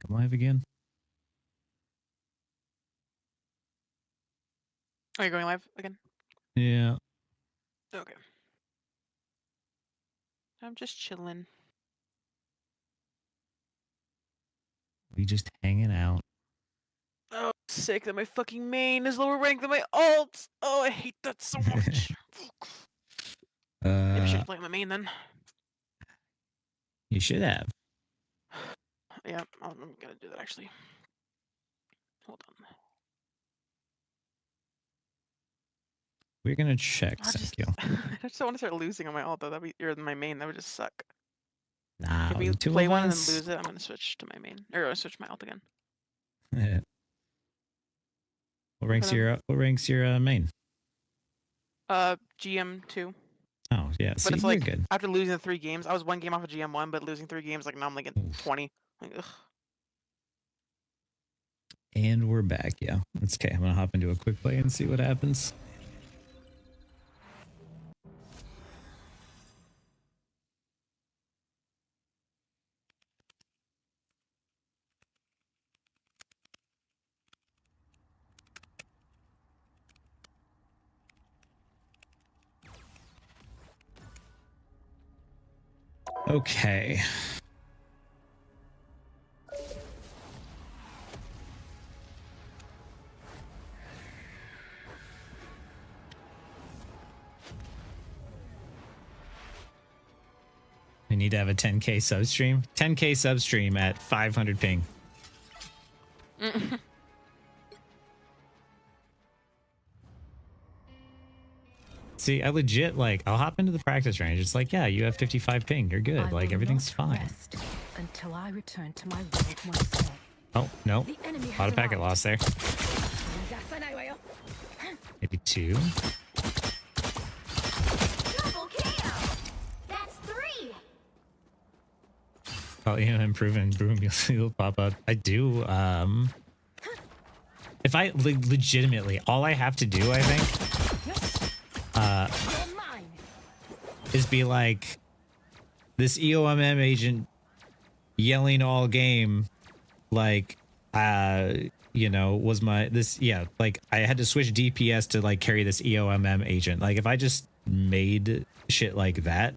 I'm live again. Are you going live again? Yeah. Okay. I'm just chilling. We just hanging out. Oh, sick that my fucking main is lower ranked than my alt. Oh, I hate that so much. Maybe I should play my main then. You should have. Yeah, I'm gonna do that actually. Hold on. We're gonna check, I just don't want to start losing on my alt though. That'd be or my main. That would just suck. Nah, If we the two play of one and us. then lose it, I'm gonna switch to my main or switch my alt again. What ranks your main? GM2. Oh yeah, But see, it's you're like good. after losing the 3 games, I was 1 game off of GM1, but losing 3 games, like now I'm like at 20. Like, ugh. And we're back. Yeah, that's okay. I'm gonna hop into a quick play and see what happens. Okay. I need to have a 10K substream. 10K substream at 500 ping. See, I legit, like, I'll hop into the practice range. It's like, yeah, you have 55 ping. You're good. Like, everything's fine. Until I return to my world once more. Oh, no. A lot of packet loss there. Maybe 2. Double KO. That's 3. Oh, you know, improving broom, you'll pop up. I do. If I legitimately, all I have to do, I think, is be like this EOMM agent yelling all game, like, you know, was my like I had to switch DPS to like carry this EOMM agent. Like if I just made shit like that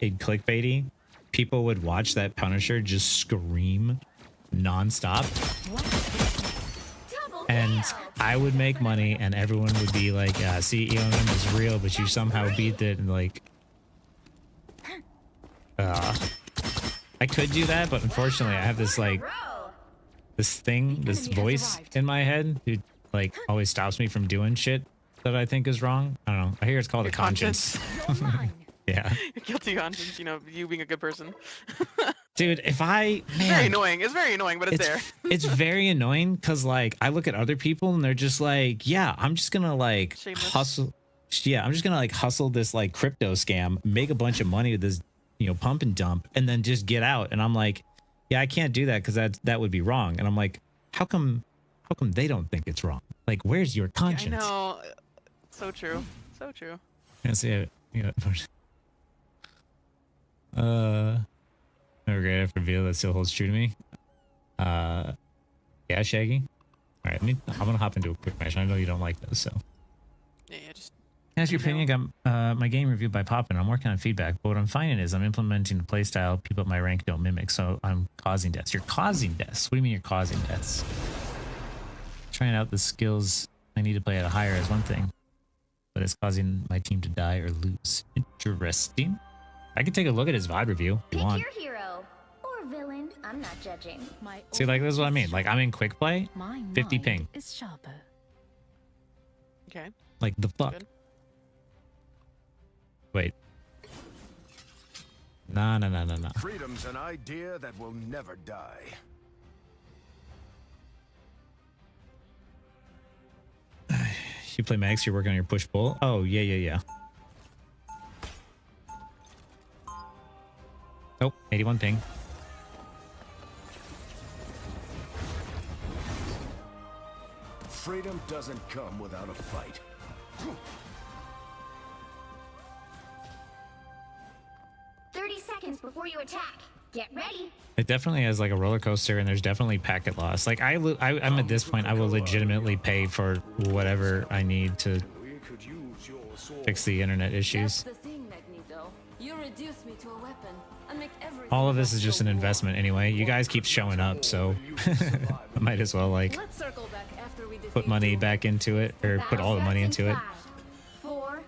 in clickbaity, people would watch that Punisher just scream nonstop. And I would make money and everyone would be like, see, EOMM is real, but you somehow beat it. And like, I could do that, but unfortunately I have this like, this voice in my head who like always stops me from doing shit that I think is wrong. I don't know. I hear it's called a conscience. Yeah. Your guilty conscience, you know, you being a good person. Dude, if man, very annoying. It's very annoying, but it's there. It's very annoying because like I look at other people and they're just like, yeah, I'm just gonna like hustle. Yeah, I'm just gonna like hustle this like crypto scam, make a bunch of money with this, you know, pump and dump, and then just get out. And I'm like, yeah, I can't do that because that would be wrong. And I'm like, how come they don't think it's wrong? Like, where's your conscience? I know. So true. So true. I see it. Yeah. Okay, I have to reveal that still holds true to me. Yeah, Shaggy. All right, I'm gonna hop into a quick match. I know you don't like those, so. Yeah, just. As your opinion, I got my game reviewed by Poppin. I'm working on feedback, but what I'm finding is I'm implementing a playstyle people at my rank don't mimic, so I'm causing deaths. You're causing deaths? What do you mean you're causing deaths? Trying out the skills I need to play at a higher is one thing, but it's causing my team to die or lose. Interesting. I can take a look at his VOD review if you want. Pick your hero or villain. I'm not judging. See, like, this is what I mean. Like, I'm in quick play, 50 ping. Is sharper. Okay. Like, the fuck? Good. Wait. No. Freedom's an idea that will never die. You play Max, you're working on your push-pull? Oh, yeah. Oh, 81 ping. Freedom doesn't come without a fight. 30 seconds before you attack. Get ready. It definitely has like a roller coaster, and there's definitely packet loss. Like I'm at this point, I will legitimately pay for whatever I need to fix the internet issues. That's the thing, Magneto. You reduce me to a weapon and make everything. All of this is just an investment anyway. You guys keep showing up, so I might as well like Let's circle back after we put defeat money you. back into it, or put all the money into it. 5, 4,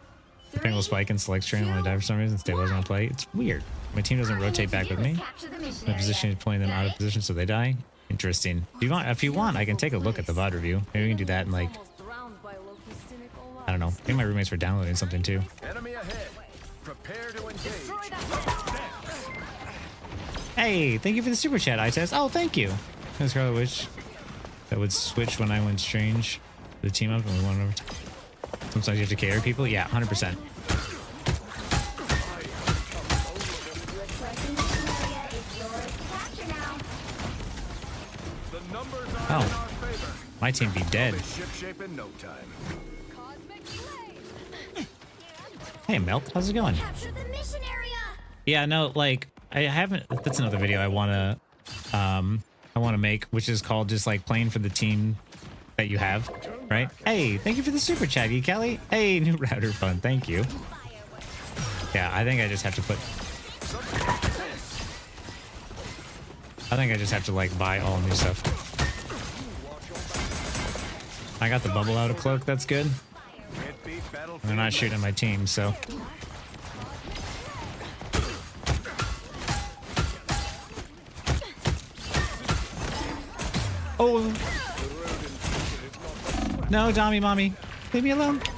The ping will 3, spike and select train when I die for some reason. Stabilize when I play. It's weird. My team doesn't all you rotate need to back do with is me. capture the mission My area. position is pulling them out of Got it? position so they die. Interesting. Do you want? If you want, I can take a look at the VOD review. Maybe we can do that in like, Almost drowned by Loki's cynical I don't know. I lies. think my roommates were downloading something too. Enemy ahead. Prepare to engage. Destroy that. Hey, thank you for the super chat, iTest. Oh, thank you. That's Scarlet Witch. That would switch when I went strange. The team up and we went over. Sometimes you have to carry people. Yeah, 100%. Looks like the mission area is yours to capture now. The numbers are Oh. in our favor. My team be dead. Be shipshape in no time. Hey, Milk, how's it going? Capture the mission area. Yeah, no, like I haven't. That's another video I wanna make, which is called just like playing for the team that you have, right? Hey, thank you for the super chat, you Kelly. Hey, new router fun, thank you. Yeah, I think I just have to put. I think I just have to like buy all new stuff. I got the bubble out of cloak. That's good. Can't beat And battlefield. they're not shooting at my team, so. Oh. No, Dommy Mommy. Leave me alone. It's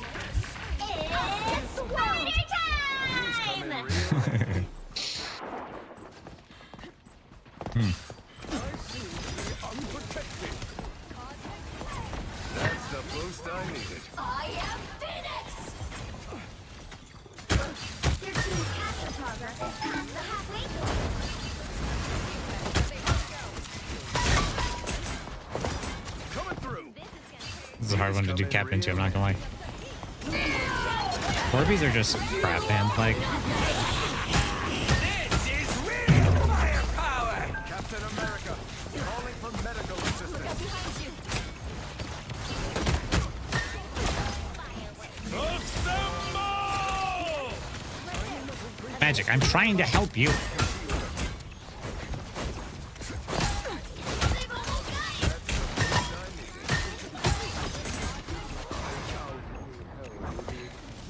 spider time. That's the boost I needed. I am Phoenix. Your team's capture progress is past the halfway point. Coming through. This is a hard one to do cap into, I'm not gonna lie. Orbeez are just crap, man. Like, Captain America, calling for medical assistance. Magic, I'm trying to help you.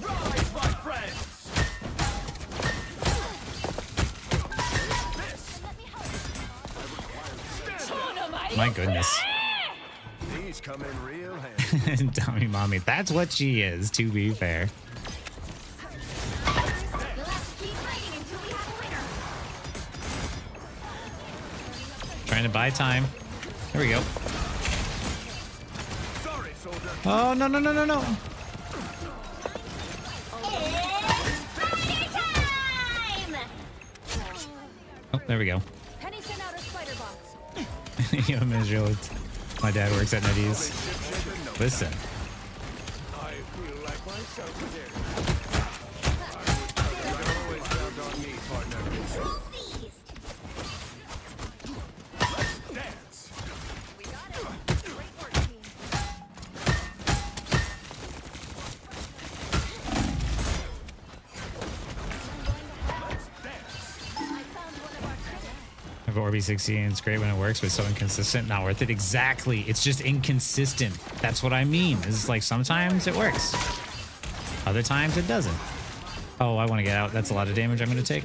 Rise, my friends. My goodness. These come in real handy. Dummy Mommy. That's what she is, to be fair. You'll have to keep fighting until we have a winner. Trying to buy time. There we go. Sorry, soldier. Oh, no, no, no, no, no. It's spider time. Oh, there we go. Penny sent out her spider bots. Yo, Israel, my dad works at NetEase. Listen. I feel like myself again. You can always count on me, partner. Control seized. Dance. We got it. Great work, team. I found one of our critters. I have Orbeez 16. It's great when it works, but it's so inconsistent. Not worth it. Exactly. It's just inconsistent. That's what I mean. It's like sometimes it works. Other times it doesn't. Oh, I want to get out. That's a lot of damage I'm going to take.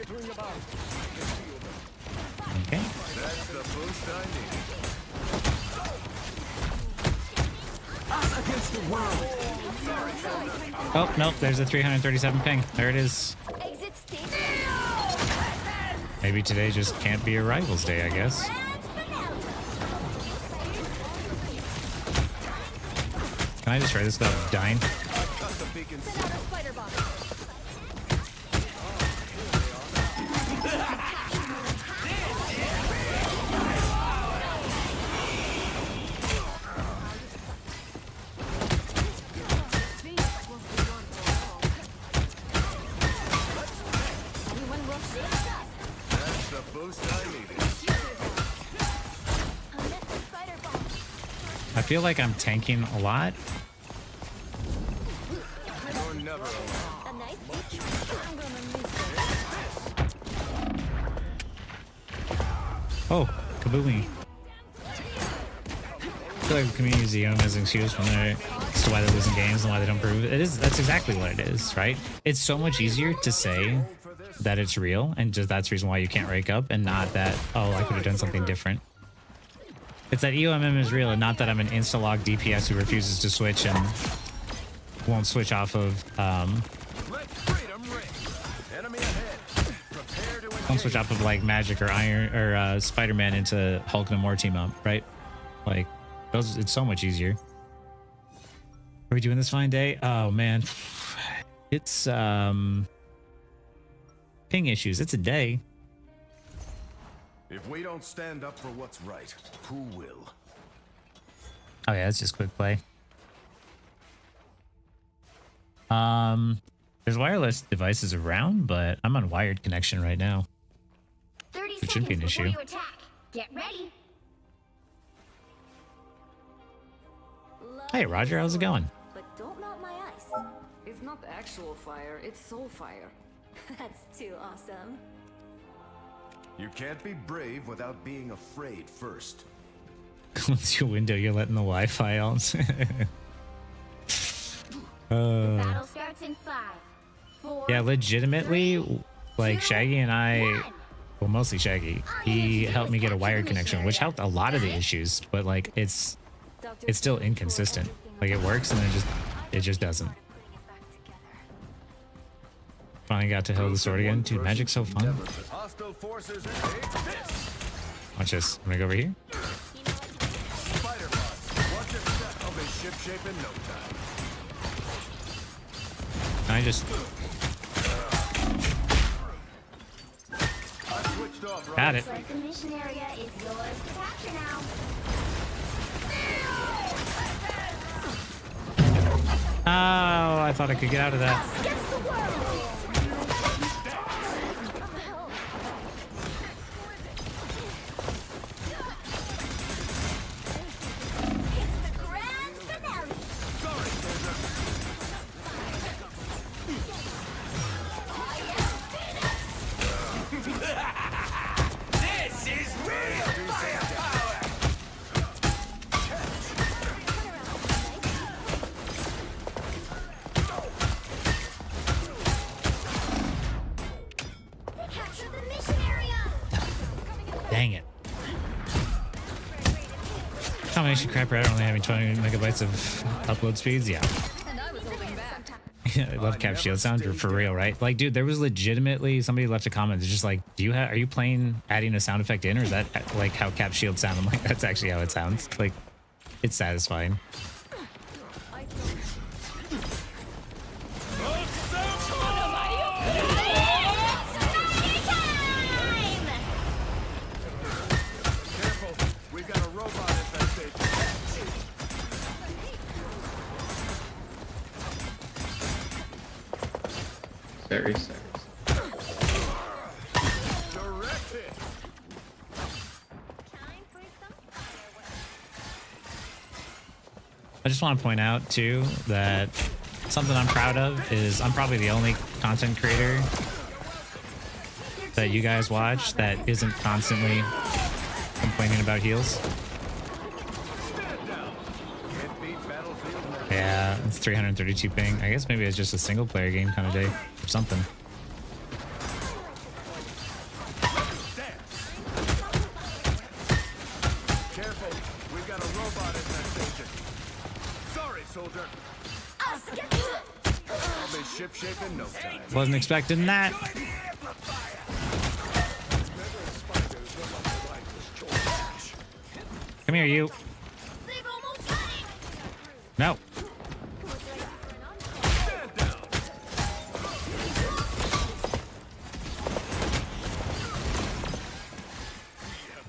Okay. That's the boost I needed. Oh, nope. There's a 337 ping. There it is. Exit station. Maybe today just can't be a Rivals Day, I guess. Can I just try this without dying? Cut the beacon. Sent out her spider bots. That's the boost I needed. I feel like I'm tanking a lot. You're never alone. A nice beach. I'm gonna miss Oh, kaboomy. I feel like the community is using as an excuse when they're as to why they're losing games and why they don't prove it. That's exactly what it is, right? It's so much easier to say that it's real and just that's the reason why you can't rank up and not that, oh, I could have done something different. It's that EOMM is real and not that I'm an insta-log DPS who refuses to switch and won't switch off of, Let freedom ring. Enemy ahead. Prepare to won't engage. switch off of like Magic or Iron or Spider-Man into Hulk and more team up, right? Like, those, it's so much easier. Are we doing this fine day? Oh man, it's ping issues. It's a day. If we don't stand up for what's right, who will? Oh yeah, it's just quick play. There's wireless devices around, but I'm on wired connection right now. 30 It shouldn't be an seconds before issue. you attack. Get ready. Hey Roger, how's it going? but don't melt my ice. It's not actual fire, it's soul fire. That's too awesome. You can't be brave without being afraid first. Once your window, you're letting the Wi-Fi out. Battle starts in 5, 4. Yeah, legitimately, like Shaggy and I, well, mostly Shaggy, he helped me get a wired connection, which helped a lot of the issues, but like it's still inconsistent. Like it works and then it just doesn't. Finally got to hold the sword again. Dude, Magic's so fun. Hostile forces engage this. Watch this. I'm gonna go over here. Spider bots. Watch it set. I'll be ship shape in no time. I just I switched off. Right? got it. Like the mission area is yours to capture now. Oh, I thought I could get out of that. Against the world. It's the grand finale. Capture the mission area. Dang it. Combination crapper, I don't only having 20 megabytes of upload speeds. Yeah. And I was holding back. I love Cap Shield sound for real, right? Like, dude, there was legitimately somebody left a comment. It's just like, are you playing adding a sound effect in, or is that like how Cap Shield sound? I'm like, that's actually how it sounds. Like, it's satisfying. Careful. We've got a robot infestation. Serious. Direct hit. I just want to point out too that something I'm proud of is I'm probably the only content creator that you guys watch that isn't constantly complaining about heals. Stand down. Can't beat Battlefield now. Yeah, it's 332 ping. I guess maybe it's just a single player game kind of day or something. Careful. We've got a robot infestation. Sorry, soldier. I'll be ship shape in no time. Wasn't expecting that. Come here, you. They've almost got it. No. Stand down.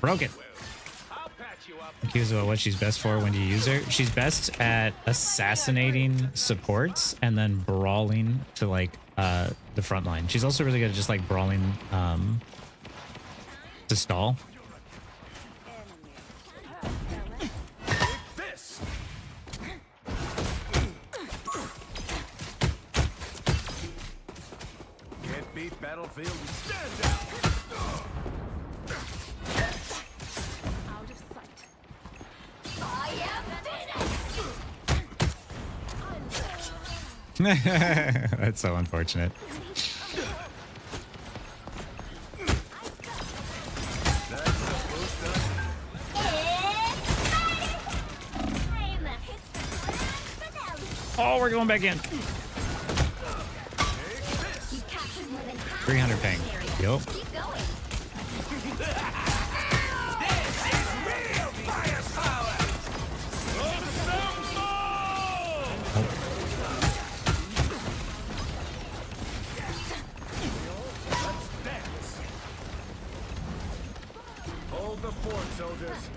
Broke it. I'll patch you up. Confused about what she's best for when you use her. She's best at assassinating supports and then brawling to like the front line. She's also really good at just like brawling to stall. This. battlefield and stand down. Out of sight. I am finished. That's so unfortunate. Oh, we're going back in. You captured more than half 300 ping. Yup. Keep going. Hold the fort, soldiers.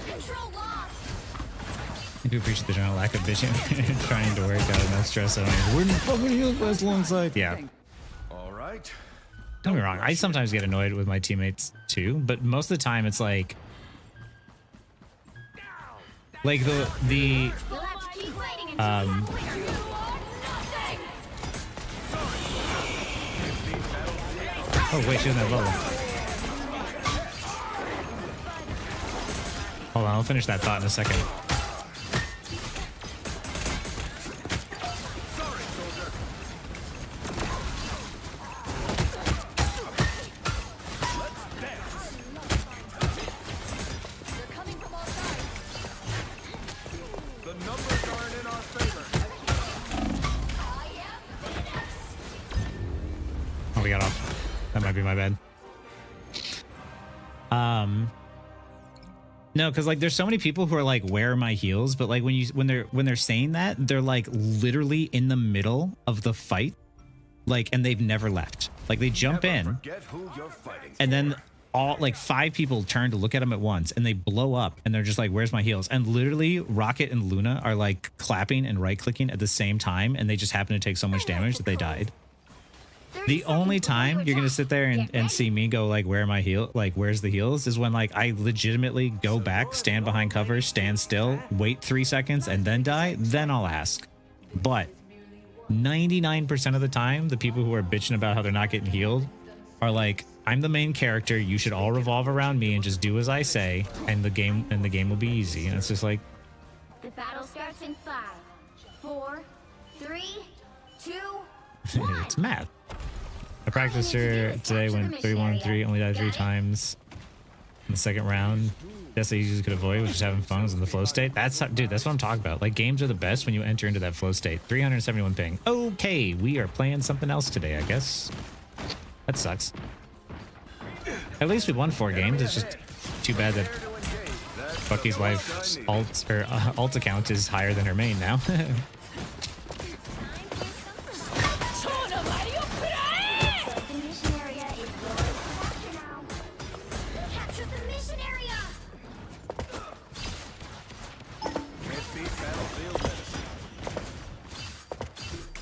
Control lost. I do appreciate the general lack of vision. Trying to work out enough stress. I don't even. We're fucking heal quest alongside. Yeah. All right. Don't get me wrong. I sometimes get annoyed with my teammates too, but most of the time it's like the You'll have to keep fighting until you are nothing. oh wait, she doesn't have bubble. Hold on, I'll finish that thought in a second. They're coming from all sides. The numbers aren't in our favor. I am finished. Oh, we got off. That might be my bad. No, because like there's so many people who are like, where are my heals? But like when they're saying that, they're like literally in the middle of the fight, like, and they've never left. Like they jump Never in, forget who you're fighting. and then all like 5 people turn to look at them at once, and they blow up, and they're just like, where's my heals? And literally Rocket and Luna are like clapping and right clicking at the same time, and they just happen to take so much damage that they died. The only time you're gonna sit there and see me go like, where are my heal, like where's the heals, is when like I legitimately go back, stand behind cover, stand still, wait 3 seconds, and then die. Then I'll ask. But 99% of the time, the people who are bitching about how they're not getting healed are like, I'm the main character, you should all revolve around me and just do as I say, and the game will be easy. And it's just like, The battle starts in 5, 4, 3, 2, it's math. I practiced her today when 3-1-3 only died 3 times in the second round. That's the easiest could avoid, was just having fun, was in the flow state. That's how, dude, that's what I'm talking about. Like games are the best when you enter into that flow state. 371 ping. Okay, we are playing something else today, I guess. That sucks. At least we won 4 games. It's just too bad that Bucky's wife's alt account is higher than her main now. The mission area is yours. Capture now. Capture the mission area. Can't beat battlefield medicine.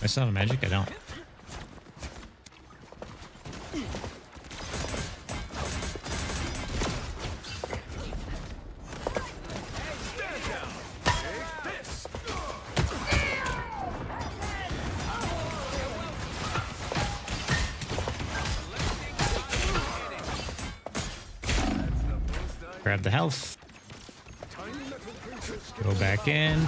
I still have magic? I don't. Stand down. Take this. Grab the health. Go back in.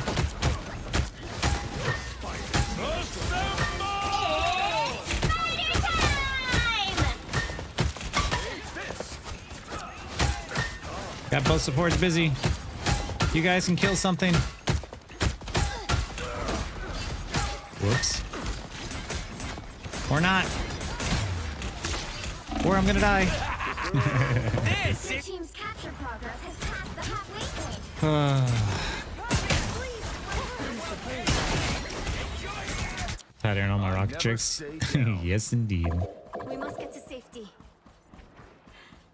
Got both supports busy. You guys can kill something. Whoops. Or not. Or I'm gonna die. Your team's capture progress has passed the halfway point. Pattern all my rocket tricks. Yes, indeed. We must get to safety.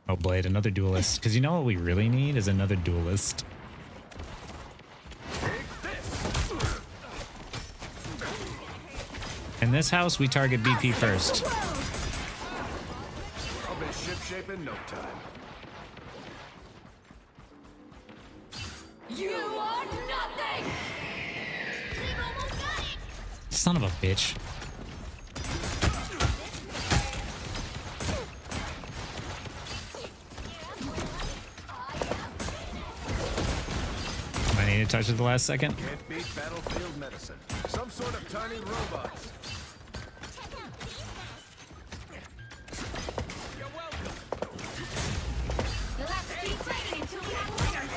Oh, Blade, another duelist. Because you know what we really need is another duelist. In this house, we target BP first. I'll be shipshape in no time. You are nothing! We've almost got it! Son of a bitch. I need to touch it the last second. Can't beat battlefield medicine. Some sort of tiny robots. Check out these masks. You're welcome. You'll have to keep fighting until we have winners.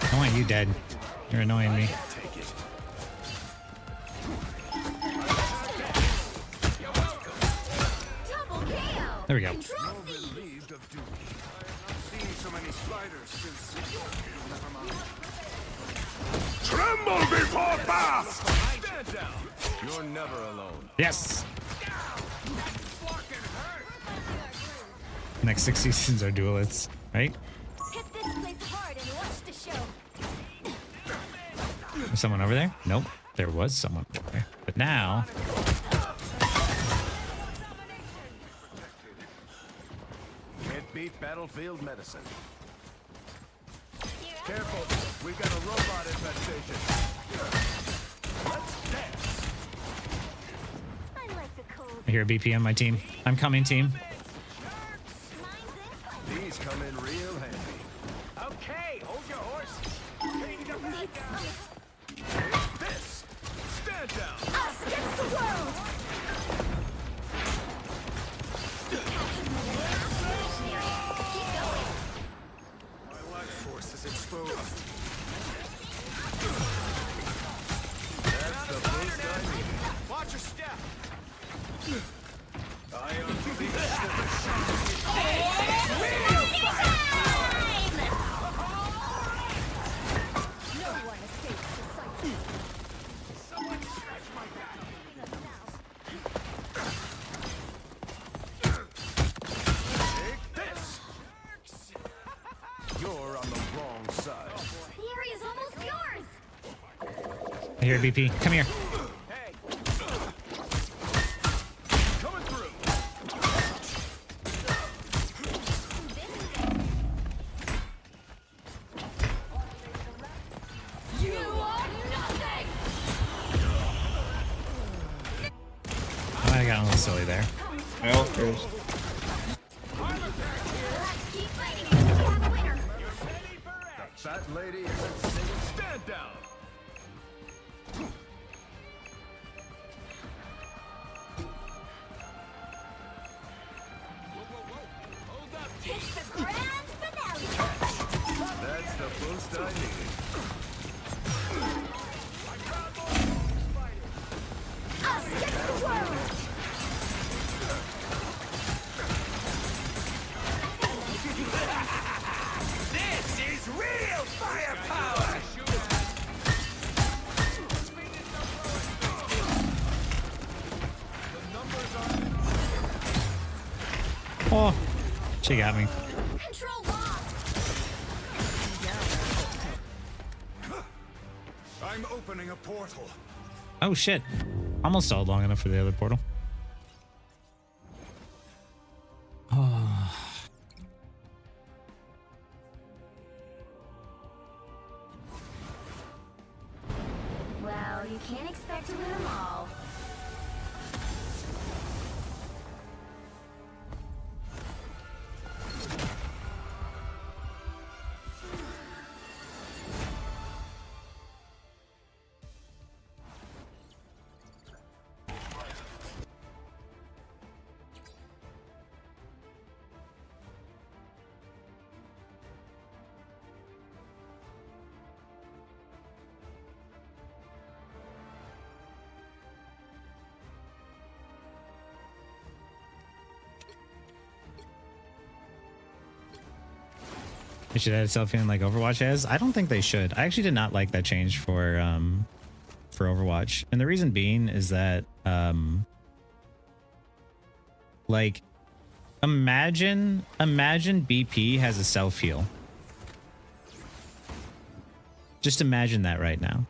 I want you dead. You're annoying me. Take it. Double KO. There we go. Control C. Relieved of duty. I've seen so many spiders since. Never mind. Tremble before fast! Stand down. You're never alone. Yes. Next 6 seasons are duelists, right? Hit this place hard and watch the show. There's someone over there? Nope. There was someone over there. But now, Can't beat battlefield medicine. Careful, we've got a robot infestation. Let's dance. I like the cold. I hear a BP on my team. I'm coming, team. Mine's in. These come in real handy. Okay, hold your horse. Take the bad guy. Take this. Stand down. Us against the world. Keep going. My life force is exposed. That's the boost I needed. Watch your step. I unleash the No one escapes the sight. Someone scratch my back. Take this. You're on the wrong side. The area's almost yours. I hear a BP. Come here. Hey. Coming through. You are nothing! I might have gotten a little silly there. Well, there's We'll have to keep fighting until we have a winner. The fat lady isn't singing. Stand down. It's the grand finale. That's the boost I needed. Us against the world. This is real firepower. Oh, she got me. Control lock. I'm opening a portal. Oh shit. Almost stalled long enough for the other portal. Well, you can't expect to win them all. It should add itself in like Overwatch has. I don't think they should. I actually did not like that change for Overwatch, and the reason being is that like imagine BP has a self heal. Just imagine that right now.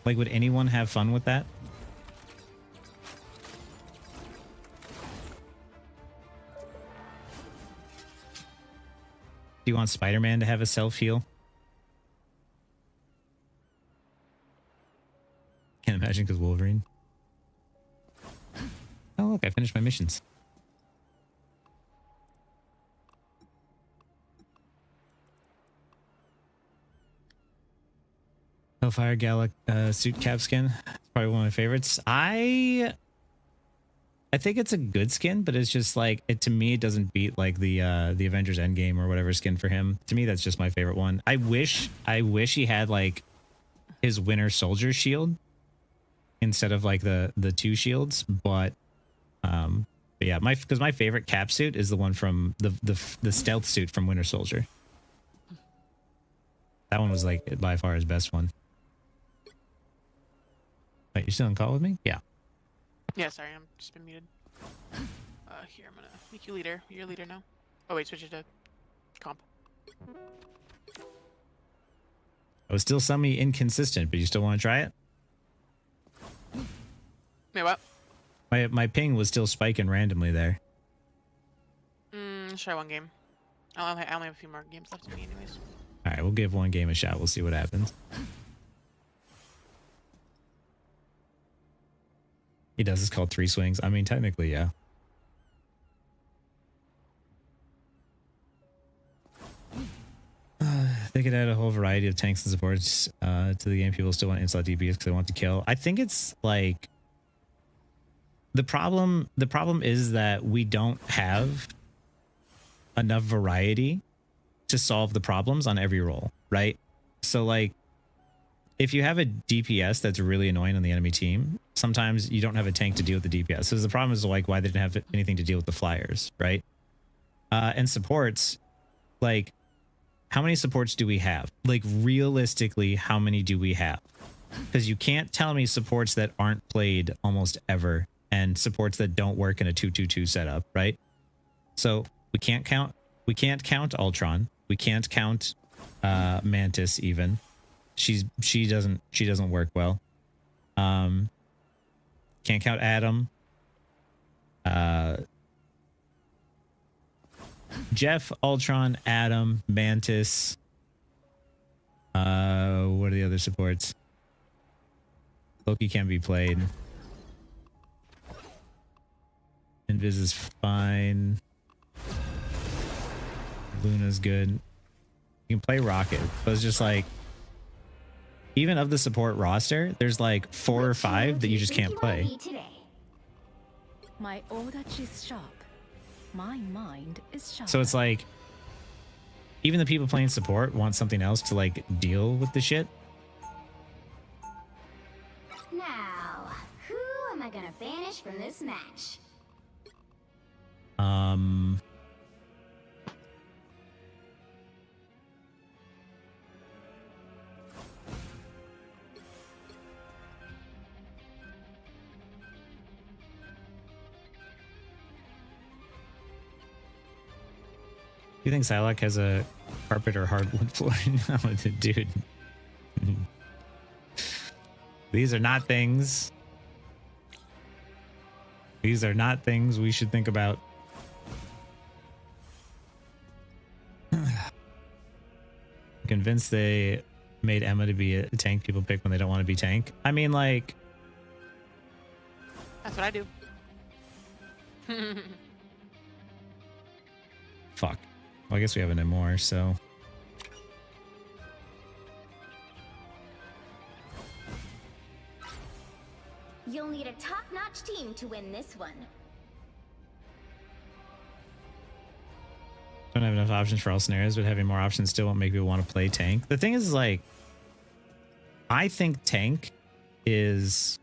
Like, would anyone have fun with that? Do you want Spider-Man to have a self-heal? Can't imagine because Wolverine. Oh, look, I finished my missions. Hellfire Gallic suit cap skin. It's probably one of my favorites. I think it's a good skin, but it's just like it to me. It doesn't beat like the Avengers Endgame or whatever skin for him. To me, that's just my favorite one. I wish he had like his Winter Soldier shield instead of like the two shields. But yeah, because my favorite cap suit is the one from the stealth suit from Winter Soldier. That one was like by far his best one. Wait, you're still on call with me? Yeah. Yeah, sorry, I'm just been muted. Here, I'm gonna make you leader. You're leader now. Oh wait, switch it to comp. I was still semi inconsistent, but you still want to try it? Wait, what? My ping was still spiking randomly there. Let's try one game. I only have a few more games left in me anyways. All right, we'll give one game a shot. We'll see what happens. He does. It's called 3 swings. I mean, technically, yeah. They could add a whole variety of tanks and supports to the game. People still want insult DPS because they want to kill. I think it's like the problem is that we don't have enough variety to solve the problems on every role, right? So like if you have a DPS that's really annoying on the enemy team, sometimes you don't have a tank to deal with the DPS. So the problem is like why they didn't have anything to deal with the flyers, right? And supports, like how many supports do we have? Like realistically, how many do we have? Because you can't tell me supports that aren't played almost ever and supports that don't work in a 2-2-2 setup, right? So we can't count Ultron. We can't count Mantis even. She doesn't work well. Can't count Adam. Jeff, Ultron, Adam, Mantis. What are the other supports? Loki can be played. Invis is fine. Luna's good. You can play Rocket. But it's just like even of the support roster, there's like 4 or 5 that you just can't play. My odachi is sharp. My mind is sharp. So it's like even the people playing support want something else to like deal with the shit. Now, who am I gonna banish from this match? Do you think Psylocke has a carpet or hardwood floor? No, dude. These are not things. These are not things we should think about. Convinced they made Emma to be a tank people pick when they don't want to be tank. I mean, like... That's what I do. Fuck. Well, I guess we have an more, so... You'll need a top-notch team to win this one. Don't have enough options for all scenarios, but having more options still won't make people want to play tank. The thing is, like... I think tank is...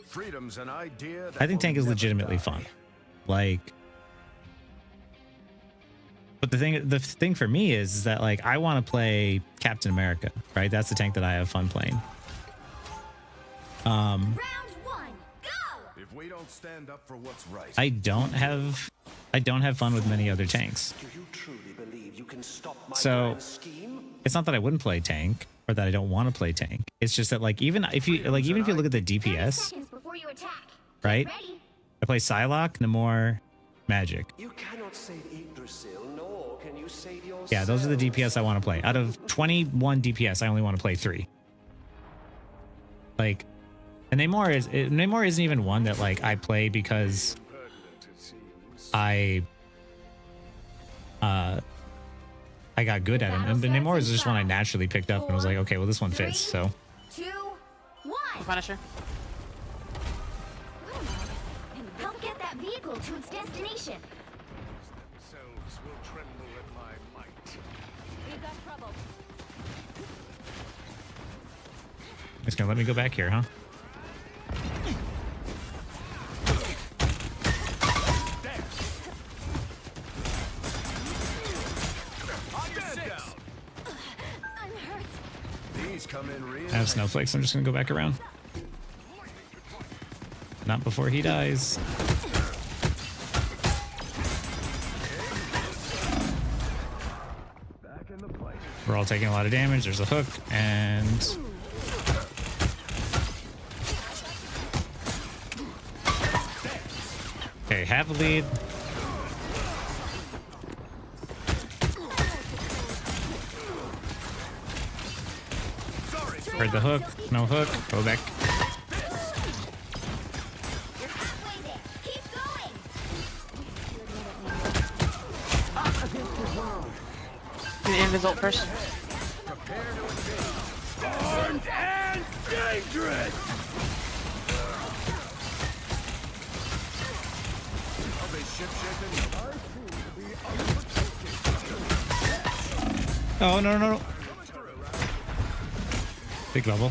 Freedom's an idea that I think will tank is never legitimately die. fun. Like... But the thing for me is that like I want to play Captain America, right? That's the tank that I have fun playing. Round 1, go! If we don't stand up for what's right, I don't have fun with many other tanks. Do you truly believe you can stop my So grand scheme? it's not that I wouldn't play tank or that I don't want to play tank. It's just that like even if you look at the 30 DPS, seconds before you attack. right? Ready? I play Psylocke, Namor, Magic. You cannot save Yggdrasil, nor can you save yourself? Yeah, those are the DPS I want to play. Out of 21 DPS, I only want to play 3. Like, and Namor isn't even one that like I play because I got good at him. And Namor is just one I naturally picked up and was like, okay, well this one fits. So 2, 1. Punisher. Help get that vehicle to its destination. Selves will tremble at my might. We've got trouble. it's gonna let me go back here, huh? Stand down. I'm hurt. These come in real. I have snowflakes. I'm just gonna go back around. Not before he dies. Back in the fight. We're all taking a lot of damage. There's a hook and okay, have a lead. Heard the hook. No hook. Go back. You're halfway there. Keep going. Do the invis first. Armed and dangerous. Are they ship-shaking? Oh no no no! Big bubble.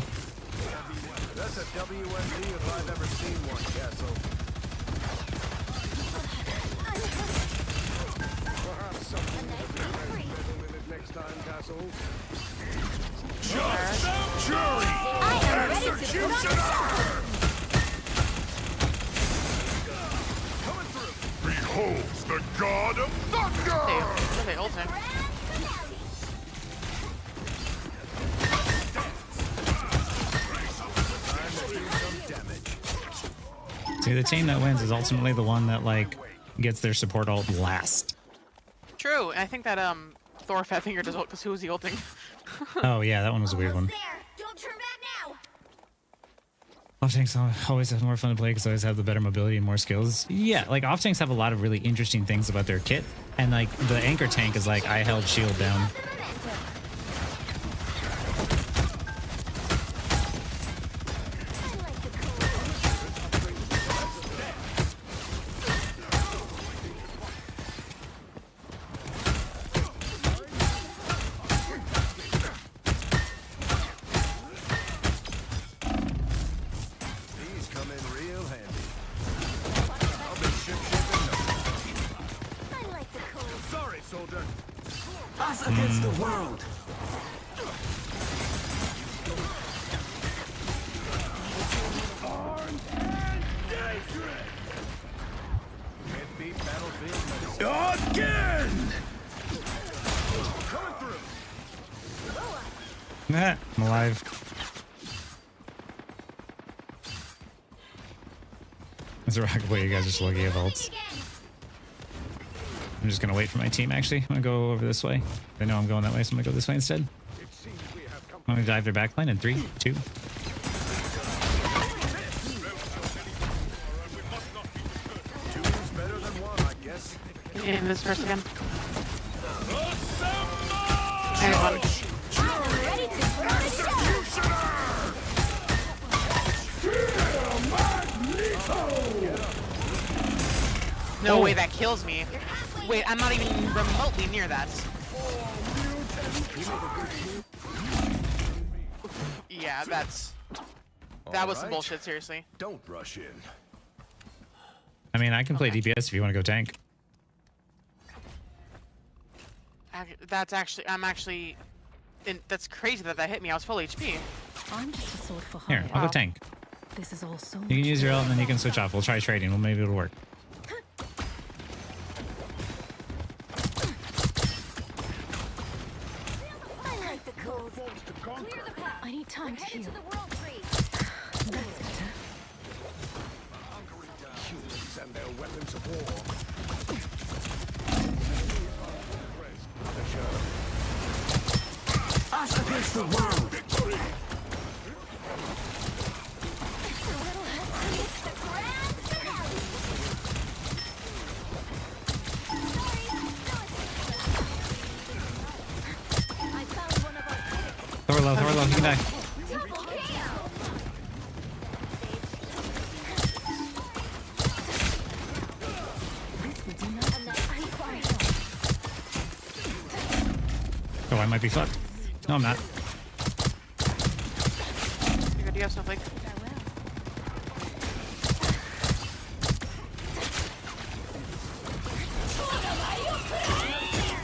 That's a WMD if I've ever seen one, Castle. Perhaps something to meddle with it next time, Castle. Just jury! I am ready to put on a show. Coming through! Beholds the god of thunder! They ult him. See, the team that wins is ultimately the one that like gets their support ult last. True, and I think that Thor Fatfinger does ult because who was he ulting? Oh yeah, that one was a weird one. There. Don't turn back now. Off tanks always have more fun to play because they always have the better mobility and more skills. Yeah, like off tanks have a lot of really interesting things about their kit, and like the anchor tank is like I held shield down. The momentum. I like the cool. These come in real handy. I'll be ship-shaking. I like the cool. Sorry, soldier. Us against the world. Armed and dangerous! Can't beat battlefield medicine. Again! Coming through! Nah, I'm alive. That's a rocket boy. You guys are just lucky at ults. I'm just gonna wait for my team. Actually, I'm gonna go over this way. They know I'm going that way, so I'm gonna go this way instead. It seems we have come. I'm gonna dive their backline in 3, 2. Two's better than one, I guess. Invis first again. Anyone. I'm ready to put on a show. No way that kills me. Wait, I'm not even remotely near that. Yeah, that was some Alright. bullshit, seriously. Don't rush in. I mean, I can play DPS if you want to go tank. That's crazy that hit me. I was full HP. I'm just a sword for Here, hire. I'll go Wow. tank. This is all so You can use your ult and then you can switch off. We'll try trading. Well, maybe it'll work. I like the cool. Clear the path. I need time to Headed heal. to the world tree. That's better. Humans and their weapons of war. Us against the world. Throw low, you can die. Oh, I might be fucked. No, I'm not. You're good to go, Snowflake.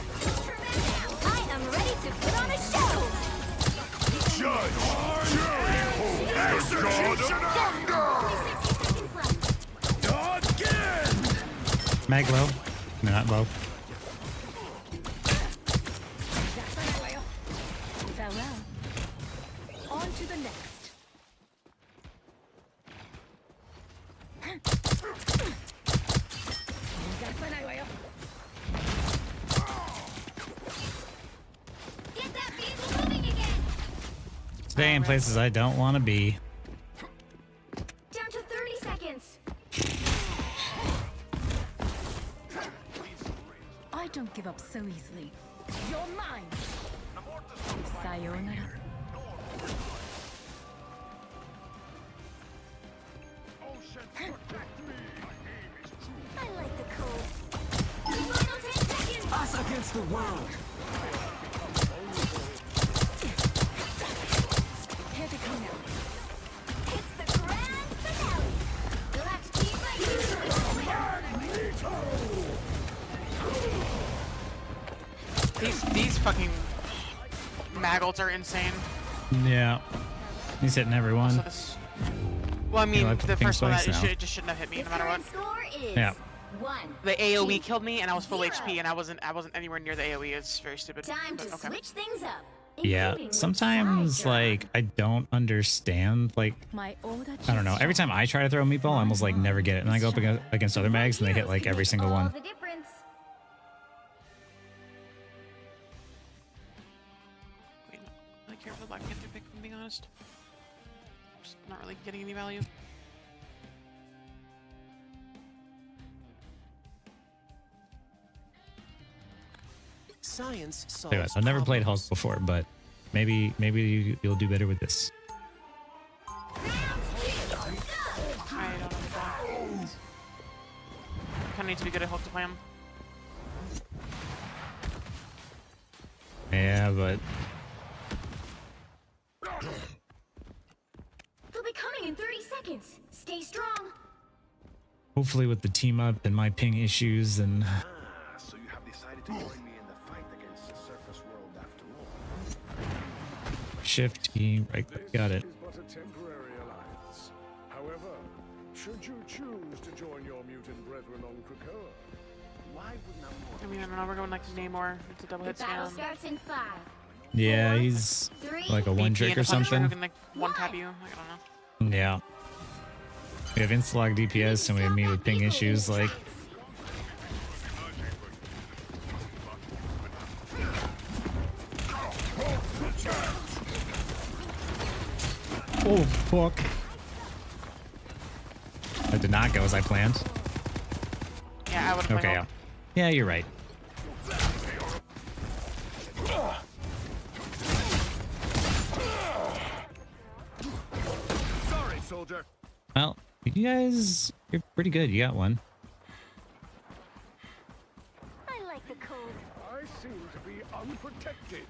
I am ready to put on a show. Judge, jury, execution, 60 seconds left. again! Mag low. No, not low. Farewell. On to the next. Get that vehicle moving again. Stay in places I don't want to be. Down to 30 seconds. I don't give up so easily. You're mine. Sayonara. I like the cold. Final 10 seconds. Us against the world. Here they come now. It's the grand finale. You'll have to keep fighting. These fucking Maggles are insane. Yeah. He's hitting everyone. So this. Well, I mean, like the the pink first one spikes that now. it just shouldn't have hit me The no matter what. current score is Yeah. 1. The AOE killed me, and I was full 0. HP, and I wasn't anywhere near the AOE. It's very stupid. Time to but okay. switch things up. Yeah. including which Sometimes, side you're on. like, I don't understand. Like, My order I don't know. Every time I try to throw a meatball, I almost, like, never get it. And I go up against other mags, and they hit, like, every single All one. the difference. Wait, no. I really care for the Black Panther pick, if I'm being honest. Just not really getting any value. Science Tell you what, solves I've never played Hulk problems. before, but maybe you'll do better with this. I don't know. Kind of need to be good at Hulk to play him. Yeah, but They'll be coming in 30 seconds. Stay strong. hopefully with the team up and my ping issues and So you have decided to join me in the fight against the surface world after all. shift E, right, got it. Is but a temporary alliance. However, should you choose to join your mutant brethren on Krakoa, why would I mean, I don't know. We're going like Namor. It's a double The hit battle scam. starts in 5. Yeah, he's 3. like a one BP trick and or a Punisher who something. can like one tap you. Like, I don't know. Yeah. We have Instalog DPS and we have me with ping issues, like oh fuck. That did not go as I planned. Yeah, I would. Okay, yeah. Yeah, you're right. Sorry, soldier. Well, you guys, you're pretty good. You got one. I like the cold. I seem to be unprotected.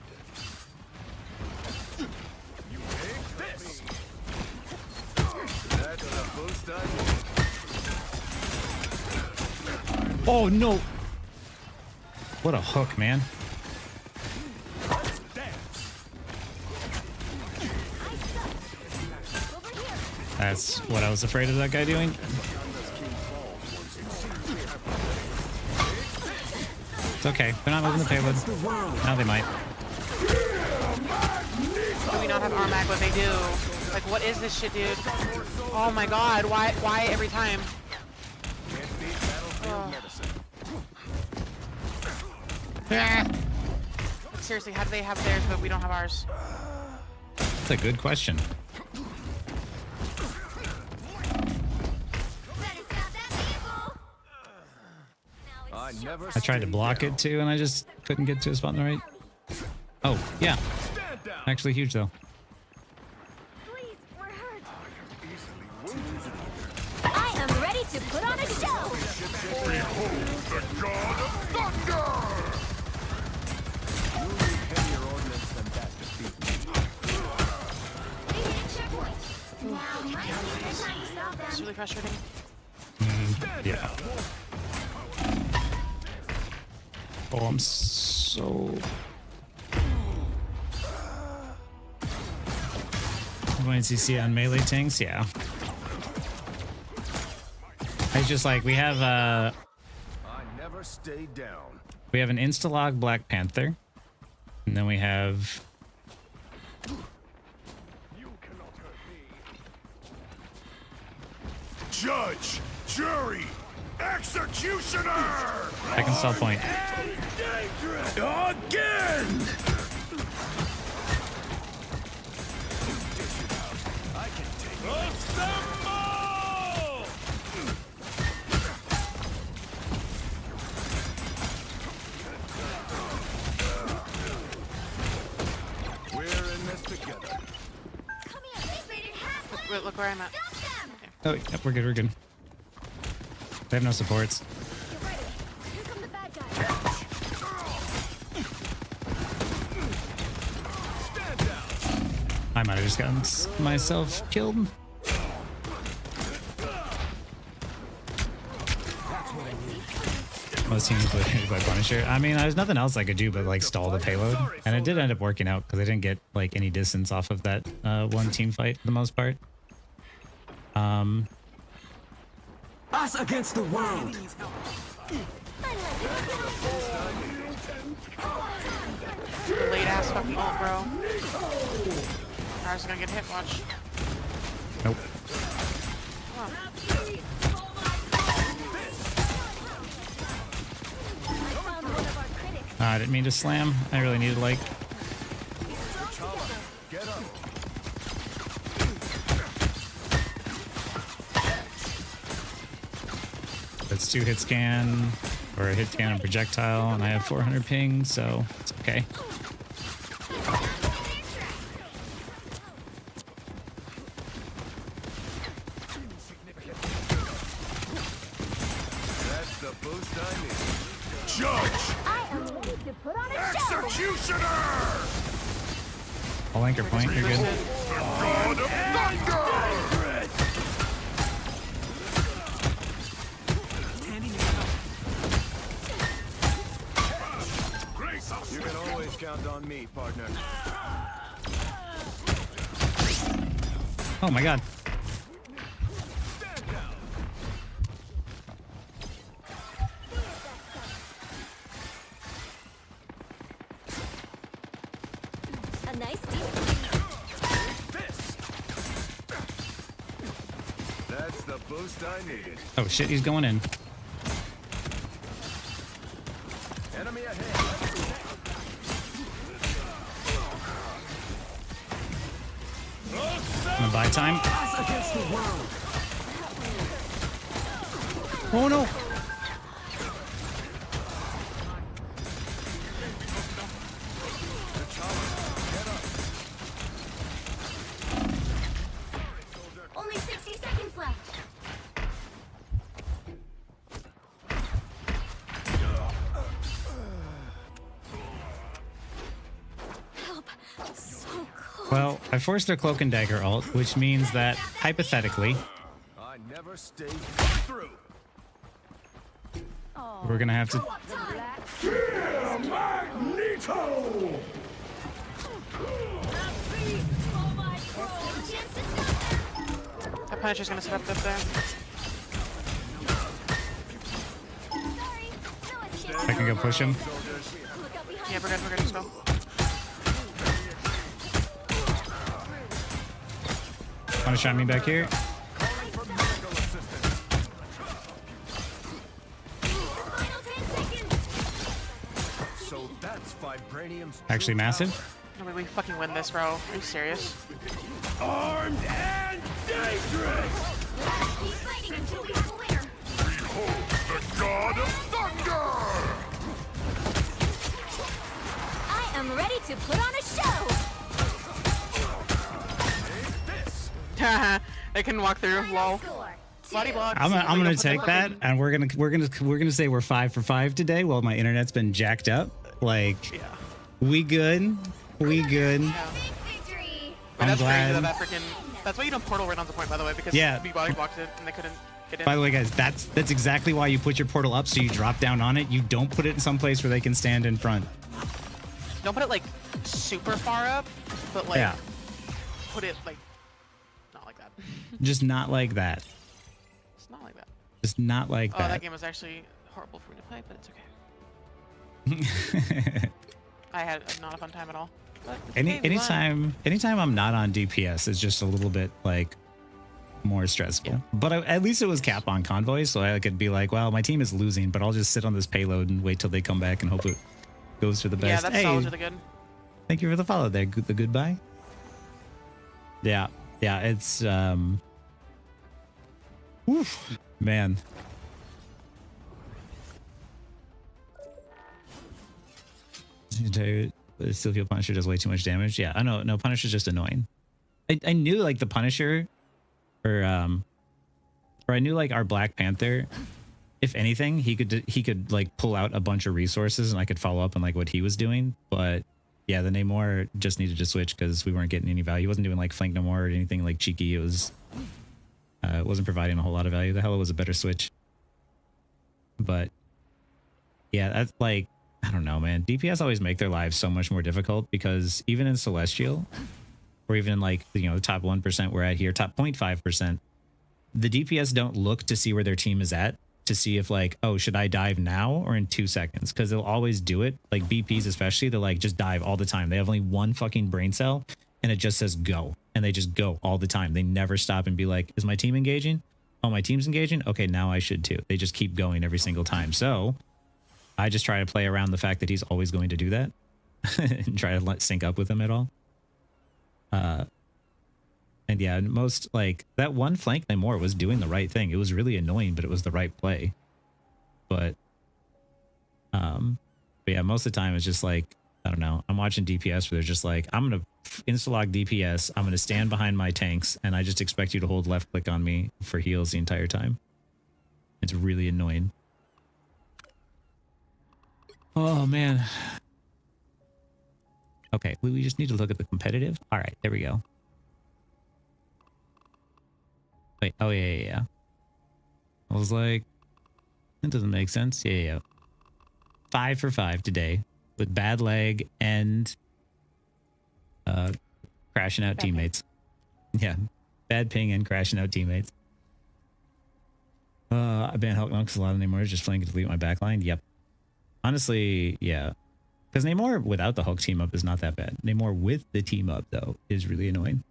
You take this. That's a boost Oh no! What a hook, man. That's what I was afraid of that guy doing. It's okay. They're not moving the payload. Now they might. Do we not have Armag? What they do? Like, what is this shit, dude? Oh my god! Why every time? Ah. seriously, how do they have theirs but we don't have ours? That's a good question. Better stop that vehicle. I never I tried to block it too, and I just couldn't get to a spot in the right. Oh, yeah. Stand down. Actually huge, though. Please, we're hurt. I am ready to put on a show. Heavier ordnance than that defeat. We hit a checkpoint. Now might be a good time to stop It's them. really frustrating. Yeah. Oh, I'm so... When you see on melee tanks, yeah. It's just like we have I never stay down. an Instalog Black Panther, and then we have Judge, jury, executioner! I can stall point. Again! I can take Assemble! We're in this together. Come here, they faded halfway. Look where I'm at. Stop them. Oh, yep, we're good, we're good. They have no supports. Get ready. Here come the bad guys. Stand down. I might have just gotten myself killed. Most teams played by Punisher. I mean, there's nothing else I could do but like stall the payload, and it did end up working out because I didn't get like any distance off of that one team fight for the most part. Us against the world. Late ass fucking ult, bro. Ours is gonna get hit, watch. Nope. Come on. Found one of our critics. I didn't mean to slam. I really needed like. Get up. That's 2 hit scan, or a hit scan and projectile, and I have 400 ping, so it's okay. That's the boost I need. Judge, I am ready to put on a show. executioner! I'll anchor point, you're good. God of thunder! You can always count on me, partner. Oh my god. Stand down. A nice deal. This. That's the boost I needed. Oh shit, he's going in. Enemy ahead. I'm gonna buy time. Us against the world. Oh no! Only 60 seconds left. Help. So cold. Well, I forced their cloak and dagger ult, which means that hypothetically, I never stay through. we're gonna have to. Magneto! Chance to stop them. That Punisher's gonna set up there. Sorry. No escape. I can go push him. Look out behind. Yeah, we're good, let's go. Wanna shot me back here? Final 10 seconds. So that's vibranium Actually massive. No way we fucking win this, bro. Are you serious? Armed and dangerous! Keep fighting until we have a winner. Behold the god of thunder! I am ready to put on a show. This They can walk through. Lol. Score. Body block. I'm gonna Bring up take the that, fucking- and we're gonna say we're 5 for 5 today. While my internet's been jacked up, like Yeah. we good, we good. Big victory. But I'm that's crazy glad. that freaking. That's why you don't portal right onto point, by the way, because Yeah. we body blocked it and they couldn't get in. By the way, guys, that's exactly why you put your portal up, so you drop down on it. You don't put it in some place where they can stand in front. Don't put it like super far up, but like Yeah, put it like not like that. just not like that. It's not like that. Just not like Oh, that that. game was actually horrible for me to play, but it's okay. I had not a fun time at all. But it's okay, we won. anytime I'm not on DPS, it's just a little bit like more stressful. Yeah. But at least it was cap on convoy, so I could be like, well, my team is losing, but I'll just sit on this payload and wait till they come back and hope it goes for the Yeah, best. that Hey, stall really good. thank you for the follow there. The goodbye. Yeah, it's oof, man. Still feel Punisher does way too much damage. Yeah, I know. No, Punisher's just annoying. I knew like the Punisher, or I knew like our Black Panther. If anything, he could like pull out a bunch of resources, and I could follow up on like what he was doing. But yeah, the Namor just needed to switch because we weren't getting any value. He wasn't doing like flank Namor or anything like cheeky. It wasn't providing a whole lot of value. The Hela was a better switch. But yeah, that's like, I don't know, man. DPS always make their lives so much more difficult because even in Celestial, or even in like, you know, the top 1% we're at here, top 0.5%, the DPS don't look to see where their team is at to see if like, oh, should I dive now or in 2 seconds? Because they'll always do it. Like BPs especially, they're like, just dive all the time. They have only one fucking brain cell and it just says go. And they just go all the time. They never stop and be like, is my team engaging? Oh, my team's engaging? Okay, now I should too. They just keep going every single time. So I just try to play around the fact that he's always going to do that and try to sync up with him at all. And yeah, most like that one flank Namor was doing the right thing. It was really annoying, but it was the right play. But yeah, most of the time it's just like, I don't know. I'm watching DPS where they're just like, I'm going to insta-log DPS. I'm going to stand behind my tanks and I just expect you to hold left click on me for heals the entire time. It's really annoying. Oh, man. Okay, we just need to look at the competitive. All right, there we go. Wait, oh, yeah. I was like, that doesn't make sense. Yeah. 5 for 5 today with bad leg and crashing out teammates. Yeah, bad ping and crashing out teammates. I ban Hulk now because a lot of Namor is just flanking to delete my backline. Yep. Honestly, yeah. Because Namor without the Hulk team up is not that bad. Namor with the team up, though, is really annoying.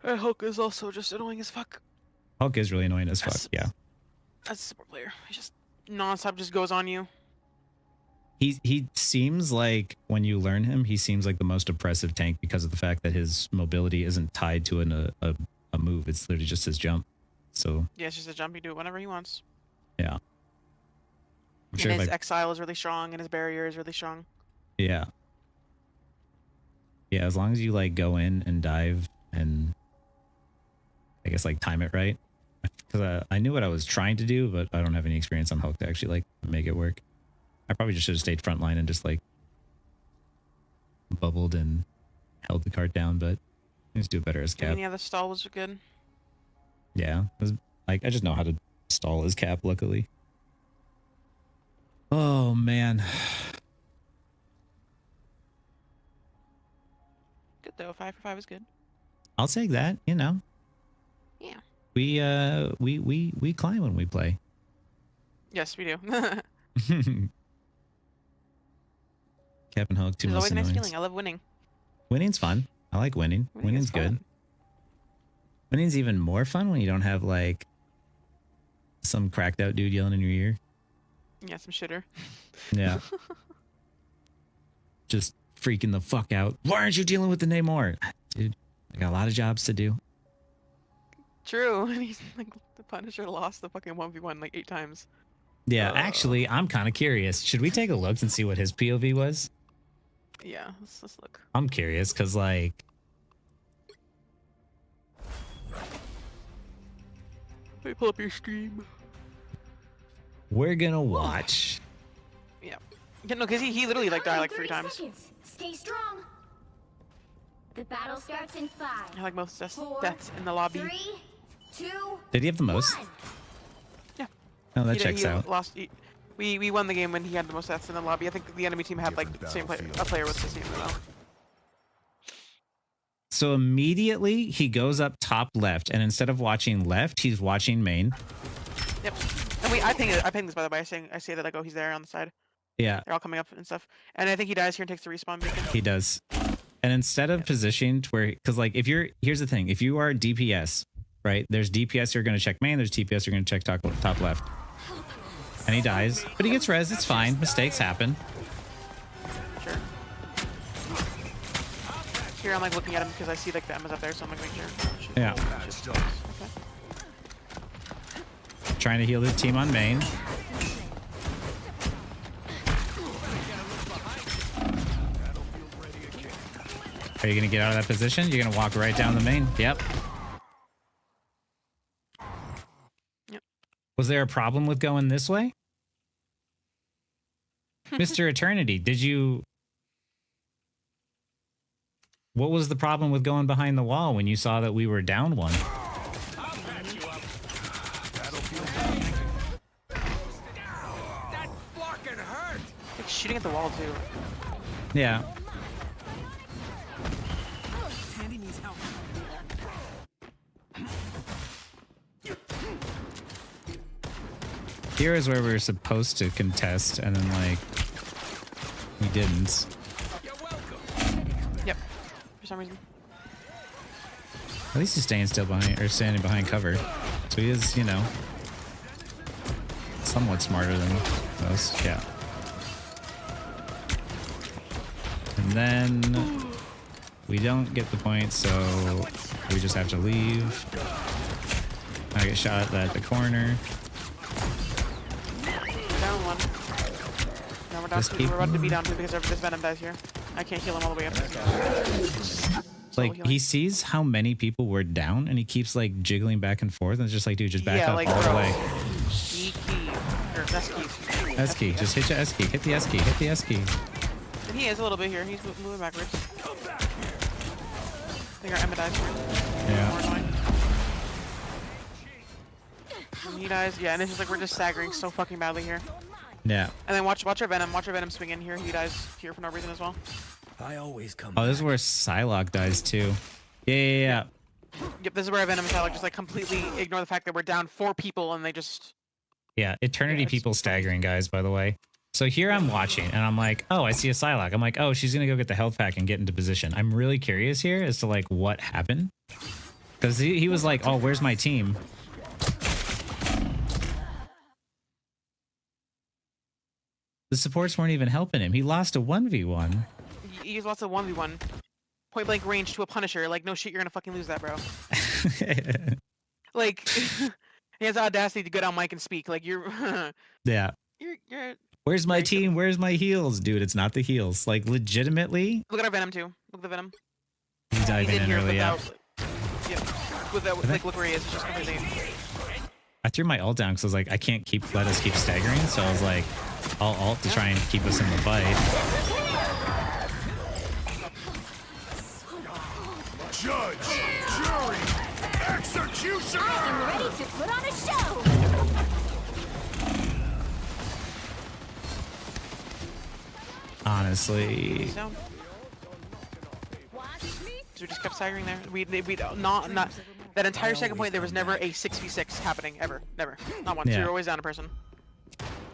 Hulk is also just annoying as fuck. Hulk is really annoying as fuck, Yes. yeah. As a support player, he just nonstop just goes on you. He seems like, when you learn him, he seems like the most oppressive tank because of the fact that his mobility isn't tied to a move. It's literally just his jump. So, Yeah, it's just a jump. He do it whenever he wants. yeah. I'm And sure if his I exile is really strong, and his barrier is really strong. Yeah. Yeah, as long as you like go in and dive and I guess like time it right. Because I knew what I was trying to do, but I don't have any experience on Hulk to actually like make it work. I probably just should have stayed frontline and just like bubbled and held the cart down, but I just do it better as Cap. Any other stall was good. Yeah. I just know how to stall as Cap, luckily. Oh, man. Good though. 5 for 5 is good. I'll take that, you know. Yeah. We climb when we play. Yes, we do. Cap and Hulk, two It's most always a nice annoyance. feeling. I love winning. Winning's fun. I like winning. Winning's is good. fun. Winning's even more fun when you don't have like some cracked out dude yelling in your ear. Yeah, some shitter. Yeah. Just freaking the fuck out. Why aren't you dealing with the Namor? Dude, I got a lot of jobs to do. True. And he's like, the Punisher lost the fucking 1v1 like 8 times. Yeah, actually, I'm kind of curious. Should we take a look and see what his POV was? Yeah, let's look. I'm curious because, like, Let me pull up your stream. we're gonna watch. Yeah. Yeah, no, because he literally like died like 3 30 times. seconds. Stay strong. The battle starts in 5. I like most Four, deaths in the lobby. 3, 2, Did he have the most? 1. Yeah. Oh, that He- checks he out. Lost. We won the game when he had the most deaths in the lobby. I think the enemy team had like the same player, a player with the same though. So immediately he goes up top left, and instead of watching left, he's watching main. Yep. And I pinged this by the way. I say that like, oh, he's there on the side. Yeah, They're all coming up and stuff. And I think he dies here and takes the respawn beacon. he does. And instead of positioning to where, because like here's the thing, if you are DPS, right? There's DPS who are going to check main. There's DPS who are going to check top left. And he dies, but he gets res. It's fine. Mistakes happen. Sure. Here I'm like looking at him because I see like the Emma's up there, so I'm like making sure. Yeah. Okay. Trying to heal the team on main. Are you going to get out of that position? You're going to walk right down the main. Yep. Yep. Was there a problem with going this way? Mr. Eternity, did you... What was the problem with going behind the wall when you saw that we were down one? That fucking hurt. Like shooting at the wall too. Yeah. Tandy needs help. Here is where we were supposed to contest, and then, like, we didn't. You're welcome. Yep. For some reason. At least he's staying still behind, or standing behind cover. So he is, you know, somewhat smarter than most. Yeah. And then we don't get the point, so we just have to leave. I get shot at the corner. Down one. Now we're down Just 2. keep- We're about to be down 2 because this Venom dies here. I can't heal him all the way up. Like, healing. he sees how many people were down, and he keeps, like, jiggling back and forth, and it's just like, dude, just back Yeah, up like, all the bro. way. E key. Or S key. S key. Just hit your S key. Hit the S key. Hit the S key. And he is a little bit here. He's moving backwards. I think our Emma dies here. Yeah. More annoying. When he dies, yeah, and it's just like we're just staggering so fucking badly here. Yeah. And then watch our Venom. Watch our Venom swing in here. He dies here for no reason as well. I always come Oh, this is where Psylocke dies, too. Yeah. Yep, this is where our Venom and Tyler just like completely ignore the fact that we're down 4 people and they just... Yeah, Eternity Yeah, it's- people staggering, guys, by the way. So here I'm watching, and I'm like, oh, I see a Psylocke. I'm like, oh, she's going to go get the health pack and get into position. I'm really curious here as to, like, what happened. Because he was like, oh, where's my team? The supports weren't even helping him. He lost a 1v1. He lost a 1v1. Point blank range to a Punisher. Like, no shit, you're gonna fucking lose that, bro. Like, he has the audacity to go down mic and speak. Like, you're... Yeah. you're... Where's my Very team? Where's my heals? Dude, it's not the heals. Like, legitimately, Look at our Venom, too. Look at the Venom. he's diving He's in in here early, yeah. without... Yep. Without, like, look where he is. It's just completely... I threw my ult down because I was like, I can't let us keep staggering. So I was like, I'll ult to try and keep us in the fight. Judge, jury, executioner. I'm ready to put on a show. Honestly, So we just kept staggering there. We not that entire second point. There was never a 6v6 happening ever, never, not once. Yeah. We were always down a person.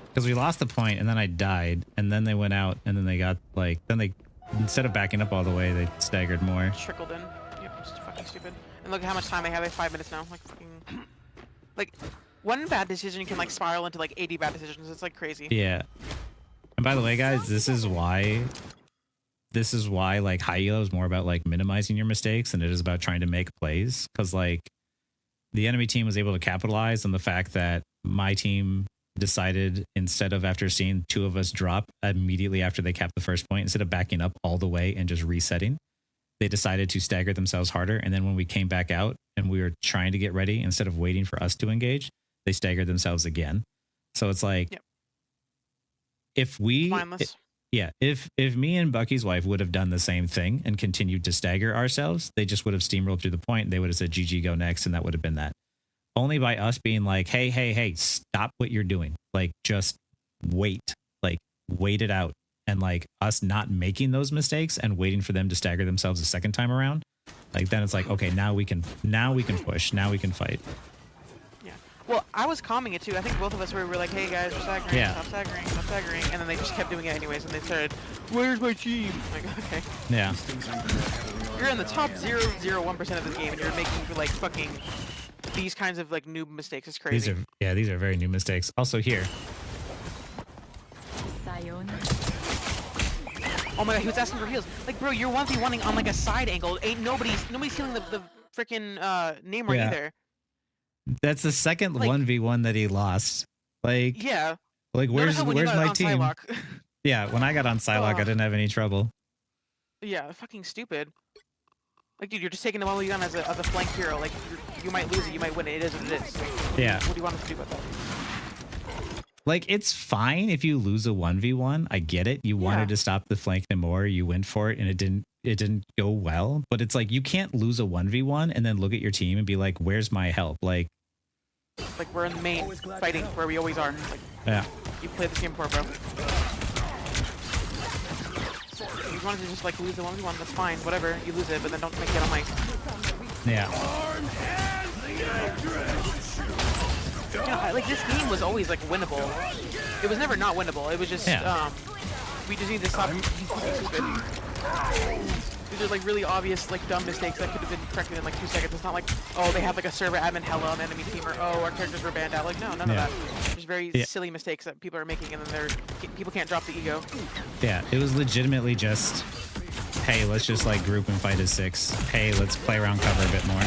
because we lost the point and then I died and then they went out and then they got like, then they, instead of backing up all the way, they staggered more. Trickled in. Yep, just fucking stupid. And look at how much time they have. They have 5 minutes now. Like fucking, like one bad decision can like spiral into like 80 bad decisions. It's like crazy. Yeah. And by the way, guys, this is why this is why like high elo is more about like minimizing your mistakes than it is about trying to make plays. Because like the enemy team was able to capitalize on the fact that my team decided, instead of after seeing two of us drop immediately after they capped the first point, instead of backing up all the way and just resetting, they decided to stagger themselves harder. And then when we came back out and we were trying to get ready, instead of waiting for us to engage, they staggered themselves again. So it's like, Yep. if we, Mindless. if me and Bucky's wife would have done the same thing and continued to stagger ourselves, they just would have steamrolled through the point. They would have said, GG, go next. And that would have been that. Only by us being like, hey, stop what you're doing. Like, just wait, like wait it out. And like us not making those mistakes and waiting for them to stagger themselves a second time around. Like, then it's like, okay, now we can push. Now we can fight. Yeah. Well, I was calming it too. I think both of us were like, hey guys, we're staggering, Yeah. stop staggering. And then they just kept doing it anyways. And they started, where's my team? I'm like, okay. Yeah. You're in the top 0.01% of this game and you're making like fucking these kinds of like noob mistakes. It's crazy. These are very new mistakes. Also here. Sayonara. Oh my god, he was asking for heals. Like, bro, you're 1v1ing on like a side angle. Ain't nobody's healing the freaking Namor Yeah. either. That's the second Like- 1v1 that he lost. Like, Yeah. like Notice how when you where's got my on team? Psylocke- Yeah, when I got on Psylocke, I didn't have any trouble. Yeah, fucking stupid. Like, dude, you're just taking the 1v1 as a flank hero. Like, you might lose it, you might win it. It is what it is. Yeah. What do you want us to do about that? Like, it's fine if you lose a 1v1. I get it. You wanted Yeah. to stop the flank Namor, you went for it and it didn't go well. But it's like, you can't lose a 1v1 and then look at your team and be like, where's my help? Like, We're in the main fighting where we always are. Like, yeah. you played this game before, bro. If you wanted to just like lose the 1v1, that's fine. Whatever, you lose it, but then don't make it on my. Yeah. You know, like this game was always like winnable. It was never not winnable. It was just Yeah. we just need to stop being stupid. These are like really obvious like dumb mistakes that could have been corrected in like 2 seconds. It's not like, oh, they have like a server admin hella on the enemy team, or oh, our characters were banned out. Like, no, none Yeah. of that. There's very Yeah. silly mistakes that people are making, and then people can't drop the ego. Yeah. It was legitimately just, hey, let's just like group and fight as 6. Hey, let's play around cover a bit more.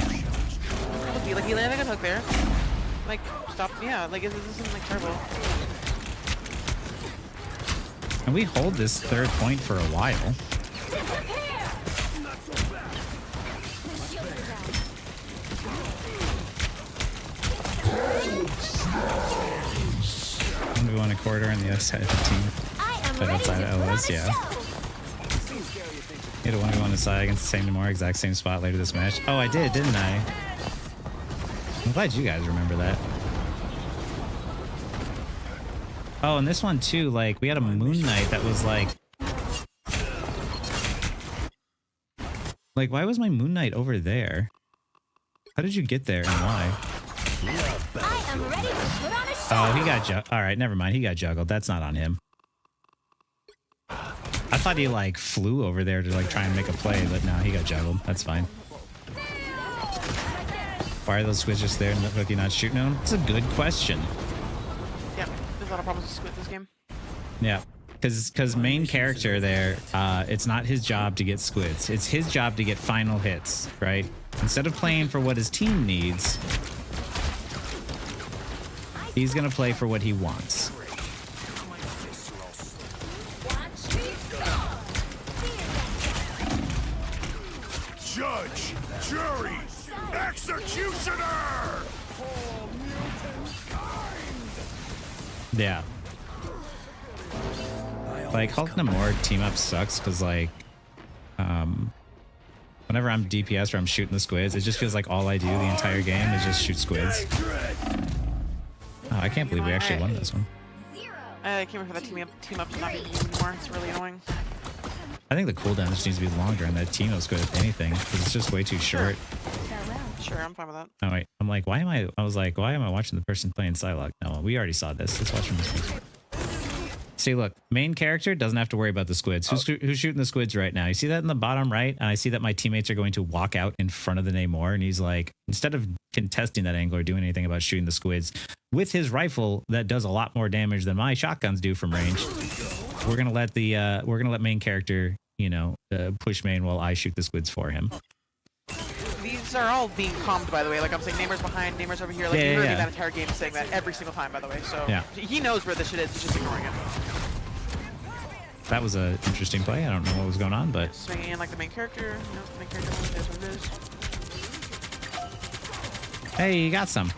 Like he landed a hook there. Like, stop. Yeah, like this isn't like terrible. And we hold this third point for a while. 1v1 a quarter on the other side of the team. I am But ready outside to of put on LS, a yeah. show. You had a 1v1 aside against the same Namor, exact same spot later this match. Oh, I did, didn't I? I'm glad you guys remember that. Oh, and this one too, like, we had a Moon Knight that was like... Like, why was my Moon Knight over there? How did you get there and why? I am ready to put on a show. Oh, he got alright, never mind. He got juggled. That's not on him. I thought he, like, flew over there to, like, try and make a play, but no, he got juggled. That's fine. Why are those squids just there and Rookie not shooting them? It's a good question. Yeah, there's a lot of problems with squid this game. Yeah. Because main character there, it's not his job to get squids. It's his job to get final hits, right? Instead of playing for what his team needs, he's going to play for what he wants. Judge, jury, executioner! Yeah. Like, Hulk Namor team up sucks because, like, whenever I'm DPS or I'm shooting the squids, it just feels like all I do the entire game is just shoot squids. Oh, I can't believe we actually won this one. I can't wait for that team up to not be used anymore. It's really annoying. I think the cooldown just needs to be longer on that team up squid, if anything, because it's just way too short. Farewell. Sure, I'm fine with that. Oh, wait. I'm like, why am I was like, why am I watching the person playing Psylocke? No, we already saw this. Let's watch from this one. See, look, main character doesn't have to worry about the squids. Who's shooting the squids right now? You see that in the bottom right? And I see that my teammates are going to walk out in front of the Namor. And he's like, instead of contesting that angle or doing anything about shooting the squids with his rifle that does a lot more damage than my shotguns do from range, we're gonna let main character, you know, push main while I shoot the squids for him. These are all being calmed, by the way. Like I'm saying, Neymar's behind, Neymar's over here. Like Yeah, you heard yeah, me yeah. that entire game saying that every single time, by the way. So Yeah. he knows where this shit is. He's just ignoring it. That was an interesting play. I don't know what was going on, but Swinging in like the main character. You know, the main character knows what it is. hey, you got some.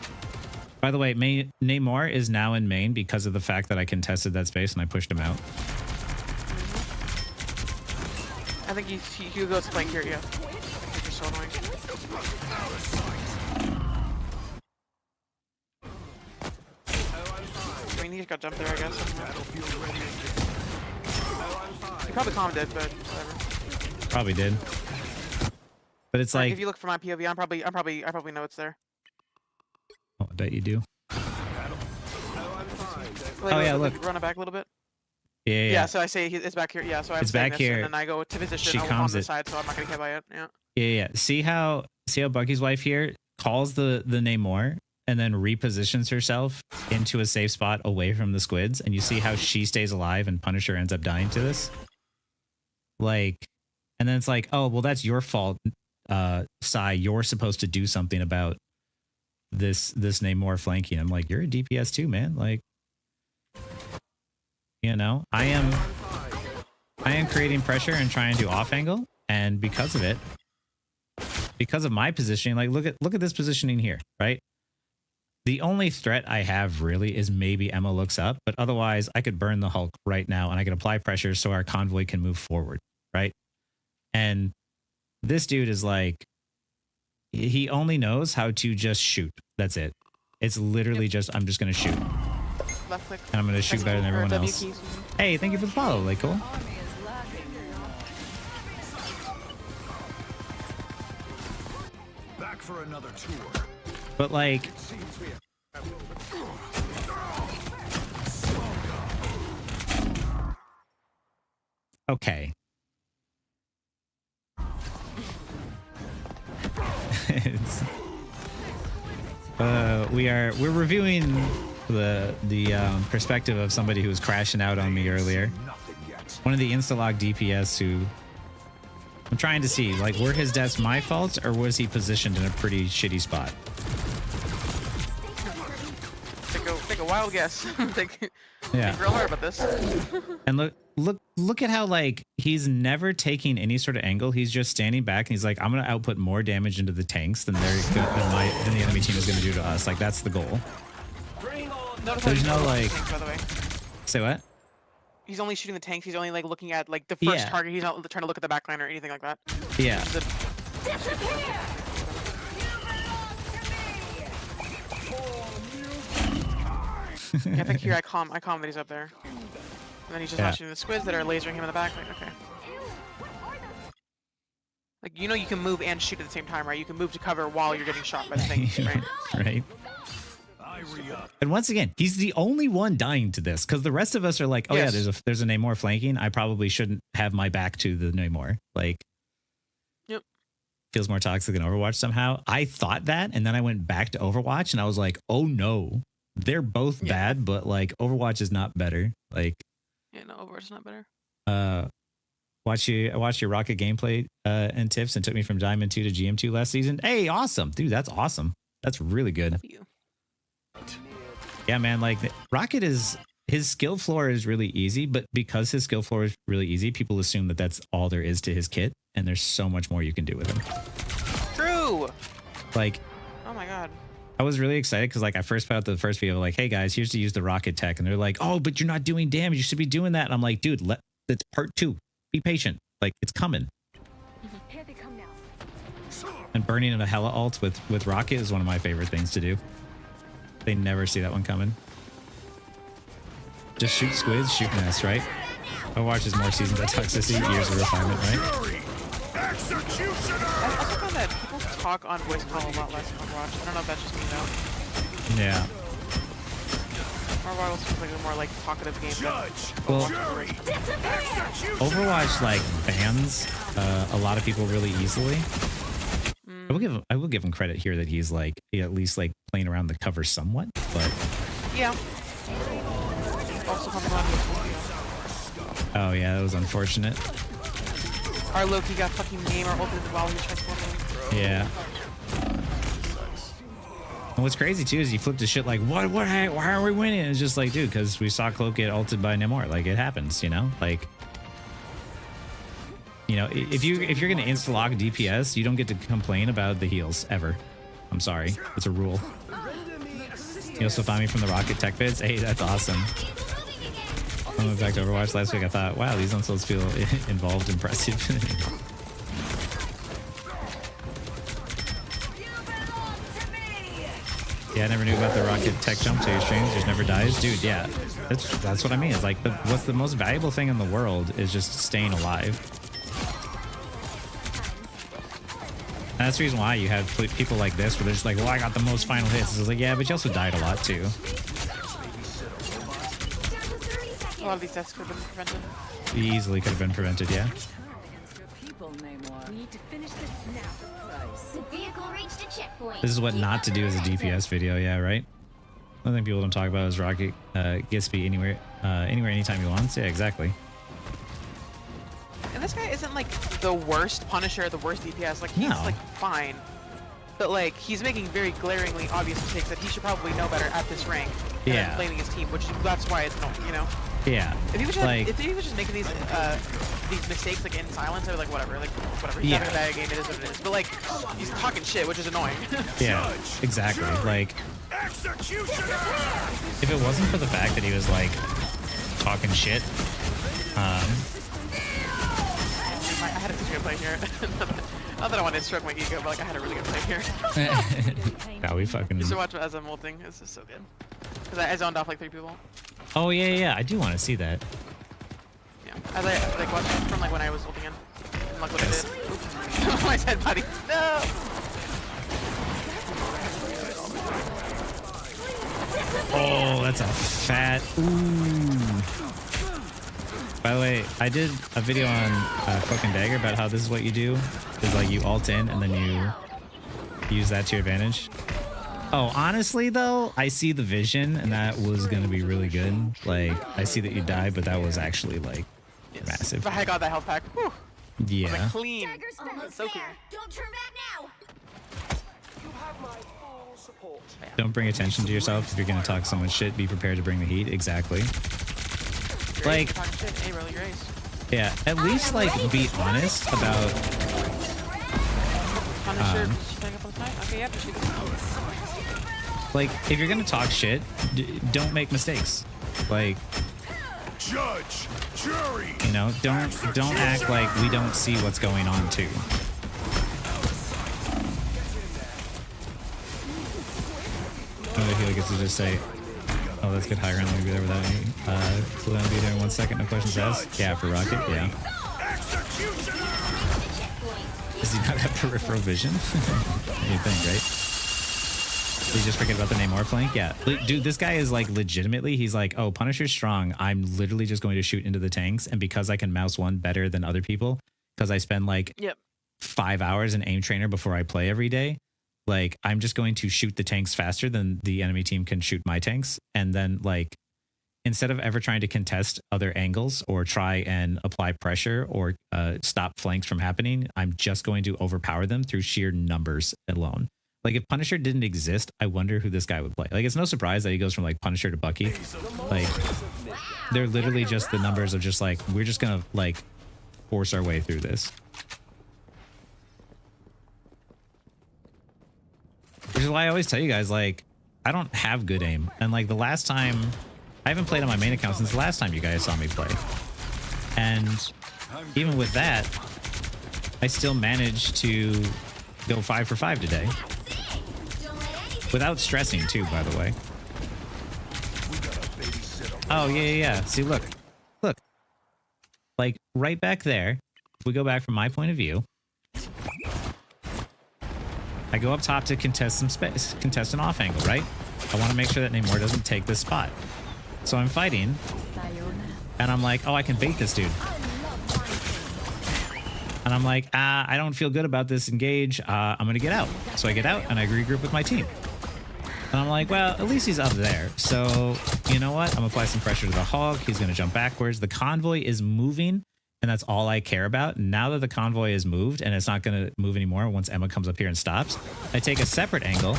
By the way, Namor is now in main because of the fact that I contested that space and I pushed him out. I think he goes playing here. Yeah. It's so annoying. I mean, he just got jumped there, I guess. He probably calmed it, but whatever. Probably did. But it's Like, like, if you look from my POV, I probably know it's there. oh, I bet you do. Like, Oh, yeah, like, look. Run it back a little bit. Yeah. Yeah, so I say it's back here. Yeah, so I'm It's saying back this, here. and then I go to position She on calms the it. side, so I'm not gonna get hit by it. Yeah. Yeah. See how Bucky's wife here calls the Namor and then repositions herself into a safe spot away from the squids, and you see how she stays alive and Punisher ends up dying to this. Like, and then it's like, oh well, that's your fault, Sai. You're supposed to do something about this Namor flanking. I'm like, you're a DPS too, man. Like, you know, I am creating pressure and trying to off angle, and because of it, because of my positioning, like look at this positioning here, right? The only threat I have really is maybe Emma looks up, but otherwise I could burn the Hulk right now and I can apply pressure so our convoy can move forward, right? And this dude is like, he only knows how to just shoot. That's it. It's literally just, I'm just going to shoot. Left click. And I'm going to shoot better than Or everyone W else. keys. Hey, thank you for the follow. Like, cool. Back for another tour. But like, Seems we have okay. It's, we're reviewing the perspective of somebody who was crashing out on me earlier. nothing yet. One of the Instalog DPS who I'm trying to see, like, were his deaths my fault or was he positioned in a pretty shitty spot? Take a wild guess. think Yeah. real hard about this. And look at how, like, he's never taking any sort of angle. He's just standing back and he's like, I'm gonna output more damage into the tanks than than the enemy team is gonna do to us. Like, that's the goal. Notice There's how he's no, only like- shooting tanks, by the way. Say what? He's only shooting the tanks. He's only like looking at like the first Yeah. target. He's not trying to look at the backline or anything like that. Yeah. He's a- yeah, I think here I calm that he's up there. And then he's just Yeah. not shooting the squids that are lasering him in the back. Like, okay. Like, you know you can move and shoot at the same time, right? You can move to cover while you're getting shot by the thing, right? Right. I re-up. And once again, he's the only one dying to this because the rest of us are like, oh Yes. yeah, there's a Namor flanking. I probably shouldn't have my back to the Namor. Like, Yep. feels more toxic than Overwatch somehow. I thought that, and then I went back to Overwatch, and I was like, oh no, they're both Yeah. bad, but like Overwatch is not better. Like, Yeah, no, Overwatch is not better. I watched your Rocket gameplay and tips, and took me from Diamond 2 to GM2 last season. Hey, awesome, dude, that's awesome. That's really good. W. Yeah, man, like Rocket is, his skill floor is really easy, but because his skill floor is really easy, people assume that that's all there is to his kit, and there's so much more you can do with him. True. Like, Oh my god. I was really excited because like I first put out the first video like, hey guys, here's to use the Rocket tech, and they're like, oh, but you're not doing damage, you should be doing that. And I'm like, dude, that's part 2. Be patient, like it's coming. Here they come now. And burning in a hella ult with Rocket is one of my favorite things to do. They never see that one coming. Just shoot squids, shoot nests, right? Overwatch is more seasons of toxicity, years of refinement, right? I also found that people talk on voice call a lot less on Overwatch. I don't know if that's just me though. Yeah. Overwatch seems like a more like talkative game. But Well, Overwatch like bans a lot of people really easily. I will give him credit here that he's like at least like playing around the cover somewhat, but yeah. Also coming on with oh yeah, that was unfortunate. Our Loki got fucking Neymar ulted while he was transforming. Yeah. And what's crazy too is he flipped his shit like, what, why are we winning? And it's just like, dude, because we saw Cloak get ulted by Namor. Like, it happens, you know? Like, you know, if you're gonna insta-lock DPS, you don't get to complain about the heals ever. I'm sorry, it's a rule. You also find me from the Rocket Tech vids. Hey, that's awesome. I went back to Overwatch last week. I thought, wow, these unsouls feel involved, impressive. Yeah, I never knew about the Rocket Tech jump to your streams. Just never dies, dude. Yeah, that's what I mean. It's like what's the most valuable thing in the world is just staying alive. And that's the reason why you have people like this where they're just like, well, I got the most final hits. It's like, yeah, but you also died a lot too. A lot of these deaths could have been prevented. Easily could have been prevented, yeah. People, Namor. We need to finish this now. The vehicle reached a checkpoint. This is what not to do as a DPS video, yeah, right? One thing people don't talk about is Rocket gets to be anywhere, anytime he wants. Yeah, exactly. And this guy isn't like the worst Punisher, the worst DPS. Like he's No. like fine, but like he's making very glaringly obvious mistakes that he should probably know better at this rank. And Yeah. then blaming his team, which that's why it's annoying, you know. Yeah. If he was just, Like, if he was just making these mistakes like in silence, or like whatever, he's Yeah. having a bad game, it is what it is. But like he's talking shit, which is annoying. yeah, exactly. Like, Executioner! if it wasn't for the fact that he was like talking shit, I had a good play here. Not that I wanted to stroke my ego, but like I had a really good play here. yeah, we fucking. Just to watch as I'm ulting, it's just so good. Because I zoned off like 3 people. Oh yeah, yeah, I do want to see that. Yeah. As I like watched from like when I was ulting in. And look what I did. Oops. My head buddy. No! Oh, that's a fat. Ooh. By the way, I did a video on Cloak and Dagger about how this is what you do. Is like you ult in and then you use that to your advantage. Oh, honestly though, I see the vision and that was gonna be really good. Like, I see that you died, but that was actually like Yes. massive. If I got that health pack, whew, Yeah. like clean. Dagger's almost So there. clean. Don't turn back now. You have my full support. Don't bring attention to yourself. If you're gonna talk so much shit, be prepared to bring the heat. Exactly. You're Like- ace, you're talking shit. Hey, roll your ace. Yeah. At least like be honest about. Punisher, is she staying up on the night? Okay, yeah, she goes. Like, if you're gonna talk shit, don't make mistakes. Like, Judge, jury. you know, don't act like we don't see what's going on too. I feel like it's to just say, oh, that's good high ground. Let me be there without me. So then I'll be there in 1 second. No questions asked. Yeah, for Rocket. Yeah. Executioner! Does he not have peripheral vision? You think, right? Did you just forget about the Namor flank? Yeah. Dude, this guy is like legitimately, he's like, oh, Punisher's strong. I'm literally just going to shoot into the tanks. And because I can mouse one better than other people, because I spend like Yep. 5 hours in aim trainer before I play every day, like I'm just going to shoot the tanks faster than the enemy team can shoot my tanks. And then like, instead of ever trying to contest other angles or try and apply pressure or stop flanks from happening, I'm just going to overpower them through sheer numbers alone. Like if Punisher didn't exist, I wonder who this guy would play. Like it's no surprise that he goes from like Punisher to Bucky. Like they're literally just the numbers of just like, we're just gonna like force our way through this. Which is why I always tell you guys, like, I don't have good aim. And like the last time, I haven't played on my main account since the last time you guys saw me play. And even with that, I still managed to go 5 for 5 today. Without stressing too, by the way. Oh, yeah, yeah, yeah. See, look. Look. Like, right back there, if we go back from my point of view, I go up top to contest some space, contest an off angle, right? I want to make sure that Namor doesn't take this spot. So I'm fighting, and I'm like, oh, I can bait this dude. And I'm like, I don't feel good about this engage. I'm going to get out. So I get out, and I regroup with my team. And I'm like, well, at least he's up there. So, you know what? I'm going to apply some pressure to the Hulk. He's going to jump backwards. The convoy is moving and that's all I care about. Now that the convoy is moved and it's not going to move anymore once Emma comes up here and stops, I take a separate angle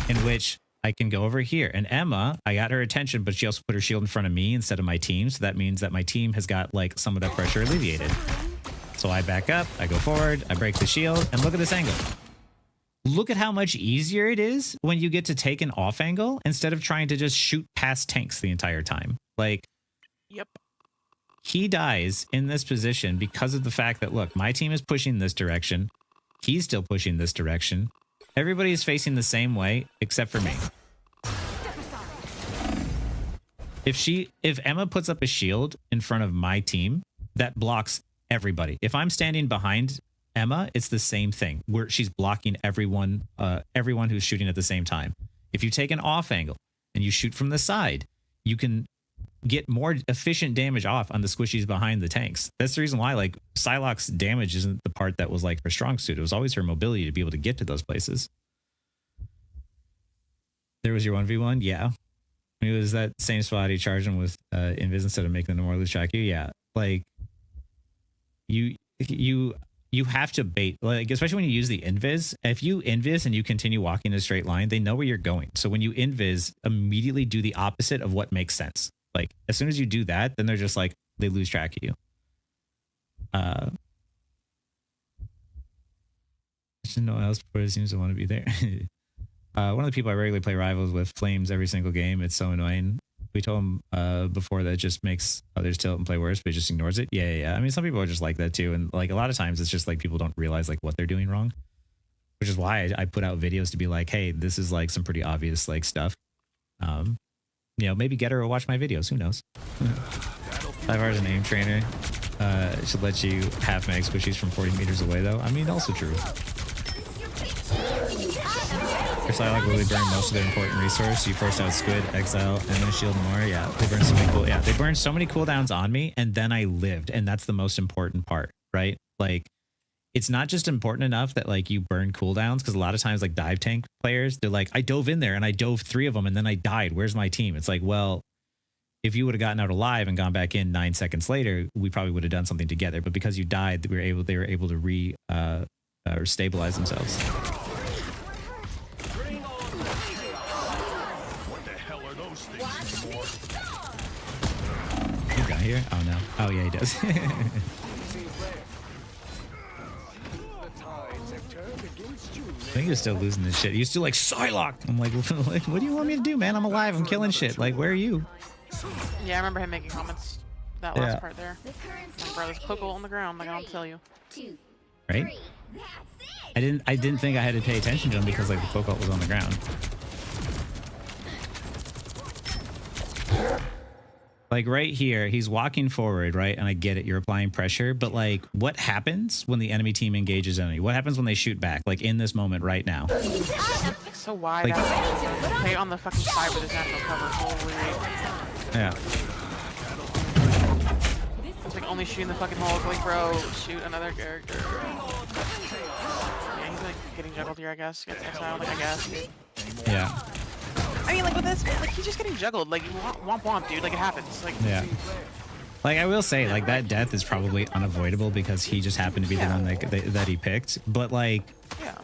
in which I can go over here. And Emma, I got her attention, but she also put her shield in front of me instead of my team. So that means that my team has got like some of that pressure alleviated. So I back up, I go forward, I break the shield, and look at this angle. Look at how much easier it is when you get to take an off angle instead of trying to just shoot past tanks the entire time. Like, Yep. he dies in this position because of the fact that, look, my team is pushing this direction. He's still pushing this direction. Everybody is facing the same way except for me. If Emma puts up a shield in front of my team, that blocks everybody. If I'm standing behind Emma, it's the same thing where she's blocking everyone who's shooting at the same time. If you take an off angle and you shoot from the side, you can get more efficient damage off on the squishies behind the tanks. That's the reason why, like, Psylocke's damage isn't the part that was like her strong suit. It was always her mobility to be able to get to those places. There was your 1v1? Yeah. It was that same spot he charged him with invis instead of making them more lose track you. Yeah. Like, you have to bait, like, especially when you use the invis. If you invis and you continue walking in a straight line, they know where you're going. So when you invis, immediately do the opposite of what makes sense. Like, as soon as you do that, then they're just like, they lose track of you. No one else before it seems to want to be there. One of the people I regularly play rivals with flames every single game. It's so annoying. We told him before that it just makes others tilt and play worse, but he just ignores it. Yeah. I mean, some people are just like that too. And like a lot of times it's just like people don't realize like what they're doing wrong, which is why I put out videos to be like, hey, this is like some pretty obvious like stuff. You know, maybe get her or watch my videos. Who knows? 5 hours an aim trainer should let you half mag squishies from 40 meters away though. I mean, also true. Your Psylocke really burned most of their important resource. You forced out Squid, Exile, and then Shield more. Yeah, they burned so many cool. Yeah, they burned so many cooldowns on me, and then I lived, and that's the most important part, right? Like, it's not just important enough that like you burn cooldowns, because a lot of times like dive tank players, they're like, I dove in there and I dove 3 of them, and then I died. Where's my team? It's like, well, if you would have gotten out alive and gone back in 9 seconds later, we probably would have done something together. But because you died, they were able to or stabilize themselves. He's got here? Oh no. Oh yeah, he does. I think he was still losing this shit. He was still like, Psylocke! I'm like, what do you want me to do, man? I'm alive. I'm killing shit. Like, where are you? Yeah, I remember him making comments that last part there. Like, bro, there's a Poco on the ground, like, I'll tell you. Right? I didn't think I had to pay attention to him because like the Poco was on the ground. Like right here, he's walking forward, right? And I get it, you're applying pressure, but like what happens when the enemy team engages enemy? What happens when they shoot back? Like in this moment right now. So wide. Like, Play on the fucking side with his natural cover. Holy. yeah. It's like only shooting the fucking hole. Like, bro, shoot another character. Yeah, he's like getting juggled here, I guess. Gets exiled, like, I guess. Yeah. I mean, like with this, like he's just getting juggled. Like womp womp, dude. Like it happens. Like Yeah. Like I will say, like that death is probably unavoidable because he just happened to be the one that he picked. But like, yeah.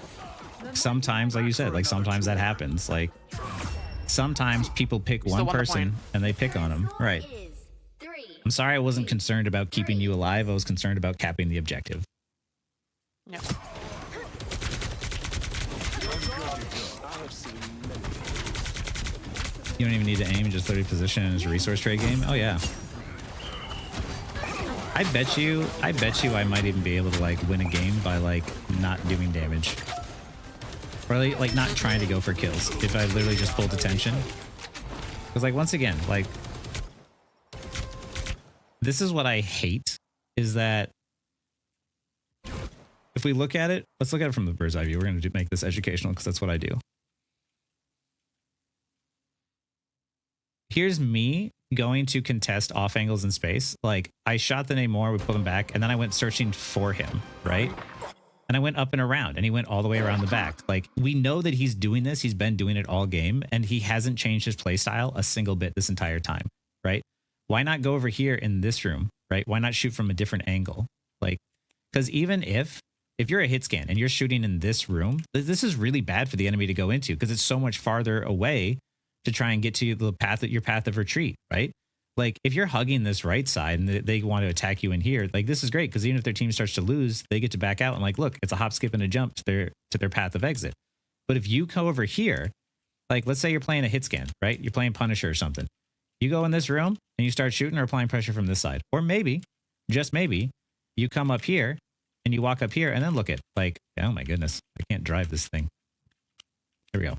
sometimes, like you said, like sometimes that happens. Like sometimes people pick Still one won the person point. and they pick on him. Right. I'm sorry I wasn't concerned about keeping you alive. I was concerned about capping the objective. Yeah. You don't even need to aim, just 30 position in his resource trade game. Oh yeah. I bet you I might even be able to like win a game by like not doing damage. Or like not trying to go for kills if I literally just pulled attention. Because like once again, like this is what I hate is that if we look at it, let's look at it from the bird's eye view. We're going to make this educational because that's what I do. Here's me going to contest off angles in space. Like I shot the Namor, we pulled him back, and then I went searching for him, right? And I went up and around, and he went all the way around the back. Like we know that he's doing this. He's been doing it all game, and he hasn't changed his play style a single bit this entire time, right? Why not go over here in this room, right? Why not shoot from a different angle? Like, because even if you're a hit scan and you're shooting in this room, this is really bad for the enemy to go into because it's so much farther away to try and get to the path, your path of retreat, right? Like if you're hugging this right side and they want to attack you in here, like this is great because even if their team starts to lose, they get to back out and like, look, it's a hop, skip, and a jump to their path of exit. But if you go over here, like let's say you're playing a hit scan, right? You're playing Punisher or something. You go in this room and you start shooting or applying pressure from this side, or maybe, just maybe, you come up here and you walk up here and then look at like, oh my goodness, I can't drive this thing. Here we go.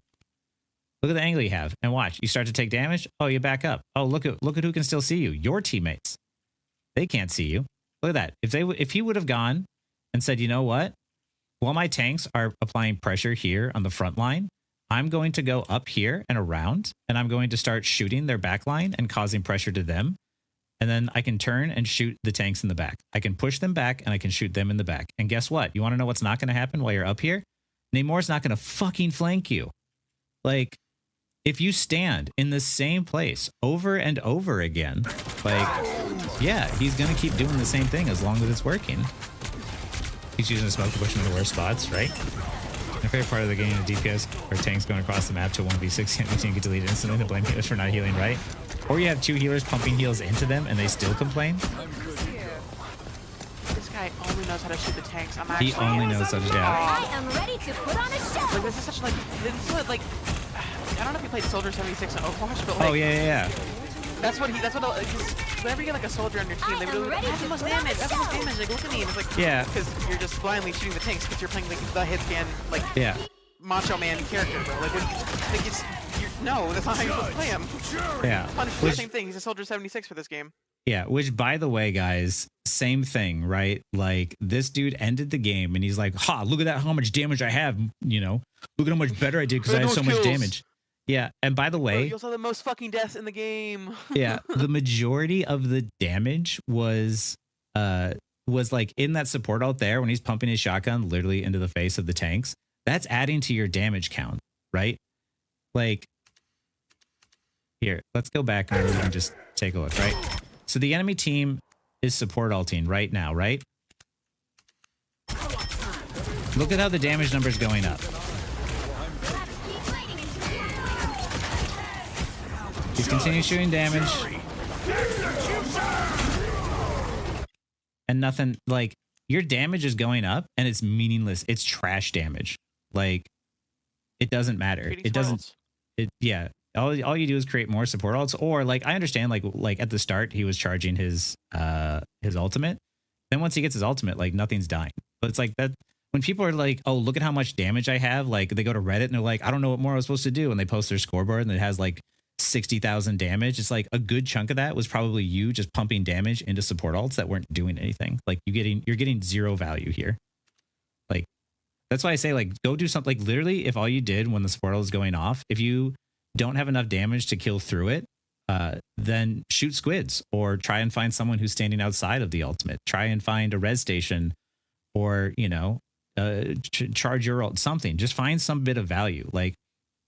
Look at the angle you have and watch. You start to take damage. Oh, you back up. Oh, look at who can still see you. Your teammates. They can't see you. Look at that. If he would have gone and said, you know what? While my tanks are applying pressure here on the front line, I'm going to go up here and around, and I'm going to start shooting their back line and causing pressure to them. And then I can turn and shoot the tanks in the back. I can push them back and I can shoot them in the back. And guess what? You want to know what's not going to happen while you're up here? Namor's not going to fucking flank you. Like, if you stand in the same place over and over again, like, yeah, he's going to keep doing the same thing as long as it's working. He's using the smoke to push him in the worst spots, right? My favorite part of the game, DPS or tanks going across the map to 1v6, enemy team get deleted instantly to blame healers for not healing, right? Or you have two healers pumping heals into them and they still complain. This guy only knows how to shoot the tanks. I'm actually. He only knows how to, I am ready to put on a show. Like this is such like this is what, like I don't know if you played Soldier 76 in Overwatch, but like oh yeah. that's what whenever you get like a soldier on your team, they would have the most damage. That's the most damage. Like look at me, and it's like Yeah. because you're just blindly shooting the tanks because you're playing like the hit scan like Yeah. macho man character, bro. Like what, like no, that's not how you're supposed to play him. Yeah. Punisher's the same thing. He's a Soldier 76 for this game. Yeah, which by the way, guys, same thing, right? Like this dude ended the game and he's like, ha, look at that, how much damage I have, you know, look at how much better I did because I had so much damage. Yeah, and by the way, you also have the most fucking deaths in the game. yeah, the majority of the damage was like in that support ult there when he's pumping his shotgun literally into the face of the tanks. That's adding to your damage count, right? Like, here, let's go back and we can just take a look, right? So the enemy team is support ulting right now, right? Look at how the damage number is going up. He's continuing shooting damage. And nothing, like, your damage is going up and it's meaningless. It's trash damage. Like, it doesn't matter. It doesn't, yeah. All you do is create more support ults, or like I understand like at the start he was charging his ultimate. Then once he gets his ultimate, like nothing's dying. But it's like that when people are like, oh, look at how much damage I have, like they go to Reddit and they're like, I don't know what more I was supposed to do, and they post their scoreboard and it has like 60,000 damage. It's like a good chunk of that was probably you just pumping damage into support ults that weren't doing anything. Like you're getting zero value here. Like that's why I say like go do something. Like literally, if all you did when the support ult is going off, if you don't have enough damage to kill through it, then shoot squids or try and find someone who's standing outside of the ultimate. Try and find a res station or, you know, charge your ult, something. Just find some bit of value. Like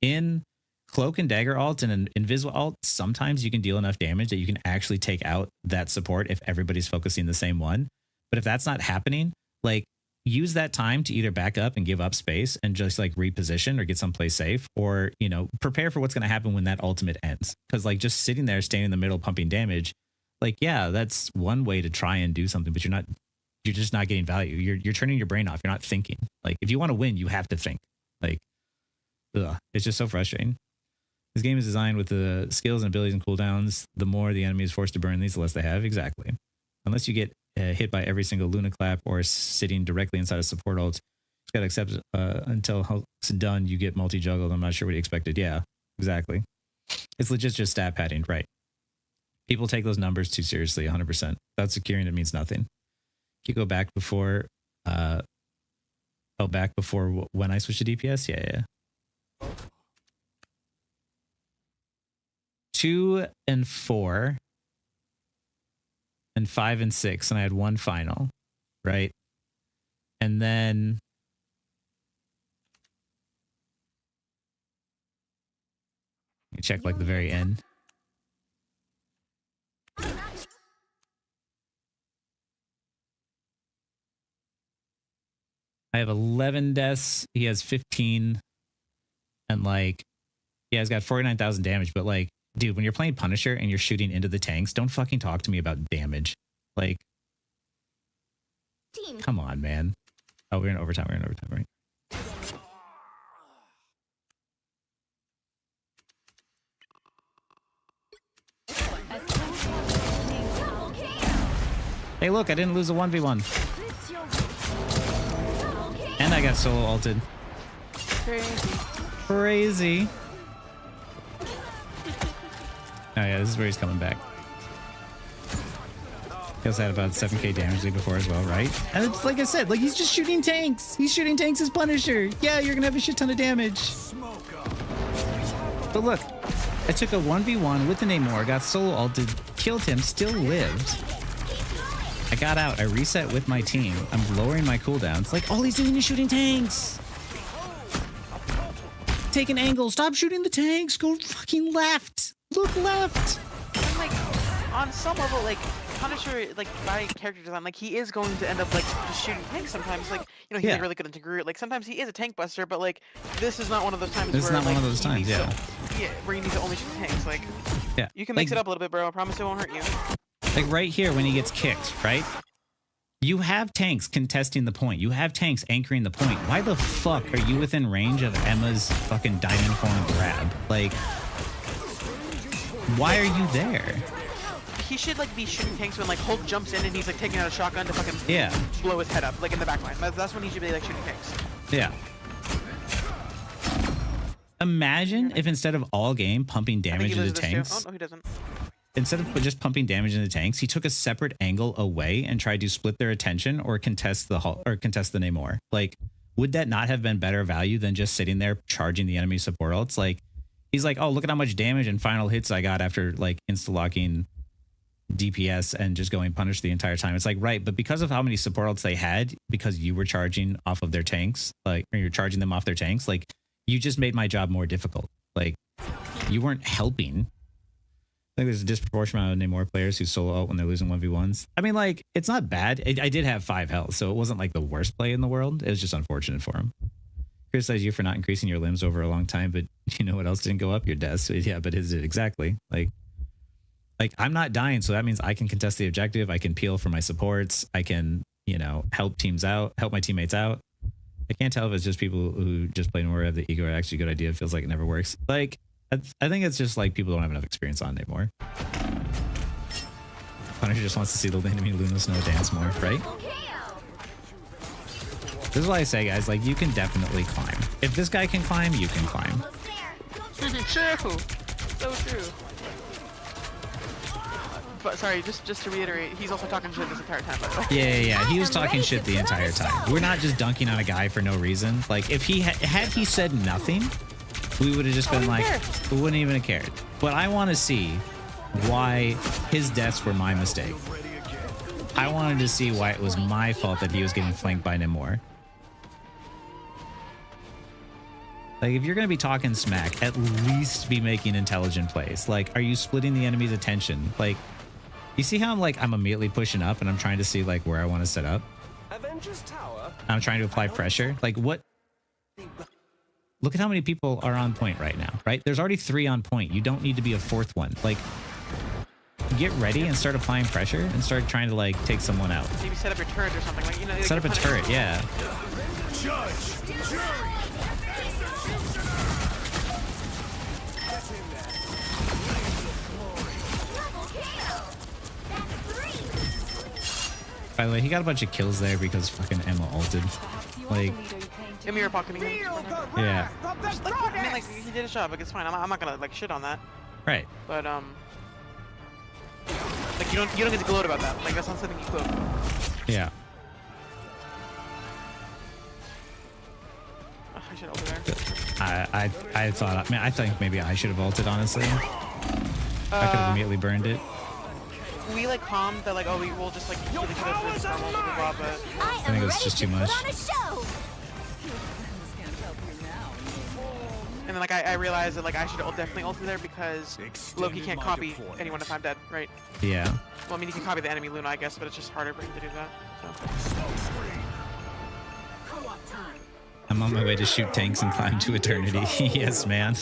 in Cloak and Dagger ult and an Invisible ult, sometimes you can deal enough damage that you can actually take out that support if everybody's focusing the same one. But if that's not happening, like use that time to either back up and give up space and just like reposition or get someplace safe, or, you know, prepare for what's going to happen when that ultimate ends. Because like just sitting there, staying in the middle, pumping damage, like, yeah, that's one way to try and do something, but you're just not getting value. You're turning your brain off. You're not thinking. Like if you want to win, you have to think. Like, it's just so frustrating. This game is designed with the skills and abilities and cooldowns. The more the enemy is forced to burn these, the less they have. Exactly. Unless you get hit by every single Luna clap or sitting directly inside a support ult, it's got to accept until it's done, you get multi-juggled. I'm not sure what you expected. Yeah, exactly. It's legit just stat padding, right? People take those numbers too seriously, 100%. Without securing, it means nothing. You go back before, back before when I switched to DPS? Yeah. 2 and 4. And 5 and 6, and I had one final, right? And then you check like the very end. I have 11 deaths. He has 15. And like, yeah, he's got 49,000 damage. But like, dude, when you're playing Punisher and you're shooting into the tanks, don't fucking talk to me about damage. Like, Team. come on, man. Oh, we're in overtime. We're in overtime, right? Double kill. Hey, look, I didn't lose a 1v1. It's your double kill. And I got solo ulted. Crazy. Crazy. Oh yeah, this is where he's coming back. He also had about 7k damage lead before as well, right? And it's like I said, like he's just shooting tanks. He's shooting tanks as Punisher. Yeah, you're gonna have a shit ton of damage. But look, I took a 1v1 with the Namor, got solo ulted, killed him, still lived. I got out, I reset with my team. I'm lowering my cooldowns. Like all he's doing is shooting tanks. Take an angle. Stop shooting the tanks. Go fucking left. Look left. And like, on some level, like, Punisher, like, by character design, like, he is going to end up, like, just shooting tanks sometimes. Like, you know, he's Yeah. like, really good into Groot. Like, sometimes he is a tank buster, but, like, this is not one of those times This is where, not like, one of those he times, needs yeah. to- yeah, where you need to only shoot tanks. Like, Yeah. you can like, mix it up a little bit, bro. I promise it won't hurt you. Like right here when he gets kicked, right? You have tanks contesting the point. You have tanks anchoring the point. Why the fuck are you within range of Emma's fucking diamond form grab? Like, why are you there? He should, like, be shooting tanks when, like, Hulk jumps in and he's, like, taking out a shotgun to fucking Yeah. blow his head up, like, in the back line. That's when he should be, like, shooting tanks. Yeah. Imagine if instead of all game pumping I think damage he into loses this too. tanks, Oh, no, he doesn't. instead of just pumping damage into tanks, he took a separate angle away and tried to split their attention or contest the Namor. Like, would that not have been better value than just sitting there charging the enemy support ults? Like, he's like, oh, look at how much damage and final hits I got after like insta-locking DPS and just going punish the entire time. It's like, right, but because of how many support ults they had, because you were charging off of their tanks, like, or you're charging them off their tanks, like, you just made my job more difficult. Like, you weren't helping. I think there's a disproportionate amount of Namor players who solo out when they're losing 1v1s. I mean, like, it's not bad. I did have 5 health, so it wasn't like the worst play in the world. It was just unfortunate for him. Criticize you for not increasing your limbs over a long time, but you know what else didn't go up? Your deaths. Yeah, but his did exactly. Like I'm not dying, so that means I can contest the objective. I can peel for my supports. I can, you know, help teams out, help my teammates out. I can't tell if it's just people who just play Namor have the ego or actually a good idea. It feels like it never works. Like, I think it's just like people don't have enough experience on it anymore. Punisher just wants to see the enemy Luna Snow dance more, right? Double kill. This is why I say, guys, like, you can definitely climb. If this guy can climb, you can climb. Almost there. Don't True. So true. But sorry, just to reiterate, he's also talking shit this entire time, by the way. Yeah. He was I am talking ready shit to the put on entire a time. show. We're not just dunking on a guy for no reason. Like, if he had he said nothing, we would have just been wouldn't like, care. we wouldn't even have cared. But I want to see why his deaths were my mistake. I wanted to see why it was my fault that he was getting flanked by Namor. Like, if you're going to be talking smack, at least be making intelligent plays. Like, are you splitting the enemy's attention? Like, you see how I'm immediately pushing up and I'm trying to see like where I want to set up. Avengers Tower. I'm trying to apply pressure. Like, what? Look at how many people are on point right now, right? There's already 3 on point. You don't need to be a 4th one. Like, get ready and start applying pressure and start trying to like take someone out. Maybe set up your turret or something. Like, you know, Set up a turret, yeah. Judge. Jury. Double kill. That's 3. By the way, he got a bunch of kills there because fucking Emma ulted. Like, Give me your pocketing. yeah, Like, I mean, like, he did his job. Like, it's fine. I'm not gonna like shit on that. right. But like, you don't get to gloat about that. Like, that's not something you gloat. Yeah. Ugh, I should over there. I thought, man, I think maybe I should have ulted, honestly. I could have immediately burned it. We like calmed that, like, oh, we will just like kill each other for this normal, blah, blah, blah, but I am think it's ready just to too much. put on a show. and then like I realized that like I should definitely ult there because Loki can't copy anyone if I'm dead, right? Yeah. Well, I mean, he can copy the enemy Luna, I guess, but it's just harder for him to do that. So I'm on my way to shoot tanks and climb to eternity. Yes, man.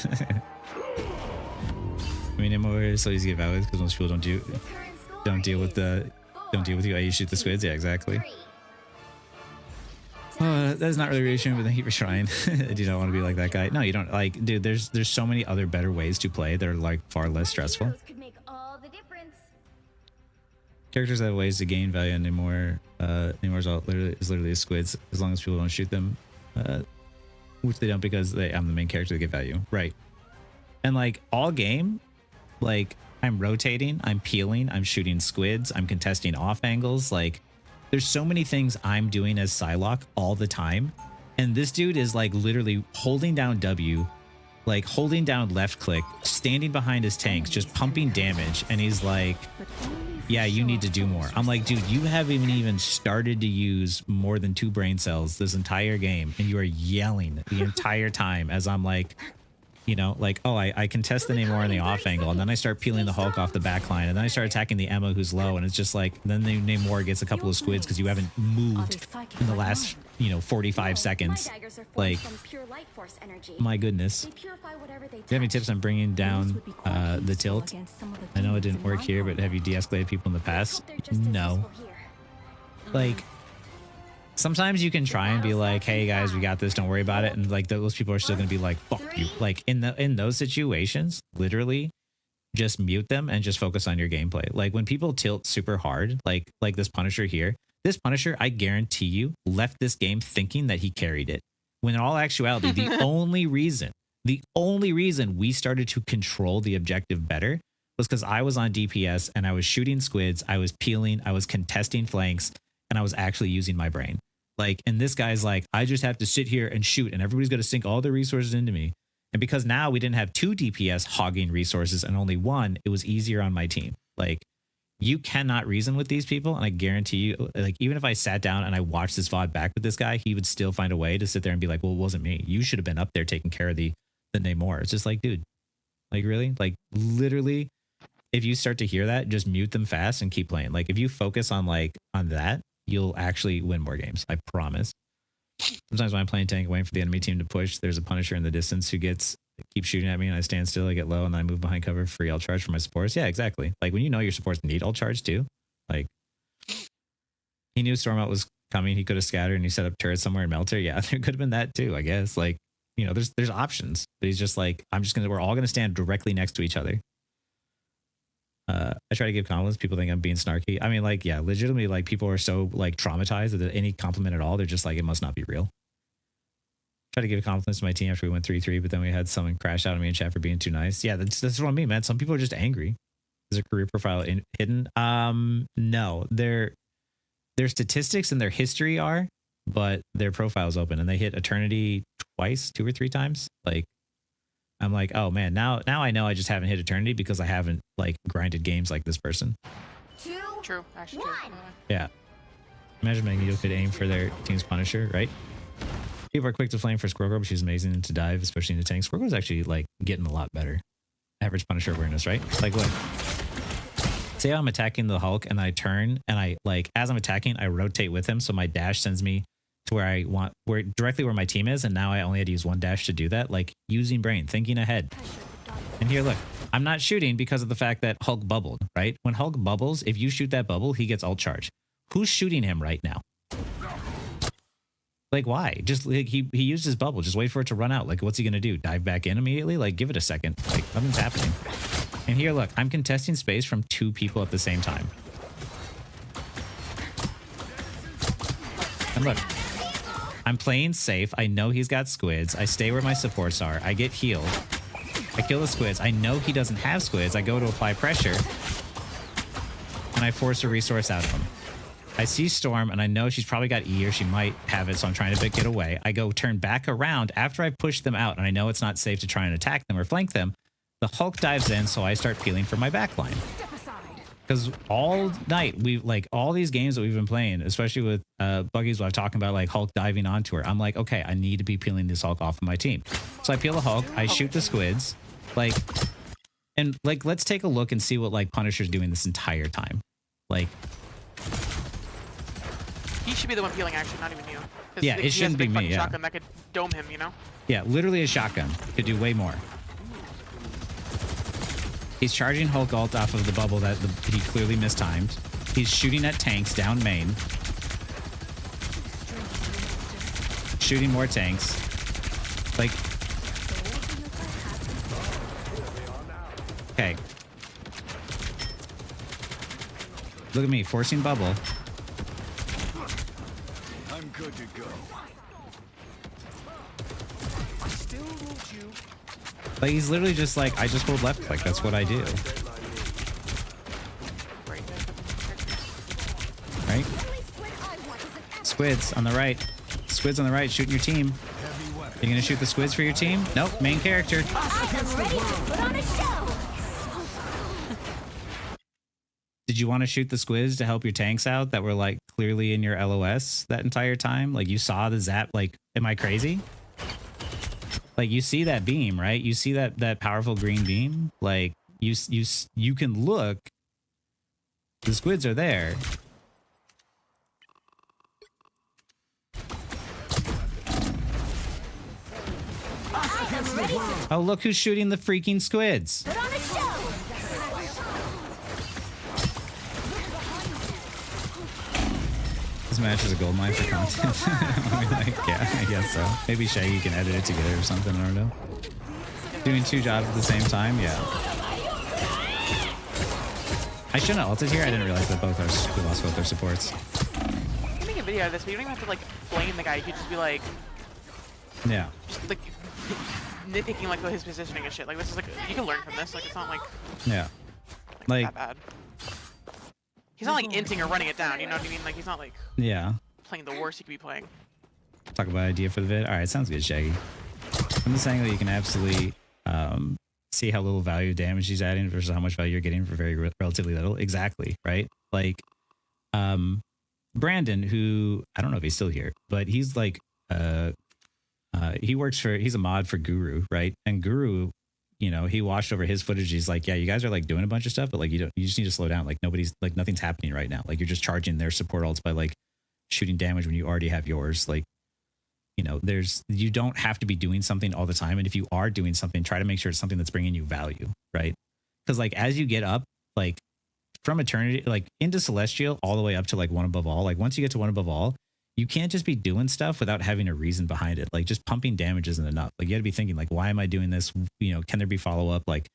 I mean, I'm so easy to get with because most people don't deal with you. You shoot the squids. Yeah, exactly. That's not really reassuring, but thank you for trying. I do not want to be like that guy. No, you don't. Like, dude, there's so many other better ways to play that are like far less stressful. Heroes could make all the difference. Characters have ways to gain value, and Namor is literally a squids as long as people don't shoot them, which they don't because I'm the main character to get value, right? And like all game, like I'm rotating, I'm peeling, I'm shooting squids, I'm contesting off angles. Like there's so many things I'm doing as Psylocke all the time, and this dude is like literally holding down W, like holding down left click, standing behind his tanks, just pumping damage, and he's like, yeah, you need to do more. I'm like, dude, you haven't even started to use more than 2 brain cells this entire game, and you are yelling the entire time as I'm like, you know, like, oh, I contest the Namor in the off angle, and then I start peeling the Hulk off the back line, and then I start attacking the Emma who's low, and it's just like, then the Namor gets a couple of squids because you haven't moved in the last, 45 seconds. Like, my goodness. Do you have any tips on bringing down the tilt? I know it didn't work here, but have you de-escalated people in the past? No. Like, sometimes you can try and be like, hey guys, we got this, don't worry about it, and like those people are still gonna be like, fuck you. Like in those situations, literally just mute them and just focus on your gameplay. Like when people tilt super hard, like this Punisher here, this Punisher, I guarantee you, left this game thinking that he carried it, when in all actuality the only reason we started to control the objective better was because I was on DPS and I was shooting squids, I was peeling, I was contesting flanks, and I was actually using my brain. Like, and this guy's like, I just have to sit here and shoot, and everybody's going to sink all their resources into me. And because now we didn't have 2 DPS hogging resources and only 1, it was easier on my team. Like, you cannot reason with these people, and I guarantee you, like, even if I sat down and I watched this VOD back with this guy, he would still find a way to sit there and be like, well, it wasn't me. You should have been up there taking care of the Namor. It's just like, dude, like, really? Like, literally, if you start to hear that, just mute them fast and keep playing. Like, if you focus on that, you'll actually win more games. I promise. Sometimes when I'm playing tank, waiting for the enemy team to push, there's a Punisher in the distance who keeps shooting at me, and I stand still, I get low, and then I move behind cover, free ult charge for my supports. Yeah, exactly. Like when you know your supports need ult charge too. Like he knew Stormout was coming. He could have scattered and he set up turrets somewhere in Melter. Yeah, there could have been that too, I guess. Like, there's options, but he's just like, we're all gonna stand directly next to each other. I try to give compliments. People think I'm being snarky. I mean, like, yeah, legitimately, like, people are so like traumatized that any compliment at all, they're just like, it must not be real. Try to give compliments to my team after we went 3-3, but then we had someone crash out on me in chat for being too nice. Yeah, that's what I mean, man. Some people are just angry. Is their career profile hidden? No, their statistics and their history are, but their profile is open, and they hit eternity twice, 2 or 3 times. Like, I'm like, oh man, now I know I just haven't hit eternity because I haven't like grinded games like this person. 2, True, actually. 1. Yeah. Imagine Magneto could aim for their team's Punisher, right? People are quick to flame for Squirrel Girl, but she's amazing to dive, especially in the tank. Squirrel Girl's actually like getting a lot better. Average Punisher awareness, right? Like what? Say I'm attacking the Hulk and I turn and I like, as I'm attacking, I rotate with him. So my dash sends me to where I want, directly where my team is. And now I only had to use 1 dash to do that. Like using brain, thinking ahead. And here, look, I'm not shooting because of the fact that Hulk bubbled, right? When Hulk bubbles, if you shoot that bubble, he gets ult charge. Who's shooting him right now? Like, why? Just like he used his bubble. Just wait for it to run out. Like, what's he gonna do? Dive back in immediately? Like, give it a second. Like, nothing's happening. And here, look, I'm contesting space from 2 people at the same time. And look, I'm playing safe. I know he's got squids. I stay where my supports are. I get healed. I kill the squids. I know he doesn't have squids. I go to apply pressure, and I force a resource out of him. I see Storm, and I know she's probably got E, or she might have it, so I'm trying to get away. I go turn back around after I push them out, and I know it's not safe to try and attack them or flank them. The Hulk dives in, so I start peeling for my backline. Because all night, all these games that we've been playing, especially with Buggies, while I'm talking about like Hulk diving onto her, I'm like, okay, I need to be peeling this Hulk off of my team. So I peel the Hulk, I shoot the squids, and let's take a look and see what like Punisher's doing this entire time. Like, He should be the one peeling, actually, not even you. 'Cause, Yeah, like, it he shouldn't has a be big me, fucking yeah. shotgun that could dome him, you know? Yeah, literally a shotgun. Could do way more. He's charging Hulk ult off of the bubble that he clearly mistimed. He's shooting at tanks down main. Shooting more tanks. Like, okay. Look at me, forcing bubble. I'm good to go. I still want you. Like, he's literally just like, I just hold left click. That's what I do. Right there. Right? Only squid I want is an Squids on the right. Squids on the right shooting your team. You gonna shoot the squids for your team? Nope, main character. I'm ready to put on a show. Did you want to shoot the squids to help your tanks out that were like clearly in your LOS that entire time? Like you saw the zap, like, am I crazy? Like you see that beam, right? You see that powerful green beam? Like you can look. The squids are there. Oh, look who's shooting the freaking squids. Put on a show. This match is a gold mine for content. I mean, like, yeah, I guess so. Maybe Shaggy can edit it together or something. I don't know. Doing two jobs at the same time, yeah. I shouldn't have ulted here. I didn't realize that we lost both our supports. You can make a video out of this, but you don't even have to, like, flame the guy. You could just be like, Yeah. just, like, nitpicking, like, his positioning and shit. Like, this is, like, you can learn from this. Like, it's not, like Yeah. Like, that bad. He's not, like, inting or running it down, you know what I mean? Like, he's not, like, yeah. playing the worst he could be playing. Talk about idea for the vid. All right, sounds good, Shaggy. From this angle, you can absolutely see how little value damage he's adding versus how much value you're getting for very relatively little. Exactly, right? Like, Brandon, who I don't know if he's still here, but he's like, he's a mod for Guru, right? And Guru, you know, he watched over his footage. He's like, yeah, you guys are like doing a bunch of stuff, but like you just need to slow down. Like nothing's happening right now. Like you're just charging their support ults by like shooting damage when you already have yours. Like, you know, you don't have to be doing something all the time. And if you are doing something, try to make sure it's something that's bringing you value, right? Because like as you get up, like from Eternity, like into Celestial, all the way up to like One Above All, like once you get to One Above All, you can't just be doing stuff without having a reason behind it. Like just pumping damage isn't enough. Like you got to be thinking like, why am I doing this? You know, can there be follow up? Like,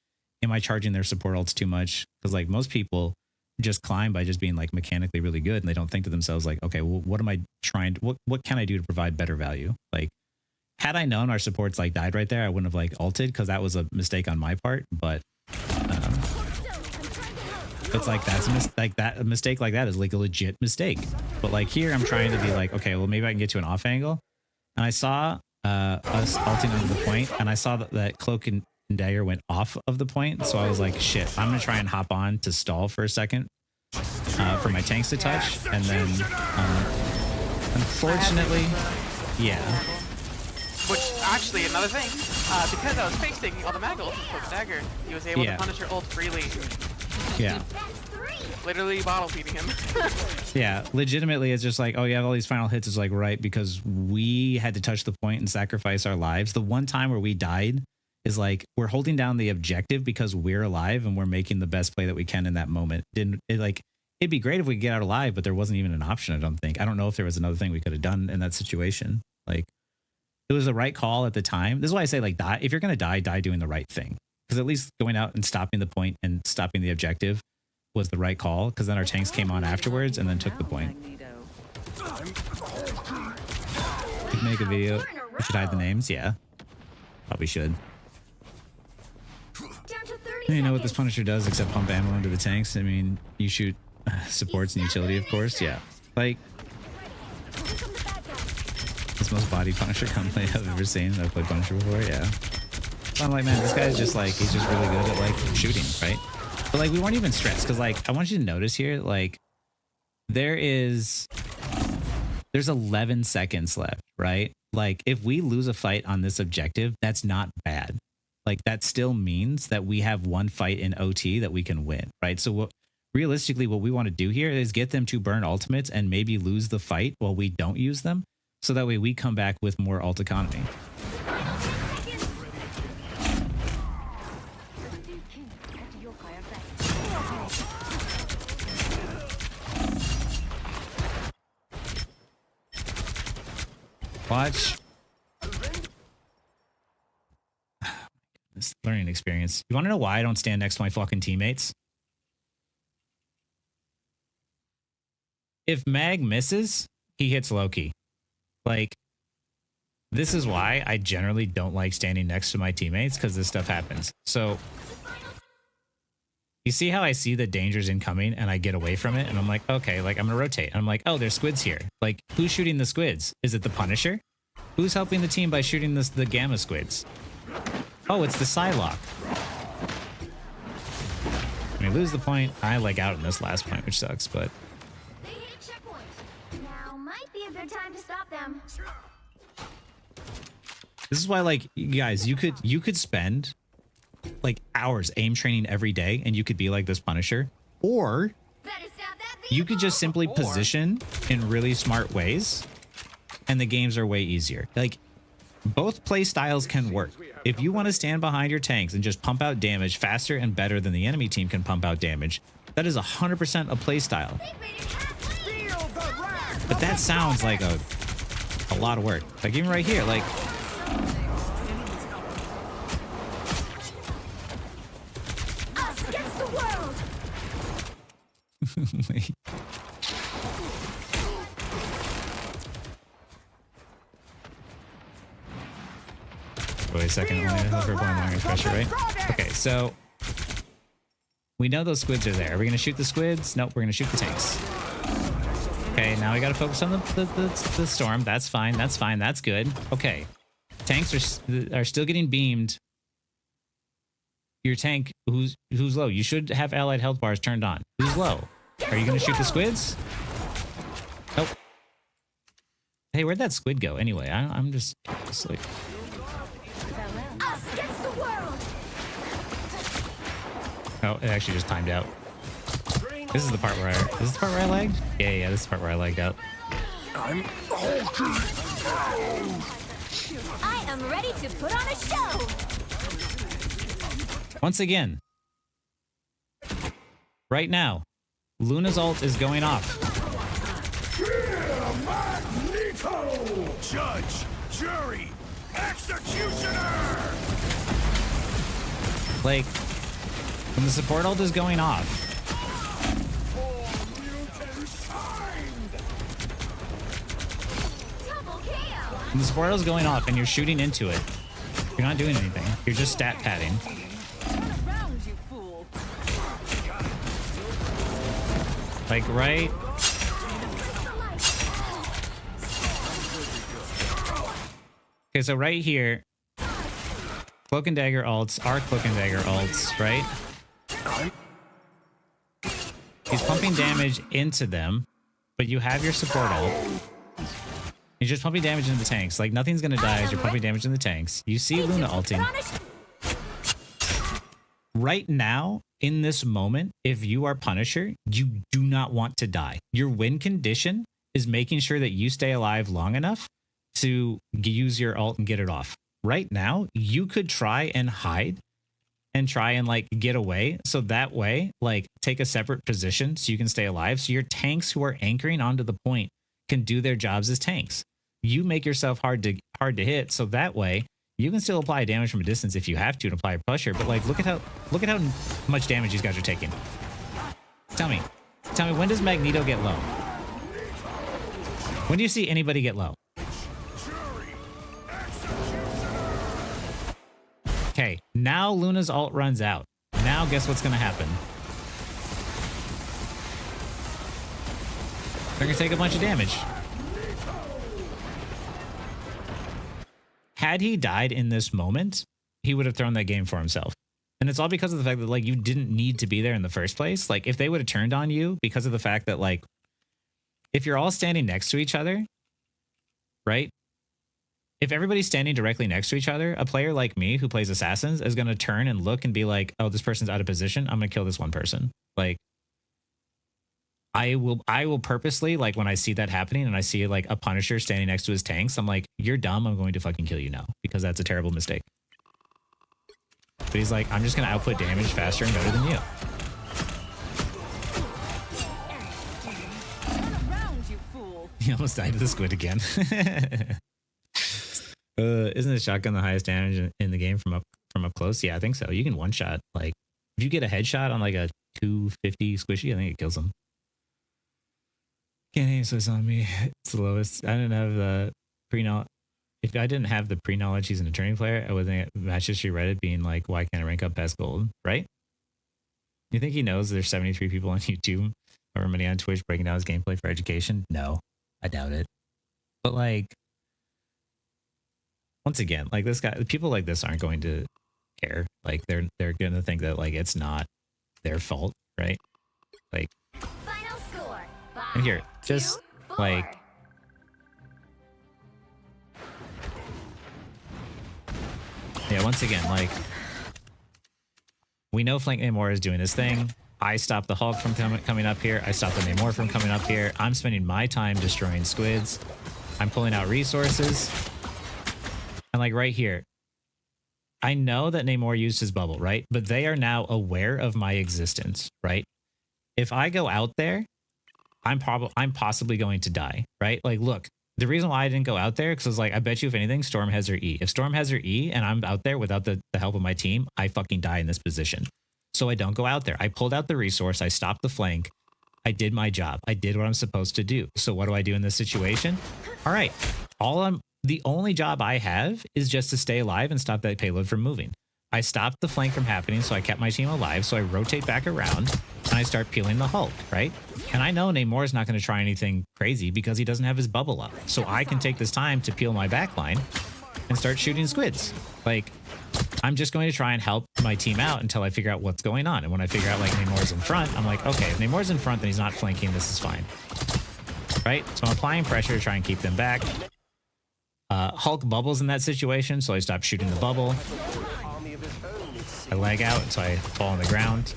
am I charging their support ults too much? Because like most people just climb by just being like mechanically really good, and they don't think to themselves like, okay, well, what am I trying to, what can I do to provide better value? Like, had I known our supports like died right there, I wouldn't have like ulted because that was a mistake on my part. But it's like a mistake like that is like a legit mistake. But like here, I'm trying to be like, okay, well maybe I can get to an off angle. And I saw us ulting onto the point, and I saw that Cloak and Dagger went off of the point. So I was like, shit, I'm gonna try and hop on to stall for a second for my tanks to touch, and then unfortunately, yeah. Which, actually, another thing, because I was fake taking all the mag ults with Cloak and Dagger, he was able to punish your ult freely. Yeah. Literally bottle feeding him. Yeah, legitimately, it's just like, oh, you have all these final hits. It's like, right, because we had to touch the point and sacrifice our lives. The one time where we died is like, we're holding down the objective because we're alive and we're making the best play that we can in that moment. It'd be great if we could get out alive, but there wasn't even an option, I don't think. I don't know if there was another thing we could have done in that situation. Like, it was the right call at the time. This is why I say, like, die. If you're going to die doing the right thing. Because at least going out and stopping the point and stopping the objective was the right call. Because then our tanks came on afterwards and then took the point. We can make a video. We should hide the names. Yeah. Probably should. Down to 30 You know what this seconds. Punisher does except pump ammo into the tanks? I mean, you shoot supports and utility, of course. Yeah. Like, Here come the bad guys. it's the most body Punisher gunplay I've ever seen. I've played Punisher before. Yeah. So I'm like, man, this guy's just like, he's just really good at like shooting, right? But like, we weren't even stressed because like, I want you to notice here, like, there's 11 seconds left, right? Like, if we lose a fight on this objective, that's not bad. Like, that still means that we have one fight in OT that we can win, right? So realistically, what we want to do here is get them to burn ultimates and maybe lose the fight while we don't use them. So that way we come back with more ult economy. Watch. This learning experience. You want to know why I don't stand next to my fucking teammates? If Mag misses, he hits Loki. Like, this is why I generally don't like standing next to my teammates, because this stuff happens. So, you see how I see the dangers incoming and I get away from it? And I'm like, okay, like, I'm going to rotate. And I'm like, oh, there's squids here. Like, who's shooting the squids? Is it the Punisher? Who's helping the team by shooting the gamma squids? Oh, it's the Psylocke. We lose the point. I like out in this last point, which sucks, but... They hit a checkpoint. Now might be a good time to stop them. This is why, like, you guys, you could spend like hours aim training every day and you could be like this Punisher, or Better stop that you could just simply position in really smart ways and the games are way easier. Like, both play styles can work. If you want to stand behind your tanks and just pump out damage faster and better than the enemy team can pump out damage, that is 100% a play style. But that sounds like a lot of work. Like, even right here, like, us against the world. Wait a second. We're going longer pressure, right? Okay, so we know those squids are there. Are we gonna shoot the squids? Nope, we're gonna shoot the tanks. Okay, now we gotta focus on the storm. That's fine. That's fine. That's good. Okay, tanks are still getting beamed. Your tank, who's low? You should have allied health bars turned on. Who's low? Are you gonna shoot the squids? Nope. Hey, where'd that squid go anyway? I'm just like. Us against the world. Oh, it actually just timed out. This is the part where I lagged? Yeah, this is the part where I lagged out. I am ready to put on a show. Once again, right now, Luna's ult is going off. Judge, jury, executioner. Like, when the support ult is going off, Double KO. when the support ult is going off and you're shooting into it, you're not doing anything. You're just stat padding. Around, you fool. Like, right? Okay, so right here, Cloak and Dagger ults are Cloak and Dagger ults, right? He's pumping damage into them, but you have your support ult. You're just pumping damage into the tanks. Like, nothing's gonna die as you're pumping damage in the tanks. You see Luna ulting. Right now, in this moment, if you are Punisher, you do not want to die. Your win condition is making sure that you stay alive long enough to use your ult and get it off. Right now, you could try and hide and try and like get away. So that way, like, take a separate position so you can stay alive. So your tanks who are anchoring onto the point can do their jobs as tanks. You make yourself hard to hit. So that way you can still apply damage from a distance if you have to and apply pressure. But like, look at how much damage these guys are taking. Tell me, when does Magneto get low? When do you see anybody get low? Okay, now Luna's ult runs out. Now guess what's gonna happen? They're gonna take a bunch of damage. Had he died in this moment, he would have thrown that game for himself. And it's all because of the fact that, like, you didn't need to be there in the first place. Like, if they would have turned on you because of the fact that, like, if you're all standing next to each other, right? If everybody's standing directly next to each other, a player like me who plays Assassins is going to turn and look and be like, oh, this person's out of position. I'm going to kill this one person. Like, I will purposely, like, when I see that happening and I see like a Punisher standing next to his tanks, I'm like, you're dumb. I'm going to fucking kill you now because that's a terrible mistake. But he's like, I'm just going to output damage faster and better than you. He almost died to the squid again. Isn't the shotgun the highest damage in the game from up close? Yeah, I think so. You can one shot, like, if you get a headshot on like a 250 squishy, I think it kills him. Can't aim Swiss on me. It's the lowest. I didn't have the pre-knowledge. If I didn't have the pre-knowledge he's an attorney player, I would think match history Reddit being like, why can't I rank up past gold? Right? You think he knows there's 73 people on YouTube, however many on Twitch, breaking down his gameplay for education? No, I doubt it. But like, once again, like this guy, people like this aren't going to care. Like they're going to think that like it's not their fault, right? Like, Final score. and here, 5, just 2, 4. like, yeah, once again, like, we know Flank Namor is doing his thing. I stopped the Hulk from coming up here. I stopped the Namor from coming up here. I'm spending my time destroying squids. I'm pulling out resources. And like right here, I know that Namor used his bubble, right? But they are now aware of my existence, right? If I go out there, I'm possibly going to die, right? Like, look, the reason why I didn't go out there, because I was like, I bet you if anything, Storm has her E. If Storm has her E and I'm out there without the help of my team, I fucking die in this position. So I don't go out there. I pulled out the resource. I stopped the flank. I did my job. I did what I'm supposed to do. So what do I do in this situation? All right. The only job I have is just to stay alive and stop that payload from moving. I stopped the flank from happening, so I kept my team alive. So I rotate back around and I start peeling the Hulk, right? And I know Namor is not going to try anything crazy because he doesn't have his bubble up. So I can take this time to peel my backline and start shooting squids. Like, I'm just going to try and help my team out until I figure out what's going on. And when I figure out like Namor's in front, I'm like, okay, if Namor's in front, then he's not flanking. This is fine. Right? So I'm applying pressure to try and keep them back. Hulk bubbles in that situation, so I stop shooting the bubble. I lag out, so I fall on the ground.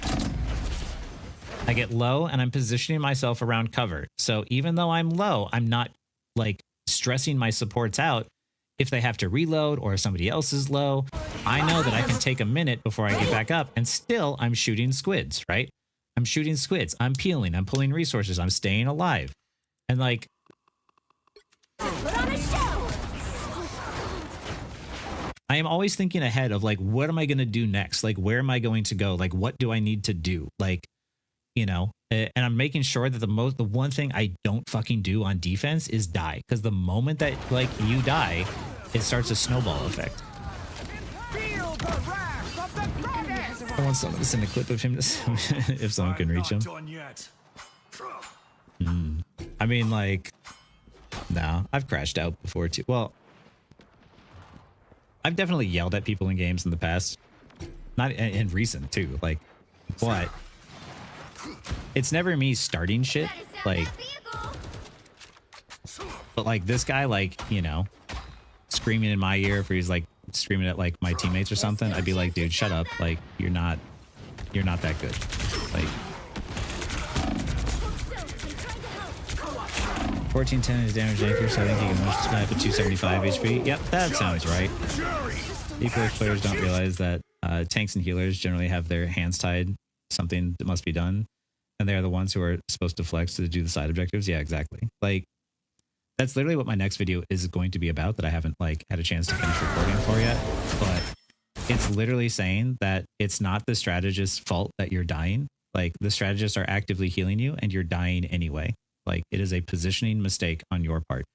I get low, and I'm positioning myself around cover. So even though I'm low, I'm not like stressing my supports out. If they have to reload or if somebody else is low, I know that I can take a minute before I get back up, and still I'm shooting squids, right? I'm shooting squids. I'm peeling. I'm pulling resources. I'm staying alive. And like, Put on a show. I am always thinking ahead of like, what am I going to do next? Like, where am I going to go? Like, what do I need to do? Like, you know, and I'm making sure that the one thing I don't fucking do on defense is die. Because the moment that like you die, it starts a snowball effect. Feel the wrath of the dragon! I want someone to send a clip of him to if someone can reach him. Done yet. I mean, like, no, I've crashed out before too. Well, I've definitely yelled at people in games in the past, not in recent too. Like, but it's never me starting shit. Like, but like this guy, like, you know, screaming in my ear if he's like screaming at like my teammates or something, I'd be like, dude, shut up. Like, you're not that good. Like, 1410 is damage anchor, so I think he can most snipe at 275 HP. Yep, that sounds right. Equals players don't realize that tanks and healers generally have their hands tied, something that must be done, and they are the ones who are supposed to flex to do the side objectives. Yeah, exactly. Like, that's literally what my next video is going to be about that I haven't like had a chance to finish recording for yet. But it's literally saying that it's not the strategist's fault that you're dying. Like, the strategists are actively healing you and you're dying anyway. Like, it is a positioning mistake on your part.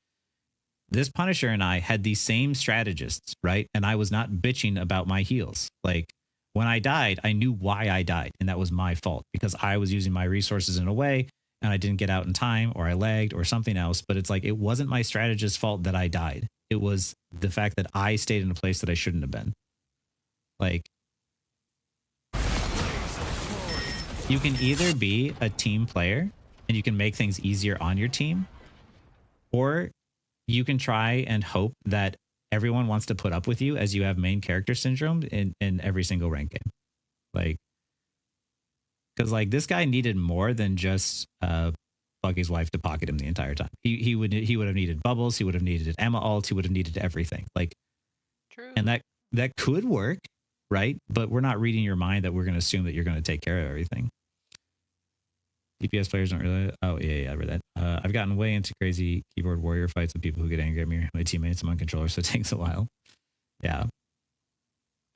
This Punisher and I had the same strategists, right? And I was not bitching about my heals. Like, when I died, I knew why I died, and that was my fault because I was using my resources in a way and I didn't get out in time, or I lagged, or something else. But it's like, it wasn't my strategist's fault that I died. It was the fact that I stayed in a place that I shouldn't have been. Like, you can either be a team player and you can make things easier on your team, or you can try and hope that everyone wants to put up with you as you have main character syndrome in every single rank game. Like, because like this guy needed more than just Bucky's wife to pocket him the entire time. He would have needed bubbles. He would have needed Emma ult. He would have needed everything. Like, True. and that could work, right? But we're not reading your mind that we're going to assume that you're going to take care of everything. DPS players don't really. Oh yeah, I read that. I've gotten way into crazy keyboard warrior fights with people who get angry at me or my teammates. I'm on controller, so it takes a while. Yeah.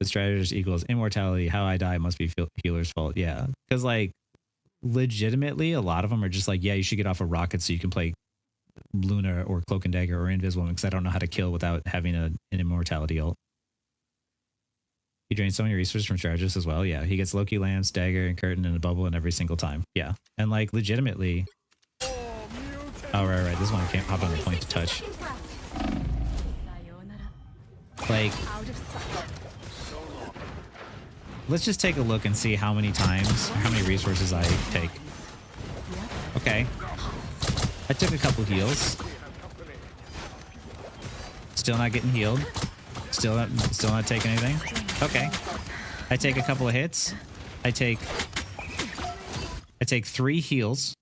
The strategist equals immortality. How I die must be healer's fault. Yeah, because like legitimately, a lot of them are just like, yeah, you should get off a rocket so you can play Luna or Cloak and Dagger or Invisible because I don't know how to kill without having an immortality ult. He drains so many resources from strategists as well. Yeah, he gets Loki, Lance, Dagger, and Curtain and a bubble in every single time. Yeah, and like legitimately. Oh right. This one I can't hop on the point to touch. Like, let's just take a look and see how many times, how many resources I take. Okay, I took a couple heals. Still not getting healed. Still not taking anything. Okay. I take a couple of hits. I take 3 heals.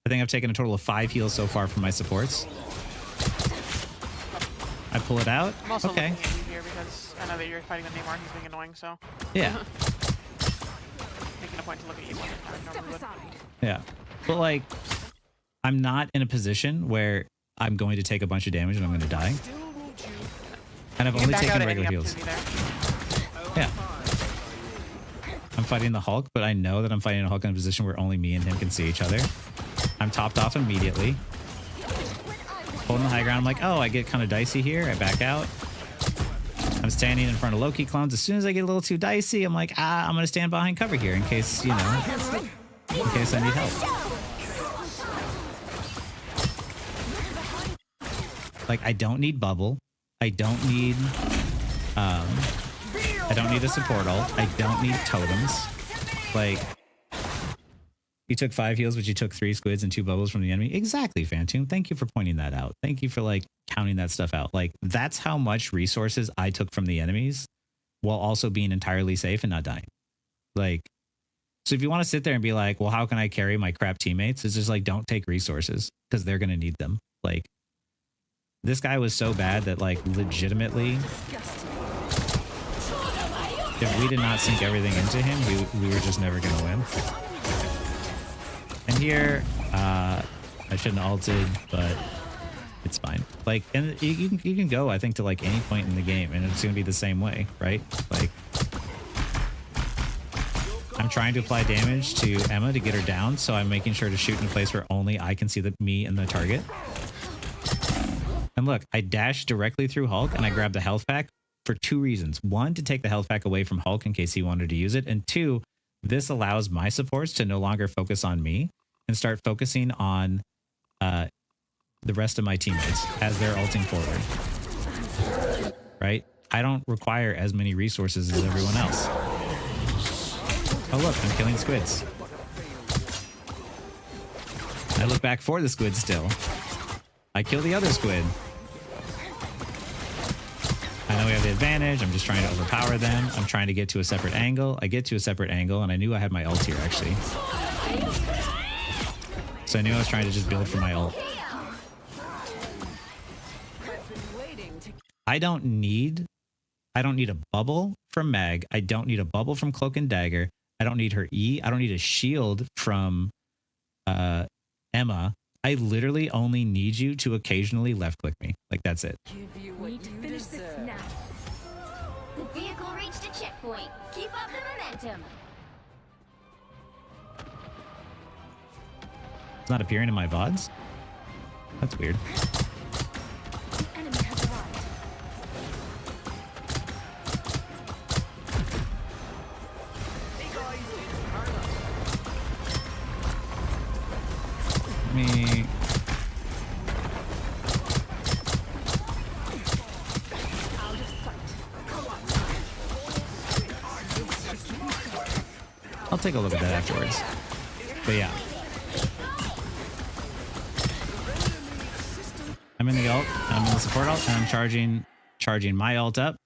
I think I've taken a total of 5 heals so far from my supports. I pull it out. I'm also Okay. looking at you here because I know that you're fighting with Neymar. He's being annoying, so Yeah. making a point to look at you more than I normally would. Yeah. But like, I'm not in a position where I'm going to take a bunch of damage and I'm going to die. And I've You can only back out taken at any regular heals. opportunity there. Yeah. I'm fighting the Hulk, but I know that I'm fighting a Hulk in a position where only me and him can see each other. I'm topped off immediately. Holding the high ground, I'm like, oh, I get kind of dicey here. I back out. I'm standing in front of Loki clones. As soon as I get a little too dicey, I'm like, I'm going to stand behind cover here in case, you know, in case I need help. Like, I don't need bubble. I don't need a support ult. I don't need totems. Like, you took 5 heals, but you took 3 squids and 2 bubbles from the enemy. Exactly, Phantom. Thank you for pointing that out. Thank you for like counting that stuff out. Like, that's how much resources I took from the enemies while also being entirely safe and not dying. Like, so if you want to sit there and be like, well, how can I carry my crap teammates? It's just like, don't take resources because they're going to need them. Like, this guy was so bad that like legitimately, if we did not sink everything into him, we were just never going to win. And here, I shouldn't have ulted, but it's fine. Like, and you can go, I think, to like any point in the game, and it's gonna be the same way, right? Like, I'm trying to apply damage to Emma to get her down, so I'm making sure to shoot in a place where only I can see me and the target. And look, I dashed directly through Hulk, and I grabbed the health pack for 2 reasons. 1, to take the health pack away from Hulk in case he wanted to use it, and 2, this allows my supports to no longer focus on me and start focusing on the rest of my teammates as they're ulting forward. Right? I don't require as many resources as everyone else. Oh look, I'm killing squids. I look back for the squid still. I kill the other squid. I know we have the advantage. I'm just trying to overpower them. I'm trying to get to a separate angle. I get to a separate angle, and I knew I had my ult here, actually. So I knew I was trying to just build for my ult. I don't need a bubble from Meg. I don't need a bubble from Cloak and Dagger. I don't need her E. I don't need a shield from Emma. I literally only need you to occasionally left click me. Like, that's it. Give you what Need to you finish this deserve. now. The vehicle reached a checkpoint. Keep up the momentum. It's not appearing in my VODs? That's weird. Enemy has arrived. Me. Out of sight. I'll take a look at that afterwards. But yeah. I'm in the ult, I'm in the support ult, and I'm charging my ult up.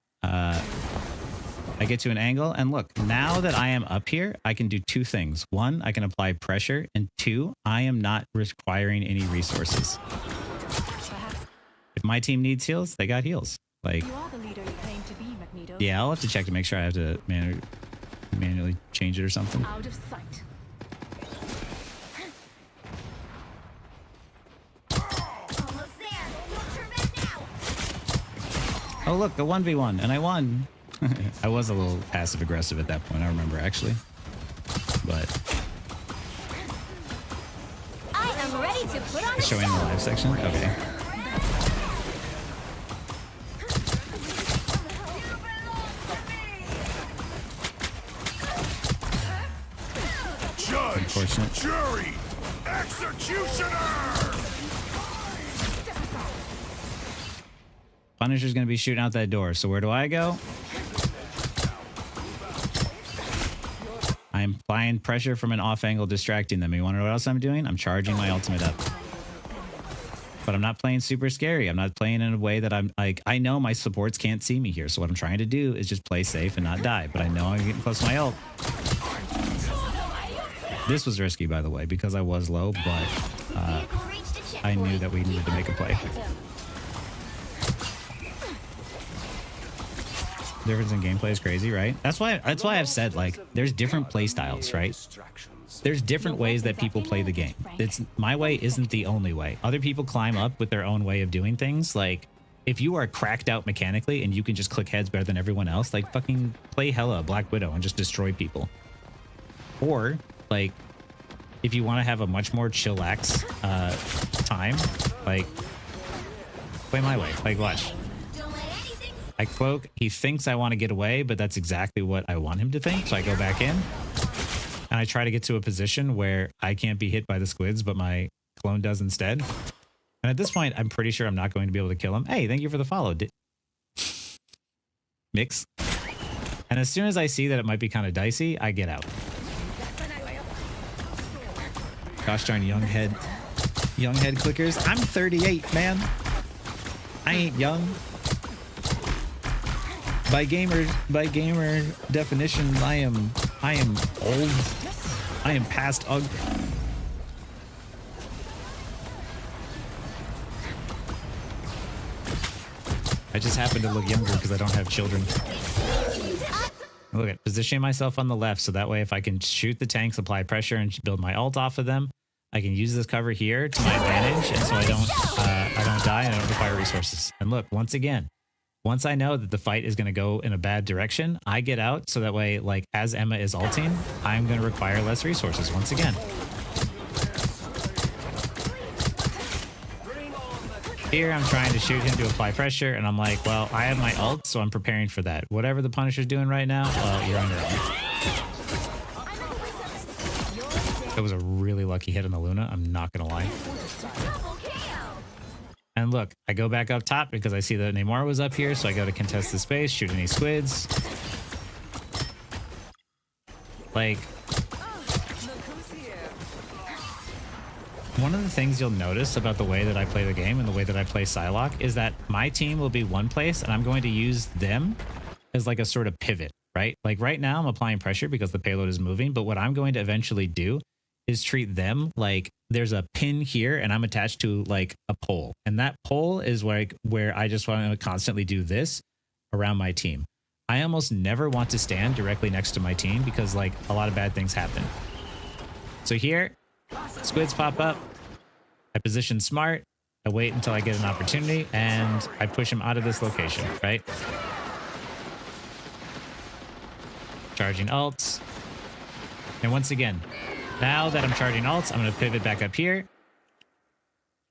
I get to an angle, and look, now that I am up here, I can do two things. One, I can apply pressure, and two, I am not requiring any resources. If my team needs heals, they got heals. Like, You are the leader you claim to be, Magneto. yeah, I'll have to check to make sure I have to manually change it or something. Out of sight. Almost there. Don't turn back now. Oh, look, a 1v1, and I won. I was a little passive aggressive at that point, I remember, actually. But I am ready to put on a showing the live section? Okay. Judge, Unfortunate. jury, executioner. Punisher's gonna be shooting out that door, so where do I go? I'm applying pressure from an off angle, distracting them. You wanna know what else I'm doing? I'm charging my ultimate up. But I'm not playing super scary. I'm not playing in a way that I'm like, I know my supports can't see me here, so what I'm trying to do is just play safe and not die. But I know I'm getting close to my ult. This was risky, by the way, because I was low, but vehicle reached a checkpoint. I knew that we needed to make a play. Difference in gameplay is crazy, right? That's why I've said, like, there's different play styles, right? There's different ways that people play the game. It's my way isn't the only way. Other people climb up with their own way of doing things. Like, if you are cracked out mechanically and you can just click heads better than everyone else, like, fucking play hella Black Widow and just destroy people. Or, like, if you want to have a much more chillax time, like, play my way. Like, watch. Don't let anything I cloak. He thinks I want to get away, but that's exactly what I want him to think. So I go back in and I try to get to a position where I can't be hit by the squids, but my clone does instead. And at this point, I'm pretty sure I'm not going to be able to kill him. Hey, thank you for the follow. Mix. And as soon as I see that it might be kind of dicey, I get out. Gosh darn young head clickers. I'm 38, man. I ain't young. By gamer definition, I am old. I am past UG. I just happen to look younger because I don't have children. Look at positioning myself on the left so that way if I can shoot the tanks, apply pressure, and build my ult off of them, I can use this cover here to my advantage, and so I don't die and I don't require resources. And look, once again, once I know that the fight is going to go in a bad direction, I get out so that way, like, as Emma is ulting, I'm going to require less resources once again. Here, I'm trying to shoot him to apply pressure, and I'm like, well, I have my ult, so I'm preparing for that. Whatever the Punisher's doing right now, you're on your own. That was a really lucky hit on the Luna, I'm not going to lie. And look, I go back up top because I see that Namor was up here, so I go to contest the space, shoot any squids. Like, one of the things you'll notice about the way that I play the game and the way that I play Psylocke is that my team will be one place and I'm going to use them as like a sort of pivot, right? Like right now I'm applying pressure because the payload is moving, but what I'm going to eventually do is treat them like there's a pin here and I'm attached to like a pole. And that pole is where I just want to constantly do this around my team. I almost never want to stand directly next to my team because like a lot of bad things happen. So here, squids pop up. I position smart. I wait until I get an opportunity and I push him out of this location, right? Charging ults. And once again, now that I'm charging ults, I'm going to pivot back up here.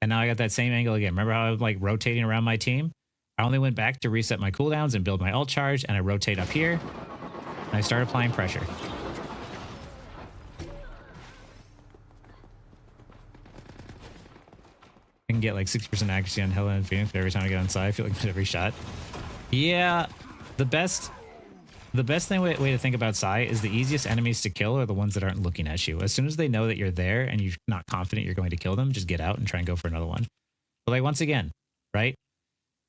And now I got that same angle again. Remember how I was like rotating around my team? I only went back to reset my cooldowns and build my ult charge, and I rotate up here. And I start applying pressure. I can get like 60% accuracy on Hela and Phoenix, but every time I get on side, I feel like every shot. Yeah, the best way to think about Psy is the easiest enemies to kill are the ones that aren't looking at you. As soon as they know that you're there and you're not confident you're going to kill them, just get out and try and go for another one. But like once again, right?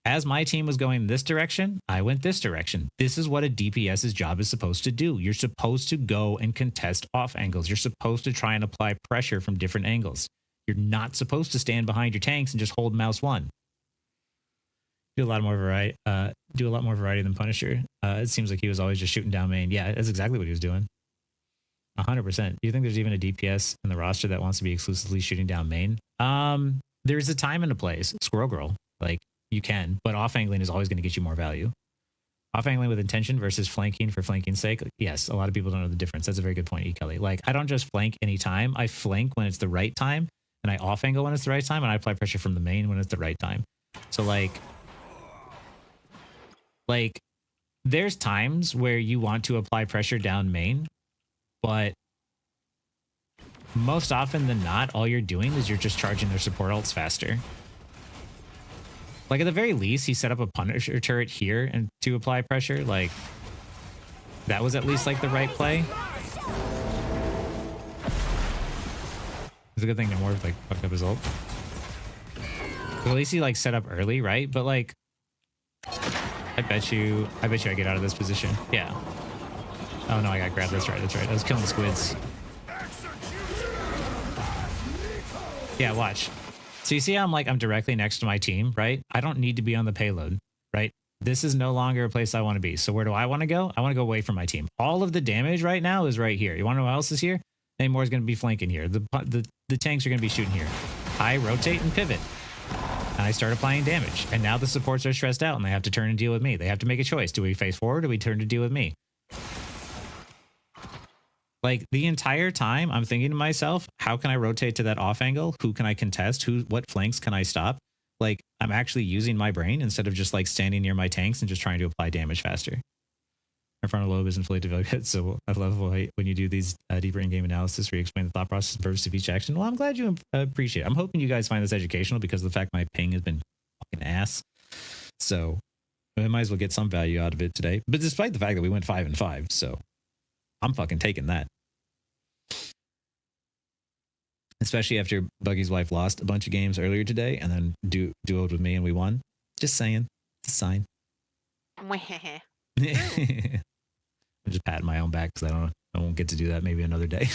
as my team was going this direction, I went this direction. This is what a DPS's job is supposed to do. You're supposed to go and contest off angles. You're supposed to try and apply pressure from different angles. You're not supposed to stand behind your tanks and just hold mouse one. Do a lot more variety. Than Punisher. It seems like he was always just shooting down main. Yeah, that's exactly what he was doing. 100%. Do you think there's even a DPS in the roster that wants to be exclusively shooting down main? There's a time and a place. Squirrel Girl, like you can, but off angling is always going to get you more value. Off angling with intention versus flanking for flanking's sake. Yes, a lot of people don't know the difference. That's a very good point, E. Kelly. Like I don't just flank anytime. I flank when it's the right time, and I off angle when it's the right time, and I apply pressure from the main when it's the right time. So like there's times where you want to apply pressure down main, but most often than not, all you're doing is you're just charging their support ults faster. Like at the very least, he set up a Punisher turret here and to apply pressure. Like that was at least like the right play. It's a good thing no more like fucked up his ult. But at least he like set up early, right? But like I bet you I get out of this position. Yeah. Oh no, I got grabbed. That's right. I was killing squids. Yeah, watch. So you see how I'm directly next to my team, right? I don't need to be on the payload, right? This is no longer a place I want to be. So where do I want to go? I want to go away from my team. All of the damage right now is right here. You want to know what else is here? Namor is going to be flanking here. The tanks are going to be shooting here. I rotate and pivot. And I start applying damage. And now the supports are stressed out and they have to turn and deal with me. They have to make a choice. Do we face forward or do we turn to deal with me? Like the entire time I'm thinking to myself, how can I rotate to that off angle? Who can I contest? What flanks can I stop? Like I'm actually using my brain instead of just like standing near my tanks and just trying to apply damage faster. My frontal lobe isn't fully developed yet, so I love when you do these deeper in-game analysis where you explain the thought process and purpose of each action. Well, I'm glad you appreciate it. I'm hoping you guys find this educational because of the fact my ping has been fucking ass. So I might as well get some value out of it today. But despite the fact that we went 5-5, so I'm fucking taking that. Especially after Buggy's wife lost a bunch of games earlier today and then duoed with me and we won. Just saying. It's a sign. I'm just patting my own back because I won't get to do that maybe another day.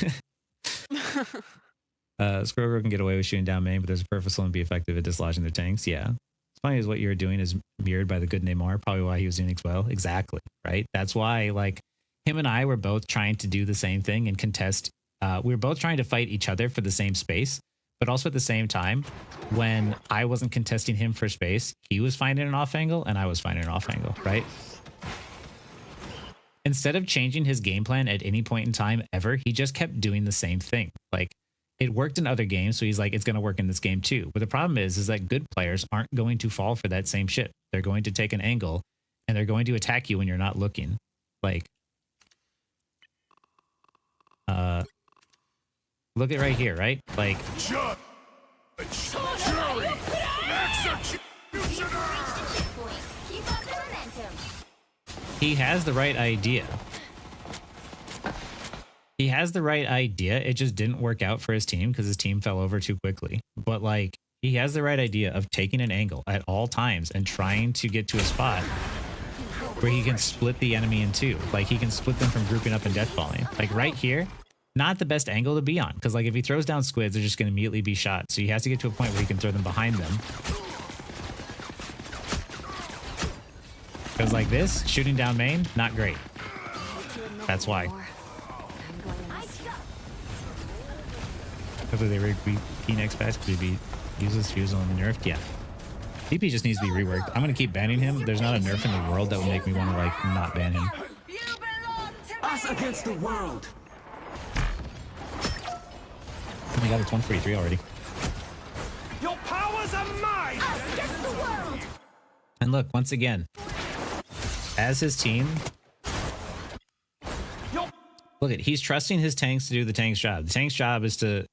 Squirrel Girl can get away with shooting down main, but there's a purposeful and be effective at dislodging their tanks. Yeah. It's funny as what you're doing is mirrored by the good Namor, probably why he was doing as well. Exactly. Right. That's why like him and I were both trying to do the same thing and contest. We were both trying to fight each other for the same space, but also at the same time, when I wasn't contesting him for space, he was finding an off angle and I was finding an off angle, right? Instead of changing his game plan at any point in time ever, he just kept doing the same thing. Like it worked in other games, so he's like, it's going to work in this game too. But the problem is that good players aren't going to fall for that same shit. They're going to take an angle and they're going to attack you when you're not looking. Like, look at right here, right? Like, he has the right idea. He has the right idea. It just didn't work out for his team because his team fell over too quickly. But like, he has the right idea of taking an angle at all times and trying to get to a spot where he can split the enemy in two. Like he can split them from grouping up and death falling. Like right here, not the best angle to be on. Because like if he throws down squids, they're just going to immediately be shot. So he has to get to a point where he can throw them behind them. Because like this, shooting down main, not great. That's why. Hopefully they rigged BP next patch because he uses fuse on nerfed. Yeah. BP just needs to be reworked. I'm going to keep banning him. There's not a nerf in the world that would make me want to like not ban him. Us against the world. Oh my god, it's 143 already. Your powers are mine! And look, once again, as his team, look at, he's trusting his tanks to do the tank's job. The tank's job is to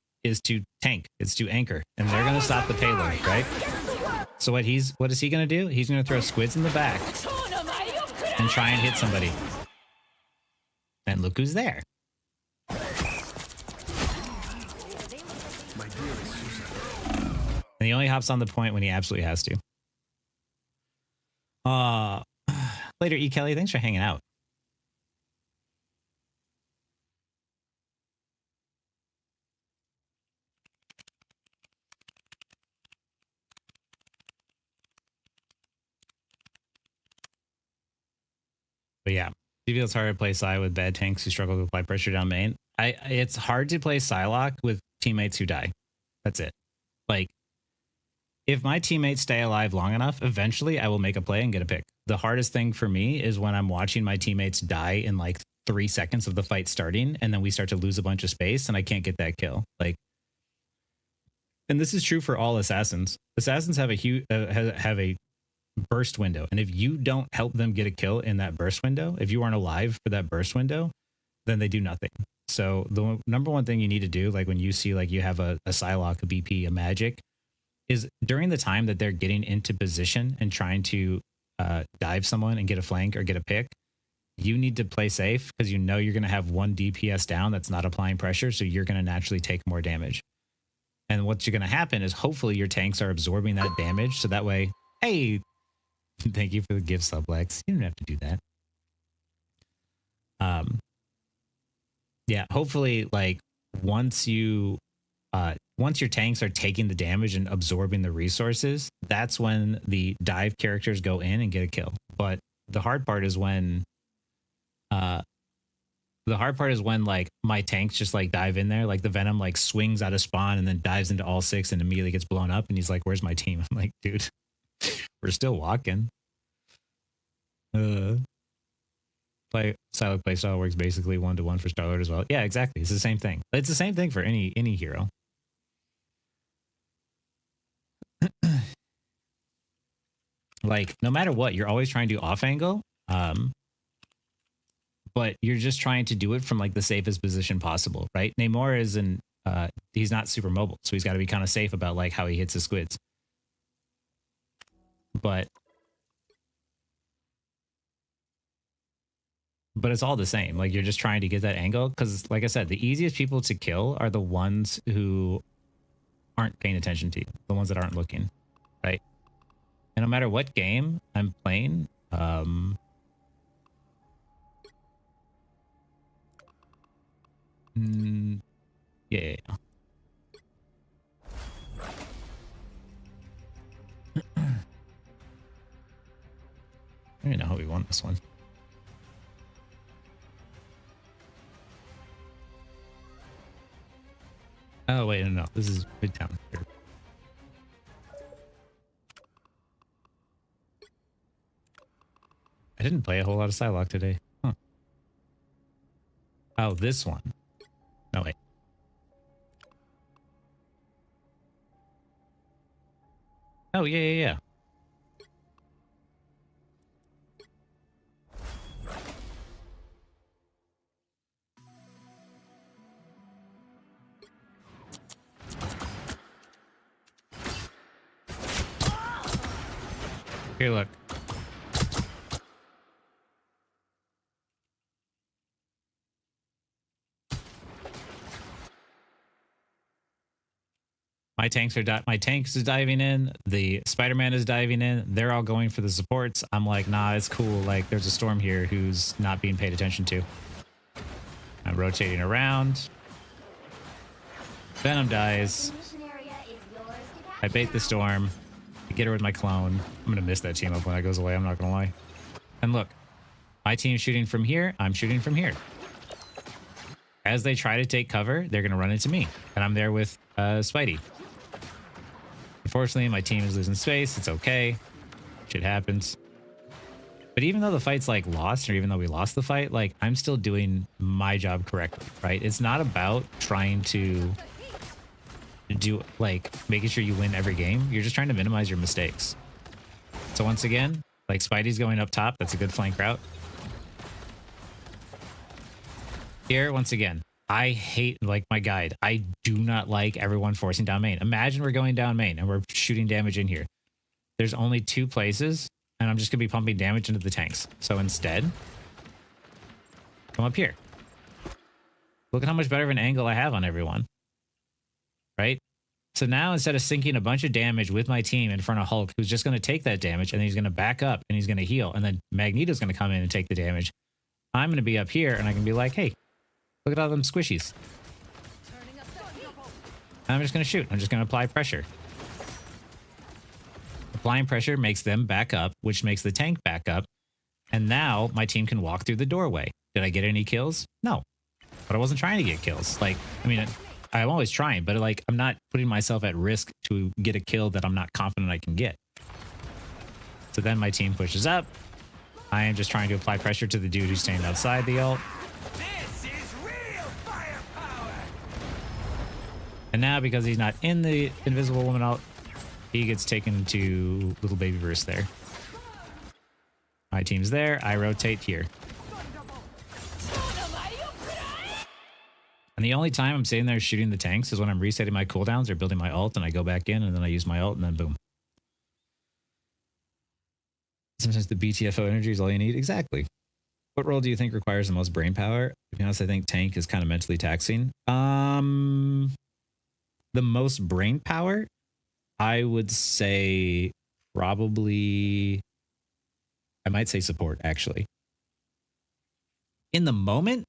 tank. It's to anchor, and they're going to stop the payload, right? So what is he going to do? He's going to throw squids in the back and try and hit somebody. And look who's there. And he only hops on the point when he absolutely has to. Later, E. Kelly. Thanks for hanging out. But yeah, he feels hard to play Psy with bad tanks who struggle to apply pressure down main. It's hard to play Psylocke with teammates who die. That's it. Like, if my teammates stay alive long enough, eventually I will make a play and get a pick. The hardest thing for me is when I'm watching my teammates die in like 3 seconds of the fight starting, and then we start to lose a bunch of space and I can't get that kill. Like, and this is true for all assassins. Assassins have a huge have a burst window, and if you don't help them get a kill in that burst window, if you aren't alive for that burst window, then they do nothing. So the number one thing you need to do, like when you see like you have a Psylocke, a BP, a Magic, is during the time that they're getting into position and trying to dive someone and get a flank or get a pick, you need to play safe because you know you're going to have one DPS down that's not applying pressure, so you're going to naturally take more damage. And what's going to happen is hopefully your tanks are absorbing that damage, so that way, hey, thank you for the gift sub, Lex. You don't have to do that. Yeah, hopefully, like once your tanks are taking the damage and absorbing the resources, that's when the dive characters go in and get a kill. But the hard part is when like my tanks just like dive in there, like the Venom like swings out of spawn and then dives into all 6 and immediately gets blown up, and he's like, "Where's my team?" I'm like, "Dude, we're still walking." Psylocke playstyle works basically 1-to-1 for Starlord as well. Yeah, exactly. It's the same thing. It's the same thing for any hero. Like, no matter what, you're always trying to do off angle, but you're just trying to do it from like the safest position possible, right? Namor isn't he's not super mobile, so he's got to be kind of safe about like how he hits his squids. But it's all the same. Like, you're just trying to get that angle because, like I said, the easiest people to kill are the ones who aren't paying attention to you, the ones that aren't looking, right? And no matter what game I'm playing, yeah. I don't even know how we won this one. Oh, wait, no. This is Midtown. Here. I didn't play a whole lot of Psylocke today. Huh. Oh, this one. No, wait. Oh, yeah. Here, look. My tanks is diving in. The Spider-Man is diving in. They're all going for the supports. I'm like, nah, it's cool. Like, there's a storm here who's not being paid attention to. I'm rotating around. Venom dies. I bait the storm. I get her with my clone. I'm gonna miss that team up when that goes away. I'm not gonna lie. And look, my team's shooting from here. I'm shooting from here. As they try to take cover, they're gonna run into me, and I'm there with Spidey. Unfortunately, my team is losing space. It's okay. Shit happens. But even though the fight's like lost, or even though we lost the fight, like I'm still doing my job correctly, right? It's not about trying to do like making sure you win every game. You're just trying to minimize your mistakes. So once again, like Spidey's going up top. That's a good flank route. Here, once again, I hate, like my guide, I do not like everyone forcing down main. Imagine we're going down main and we're shooting damage in here. There's only 2 places, and I'm just gonna be pumping damage into the tanks. So instead, come up here. Look at how much better of an angle I have on everyone. Right? So now instead of sinking a bunch of damage with my team in front of Hulk, who's just going to take that damage and he's going to back up and he's going to heal, and then Magneto's going to come in and take the damage, I'm going to be up here and I can be like, hey, look at all them squishies. I'm just going to shoot. I'm just going to apply pressure. Applying pressure makes them back up, which makes the tank back up. And now my team can walk through the doorway. Did I get any kills? No. But I wasn't trying to get kills. Like, I mean, I'm always trying, but like, I'm not putting myself at risk to get a kill that I'm not confident I can get. So then my team pushes up. I am just trying to apply pressure to the dude who's standing outside the ult. This is real firepower. And now because he's not in the Invisible Woman ult, he gets taken to little baby Bruce there. My team's there. I rotate here. And the only time I'm sitting there shooting the tanks is when I'm resetting my cooldowns or building my ult, and I go back in and then I use my ult and then boom. Sometimes the BTFO energy is all you need. Exactly. What role do you think requires the most brain power? To be honest, I think tank is kind of mentally taxing. The most brain power, I would say probably, I might say support actually. In the moment,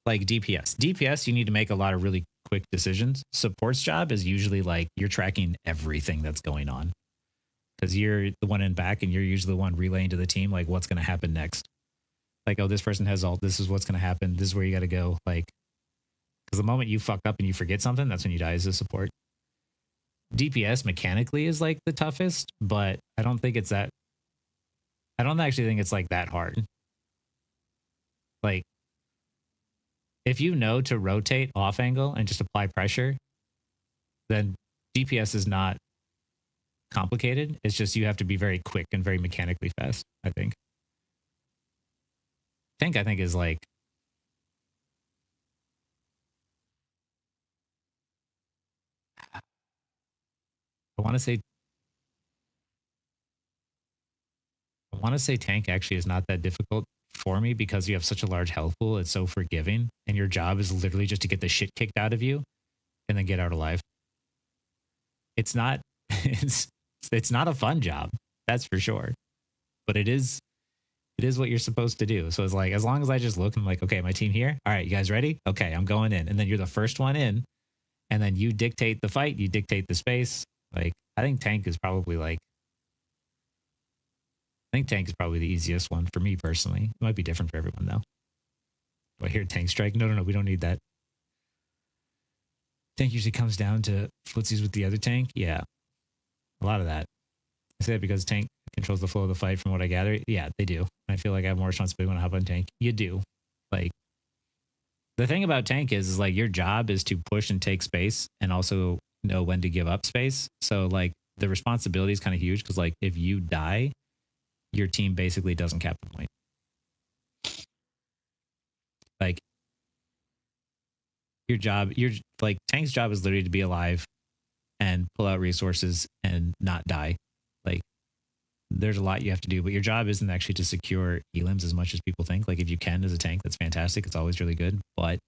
like DPS. DPS, you need to make a lot of really quick decisions. Support's job is usually like you're tracking everything that's going on. Because you're the one in back and you're usually the one relaying to the team like what's going to happen next. Like, oh, this person has ult. This is what's going to happen. This is where you got to go. Like, because the moment you fuck up and you forget something, that's when you die as a support. DPS mechanically is like the toughest, but I don't think it's that. I don't actually think it's like that hard. Like, if you know to rotate off angle and just apply pressure, then DPS is not complicated. It's just you have to be very quick and very mechanically fast, I think. Tank, I think, is like, I want to say tank actually is not that difficult for me because you have such a large health pool. It's so forgiving, and your job is literally just to get the shit kicked out of you and then get out alive. It's not it's not a fun job, that's for sure, but it is what you're supposed to do. So it's like, as long as I just look and I'm like, okay, my team here, all right, you guys ready? Okay, I'm going in. And then you're the first one in, and then you dictate the fight, you dictate the space. Like, I think tank is probably the easiest one for me personally. It might be different for everyone though. Do I hear tank strike? No, we don't need that. Tank usually comes down to footsies with the other tank. Yeah, a lot of that. I say that because tank controls the flow of the fight from what I gather. Yeah, they do. I feel like I have more responsibility when I hop on tank. You do. Like, the thing about tank is like your job is to push and take space and also know when to give up space. So like the responsibility is kind of huge because like if you die, your team basically doesn't cap the point. Like, your tank's job is literally to be alive and pull out resources and not die. Like, there's a lot you have to do, but your job isn't actually to secure elims as much as people think. Like, if you can as a tank, that's fantastic. It's always really good. But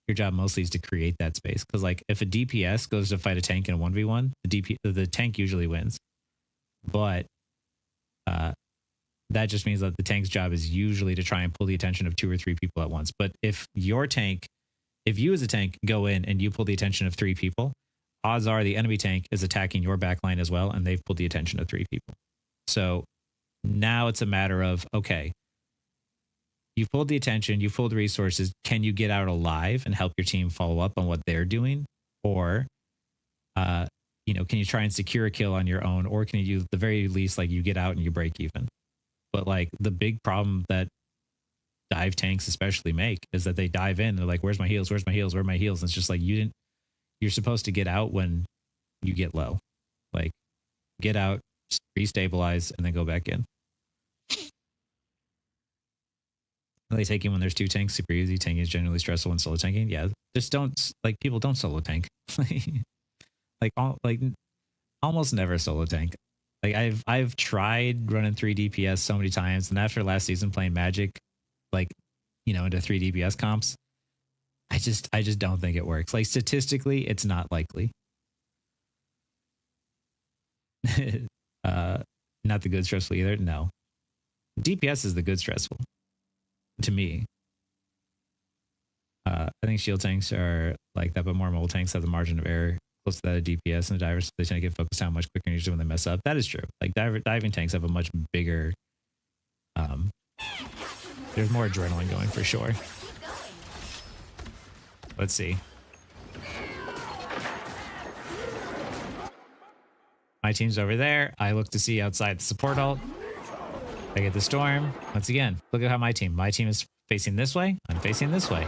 your job mostly is to create that space. Because like if a DPS goes to fight a tank in a 1v1, the tank usually wins. But that just means that the tank's job is usually to try and pull the attention of 2 or 3 people at once. But if you as a tank go in and you pull the attention of 3 people, odds are the enemy tank is attacking your backline as well, and they've pulled the attention of 3 people. So now it's a matter of, okay, you've pulled the attention, you've pulled the resources. Can you get out alive and help your team follow up on what they're doing? Or, can you try and secure a kill on your own? Or can you, at the very least, like you get out and you break even? But like the big problem that dive tanks especially make is that they dive in. They're like, where's my heals? Where's my heals? Where are my heals? And it's just like, you're supposed to get out when you get low. Like, get out, restabilize, and then go back in. They take in when there's 2 tanks, super easy. Tanking is generally stressful when solo tanking. Yeah, just people don't solo tank. Almost never solo tank. Like I've tried running 3 DPS so many times, and after last season playing Magic, into 3 DPS comps, I just don't think it works. Like, statistically, it's not likely. Not the good stressful either. No. DPS is the good stressful to me. I think shield tanks are like that, but more mobile tanks have the margin of error close to that of DPS, and the divers, they tend to get focused out much quicker usually when they mess up. That is true. Like diving tanks have a much bigger, there's more adrenaline going for sure. Let's see. My team's over there. I look to see outside the support ult. I get the storm. Once again, look at how my team is facing this way. I'm facing this way.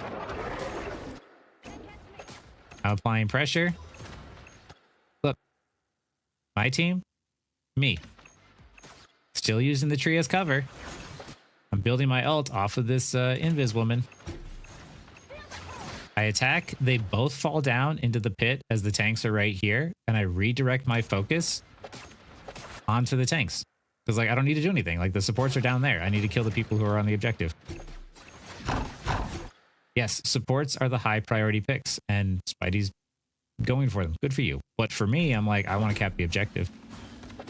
I'm applying pressure. Look, my team, me. Still using the tree as cover. I'm building my ult off of this invis woman. I attack. They both fall down into the pit as the tanks are right here. And I redirect my focus onto the tanks. Because like I don't need to do anything. Like the supports are down there. I need to kill the people who are on the objective. Yes, supports are the high priority picks. And Spidey's going for them. Good for you. But for me, I'm like, I want to cap the objective.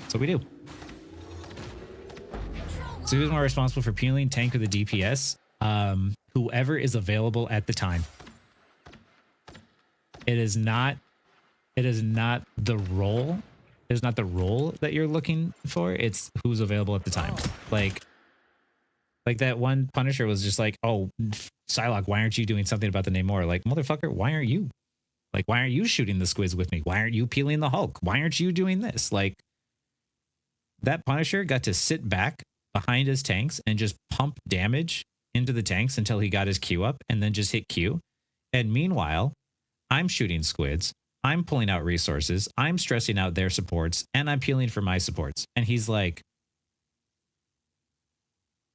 So we do. So who's more responsible for peeling, tank or the DPS? Whoever is available at the time. It is not the role. It is not the role that you're looking for. It's who's available at the time. Like that one Punisher was just like, oh, Psylocke, why aren't you doing something about the Namor? Like, motherfucker, why aren't you? Like, why aren't you shooting the squids with me? Why aren't you peeling the Hulk? Why aren't you doing this? Like, that Punisher got to sit back behind his tanks and just pump damage into the tanks until he got his Q up and then just hit Q. And meanwhile, I'm shooting squids. I'm pulling out resources. I'm stressing out their supports and I'm peeling for my supports. And he's like,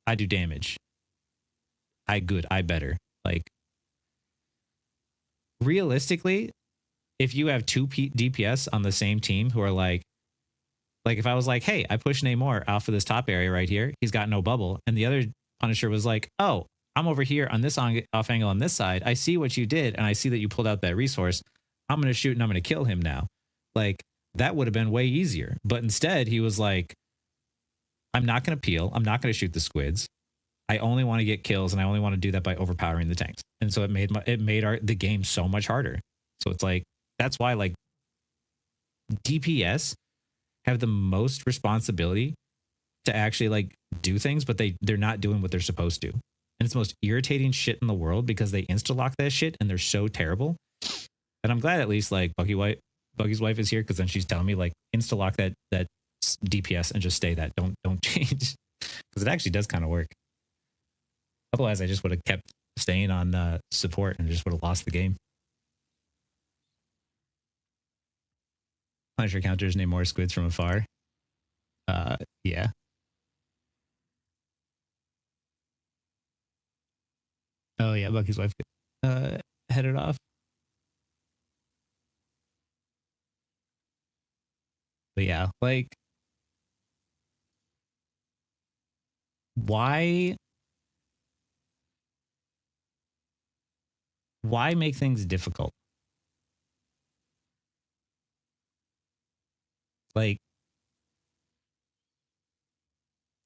I do damage. I better. Like, realistically, if you have two DPS on the same team who are like if I was like, hey, I push Namor off of this top area right here, he's got no bubble. And the other Punisher was like, oh, I'm over here on this off angle on this side. I see what you did. And I see that you pulled out that resource. I'm going to shoot and I'm going to kill him now. Like, that would have been way easier. But instead, he was like, I'm not going to peel. I'm not going to shoot the squids. I only want to get kills, and I only want to do that by overpowering the tanks. And so it made the game so much harder. So it's like, that's why like DPS have the most responsibility to actually like do things, but they're not doing what they're supposed to. And it's the most irritating shit in the world because they insta-lock that shit and they're so terrible. And I'm glad at least like Buggy's wife is here, because then she's telling me like insta-lock that DPS and just stay that. Don't change, because it actually does kind of work. Otherwise, I just would have kept staying on support and just would have lost the game. Punisher counters Namor squids from afar. Yeah. Oh yeah, Bucky's wife headed off. But yeah, like, why make things difficult? Like,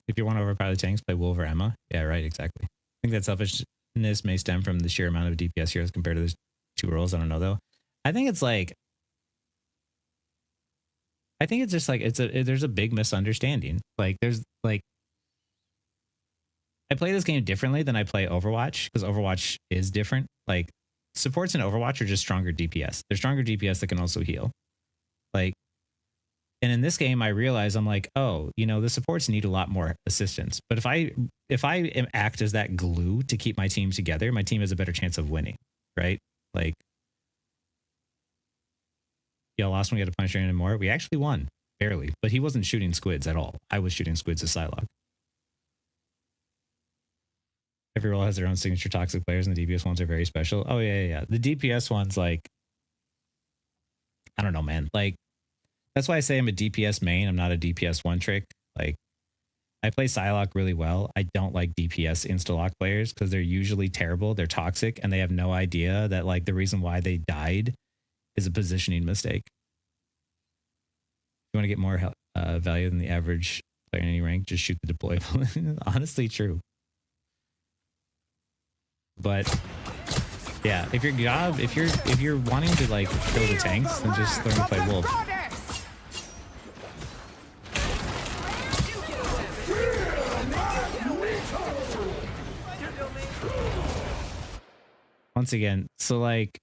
if you want to overpower the tanks, play Wolf or Emma. Yeah, right, exactly. I think that selfishness may stem from the sheer amount of DPS heroes compared to those two roles. I don't know though. I think it's like, just like there's a big misunderstanding. Like, there's like, I play this game differently than I play Overwatch, because Overwatch is different. Like, supports in Overwatch are just stronger DPS. They're stronger DPS that can also heal. Like, and in this game, I realize I'm like, oh, you know, the supports need a lot more assistance. But if I act as that glue to keep my team together, my team has a better chance of winning, right? Like, y'all lost when we had to Punisher anymore. We actually won, barely, but he wasn't shooting squids at all. I was shooting squids as Psylocke. Every role has their own signature toxic players, and the DPS ones are very special. Oh yeah. The DPS ones, like, I don't know, man. Like, that's why I say I'm a DPS main. I'm not a DPS one trick. Like, I play Psylocke really well. I don't like DPS insta-lock players because they're usually terrible. They're toxic, and they have no idea that like the reason why they died is a positioning mistake. You want to get more value than the average player in any rank. Just shoot the deployable. Honestly, true. But yeah, if you're wanting to like kill the tanks, then just learn to play wolf. Once again, so like,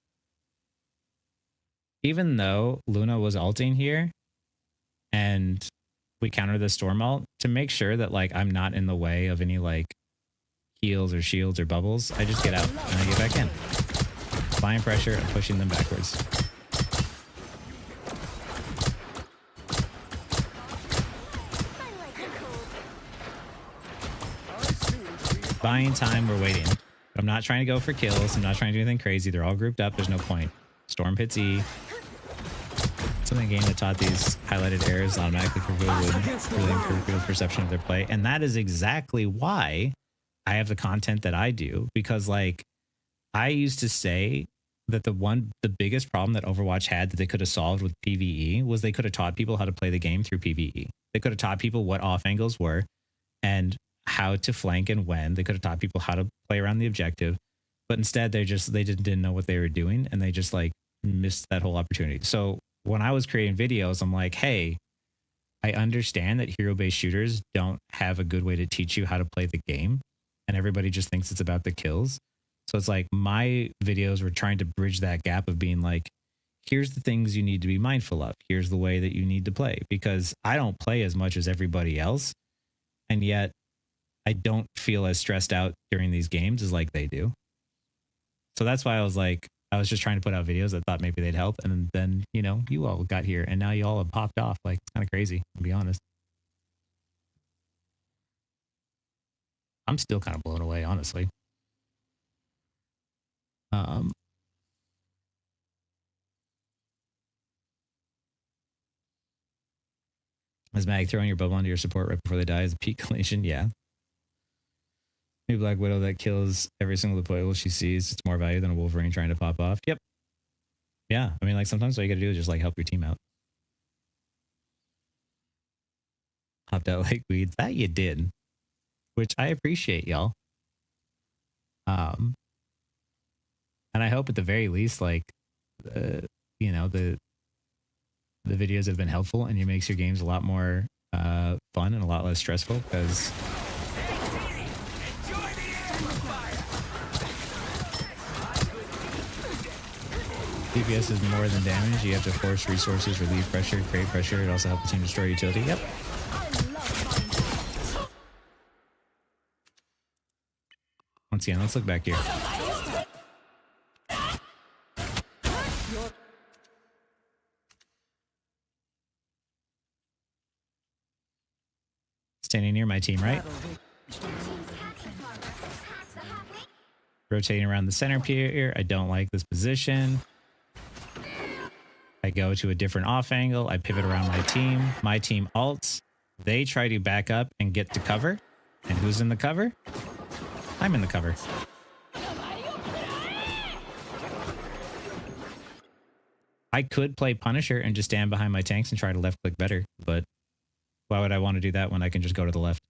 even though Luna was ulting here and we counter the storm ult, to make sure that like I'm not in the way of any like heals or shields or bubbles, I just get out and I get back in. Applying pressure and pushing them backwards. Buying time, we're waiting. I'm not trying to go for kills. I'm not trying to do anything crazy. They're all grouped up. There's no point. Storm hits E. Something game that taught these highlighted errors automatically for good would really improve people's perception of their play. And that is exactly why I have the content that I do. Because like, I used to say that the biggest problem that Overwatch had that they could have solved with PvE was they could have taught people how to play the game through PvE. They could have taught people what off angles were and how to flank and when. They could have taught people how to play around the objective, but instead they didn't know what they were doing, and they just like missed that whole opportunity. So when I was creating videos, I'm like, hey, I understand that hero-based shooters don't have a good way to teach you how to play the game, and everybody just thinks it's about the kills. So it's like my videos were trying to bridge that gap of being like, here's the things you need to be mindful of. Here's the way that you need to play, because I don't play as much as everybody else, and yet I don't feel as stressed out during these games as like they do. So that's why I was like, I was just trying to put out videos that thought maybe they'd help. And then, you know, you all got here and now you all have popped off. Like, it's kind of crazy, to be honest. I'm still kind of blown away, honestly. Is Mag throwing your bubble onto your support right before they die is a peak collision? Yeah. Maybe Black Widow that kills every single deployable she sees. It's more value than a Wolverine trying to pop off. Yep. Yeah. I mean, like sometimes all you got to do is just like help your team out. Hopped out like weeds. That you did, which I appreciate, y'all. And I hope at the very least, like, you know, the videos have been helpful and it makes your games a lot more fun and a lot less stressful, because DPS is more than damage. You have to force resources, relieve pressure, create pressure. It also helps the team destroy utility. Yep. Once again, let's look back here. Standing near my team, right? Rotating around the center here. I don't like this position. I go to a different off angle. I pivot around my team. My team ults. They try to back up and get to cover. And who's in the cover? I'm in the cover. I could play Punisher and just stand behind my tanks and try to left click better, but why would I want to do that when I can just go to the left?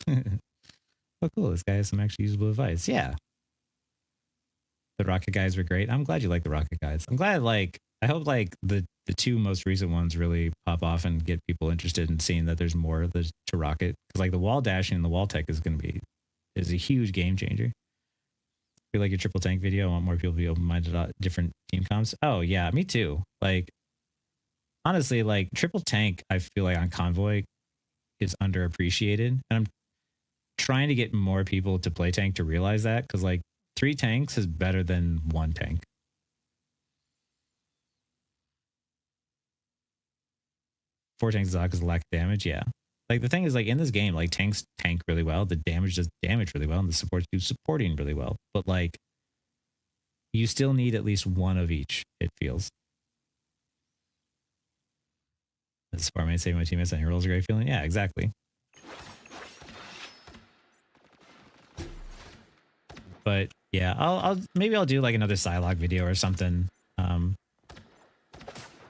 Oh, cool. This guy has some actually usable advice. Yeah. The Rocket guys were great. I'm glad you like the Rocket guys. I'm glad, like, I hope like the two most recent ones really pop off and get people interested in seeing that there's more to Rocket. Because like the wall dashing and the wall tech is a huge game changer. I feel like your triple tank video. I want more people to be open-minded about different team comps. Oh yeah, me too. Like honestly, like triple tank, I feel like on Convoy is underappreciated, and I'm trying to get more people to play tank to realize that, because like 3 tanks is better than 1 tank. 4 tanks is odd because of lack of damage. Yeah. Like the thing is, like in this game, like tanks tank really well. The damage does damage really well, and the supports do supporting really well. But like, you still need at least one of each, it feels. The support mate saving my teammates and heroes a great feeling. Yeah, exactly. But yeah, I'll maybe I'll do like another Psylocke video or something.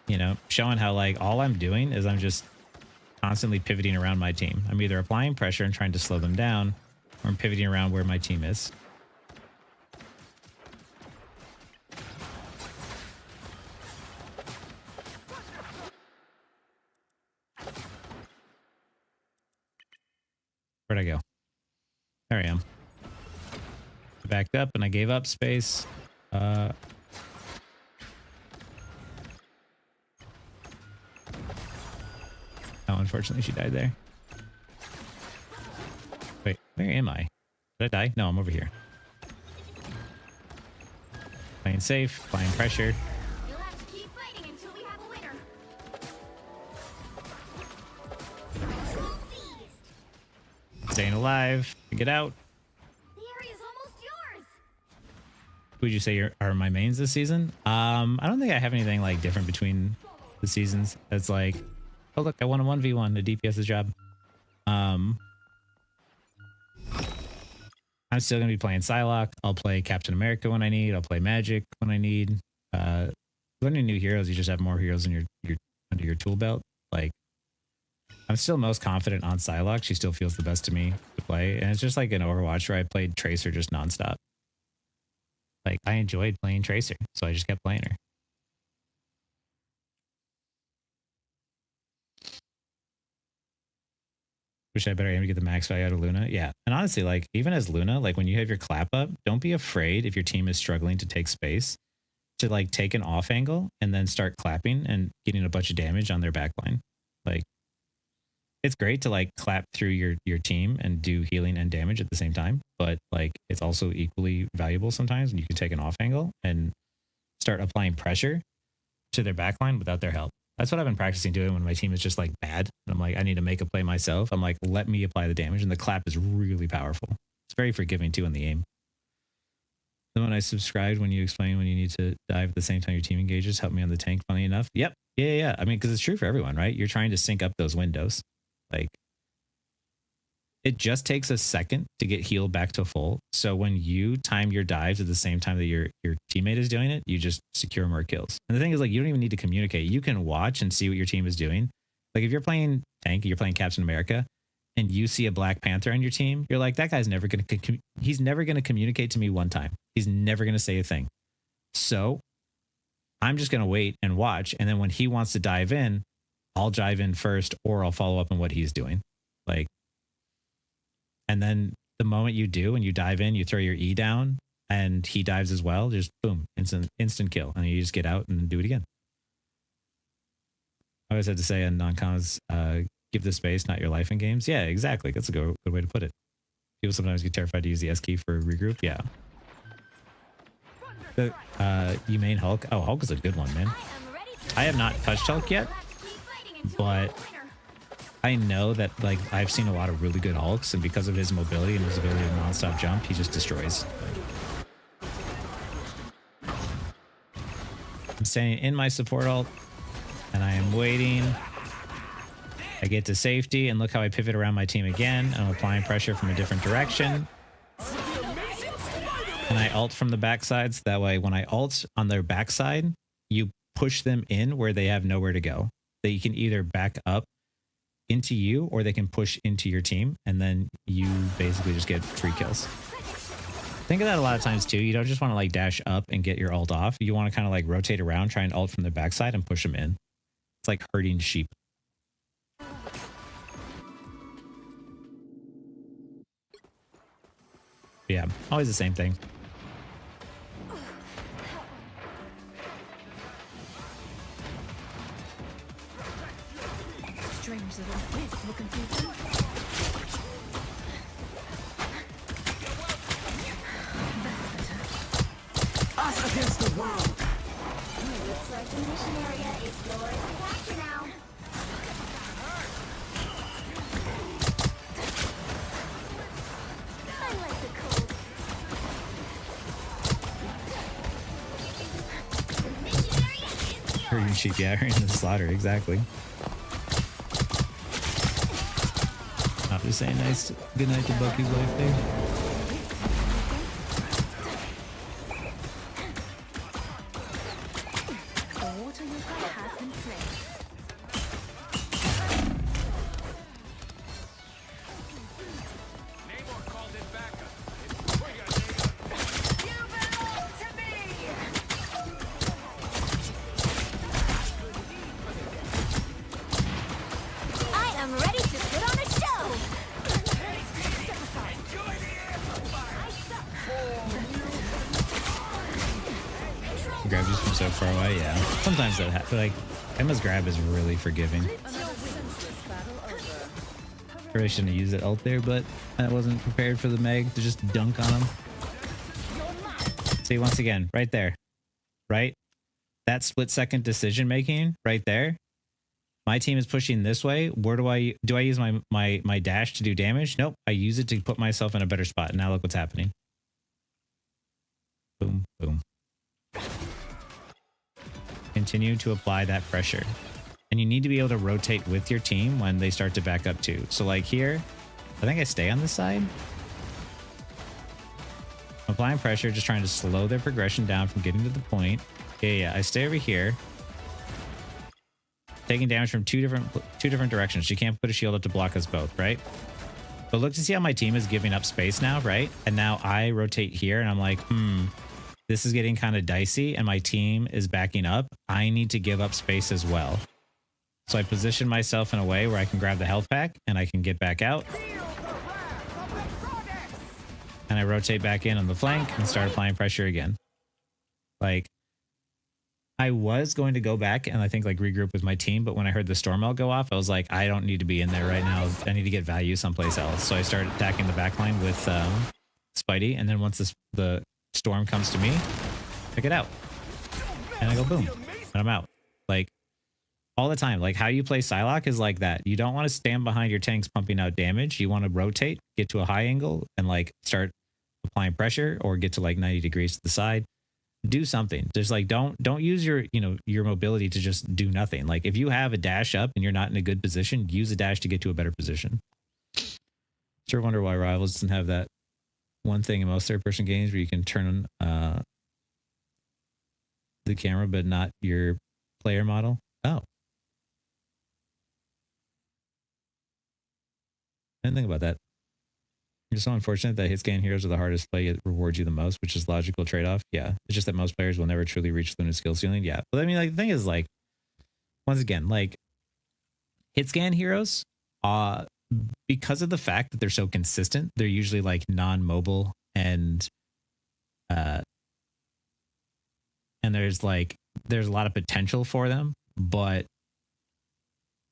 You know, showing how like all I'm doing is I'm just constantly pivoting around my team. I'm either applying pressure and trying to slow them down, or I'm pivoting around where my team is. Where'd I go? There I am. I backed up and I gave up space. Oh, unfortunately she died there. Wait, where am I? Did I die? No, I'm over here. Playing safe, applying pressure. You'll have to keep fighting until we have a winner. Control seized. Staying alive. Get out. The area's almost yours. Who would you say are my mains this season? I don't think I have anything like different between the seasons. It's like, oh look, I won a 1v1, a DPS's job. I'm still gonna be playing Psylocke. I'll play Captain America when I need. I'll play Magic when I need. Learning new heroes, you just have more heroes in your under your tool belt. Like, I'm still most confident on Psylocke. She still feels the best to me to play, and it's just like an Overwatch where I played Tracer just nonstop. Like, I enjoyed playing Tracer, so I just kept playing her. Wish I had better aim to get the max value out of Luna. Yeah. And honestly, like, even as Luna, like when you have your clap up, don't be afraid if your team is struggling to take space to like take an off angle and then start clapping and getting a bunch of damage on their backline. Like, it's great to like clap through your team and do healing and damage at the same time, but like it's also equally valuable sometimes when you can take an off angle and start applying pressure to their backline without their help. That's what I've been practicing doing when my team is just like bad. And I'm like, I need to make a play myself. I'm like, let me apply the damage. And the clap is really powerful. It's very forgiving too in the aim. Then when I subscribed, when you explain when you need to dive at the same time your team engages, help me on the tank, funny enough. Yep. Yeah. I mean, because it's true for everyone, right? You're trying to sync up those windows. Like, it just takes a second to get healed back to full. So when you time your dives at the same time that your teammate is doing it, you just secure more kills. And the thing is, like, you don't even need to communicate. You can watch and see what your team is doing. Like, if you're playing tank, you're playing Captain America, and you see a Black Panther on your team, you're like, that guy's never going to, he's never going to communicate to me one time. He's never going to say a thing. So I'm just going to wait and watch. And then when he wants to dive in, I'll dive in first, or I'll follow up on what he's doing. Like, and then the moment you do and you dive in, you throw your E down and he dives as well, just boom, instant kill. And you just get out and do it again. I always had to say in non-cons, give the space, not your life in games. Yeah, exactly. That's a good way to put it. People sometimes get terrified to use the S key for regroup. Yeah. You main Hulk? Oh, Hulk is a good one, man. I have not touched Hulk yet, but I know that, like, I've seen a lot of really good Hulks, and because of his mobility and his ability to non-stop jump, he just destroys. I'm staying in my support ult, and I am waiting. I get to safety, and look how I pivot around my team again. I'm applying pressure from a different direction. And I ult from the backside, so that way when I ult on their backside, you push them in where they have nowhere to go. They can either back up into you, or they can push into your team, and then you basically just get free kills. Think of that a lot of times too. You don't just want to like dash up and get your ult off. You want to kind of like rotate around, try and ult from the backside and push them in. It's like herding sheep. Yeah, always the same thing. Strange little place will confuse them. Us against the world. Looks like the mission area is yours to capture now. I like the cold. The mission area is yours. Herding sheep, yeah, in the slaughter, exactly. Just saying nice good night to Bucky's wife there. The water you has been slain. grab you from so far away. Yeah, sometimes that happens. Like Emma's grab is really forgiving. Really shouldn't have used that ult there, but I wasn't prepared for the Meg to just dunk on him. See, once again, right there, right? That split-second decision making right there. My team is pushing this way. Where do I use my dash to do damage? Nope, I use it to put myself in a better spot. And now look what's happening. Boom, boom. Continue to apply that pressure. And you need to be able to rotate with your team when they start to back up too. So like here, I think I stay on this side. Applying pressure, just trying to slow their progression down from getting to the point. Yeah, I stay over here. Taking damage from two different directions. She can't put a shield up to block us both, right? But look to see how my team is giving up space now, right? And now I rotate here and I'm like, this is getting kind of dicey and my team is backing up. I need to give up space as well. So I position myself in a way where I can grab the health pack and I can get back out. And I rotate back in on the flank and start applying pressure again. Like, I was going to go back and I think like regroup with my team, but when I heard the storm ult go off, I was like, I don't need to be in there right now. I need to get value someplace else. So I started attacking the backline with Spidey, and then once the storm comes to me, I get out. And I go boom. And I'm out. Like, all the time. Like, how you play Psylocke is like that. You don't want to stand behind your tanks pumping out damage. You want to rotate, get to a high angle, and like start applying pressure, or get to like 90 degrees to the side. Do something. Just like don't use your your mobility to just do nothing. Like if you have a dash up and you're not in a good position, use a dash to get to a better position. Sure wonder why Rivals doesn't have that one thing in most third-person games where you can turn on the camera but not your player model. Oh. I didn't think about that. It's so unfortunate that hit scan heroes are the hardest play, yet rewards you the most, which is logical trade-off. Yeah. It's just that most players will never truly reach the skill ceiling. Yeah. But I mean, like, the thing is, like, once again, like, hit scan heroes, because of the fact that they're so consistent, they're usually like non-mobile and there's a lot of potential for them, but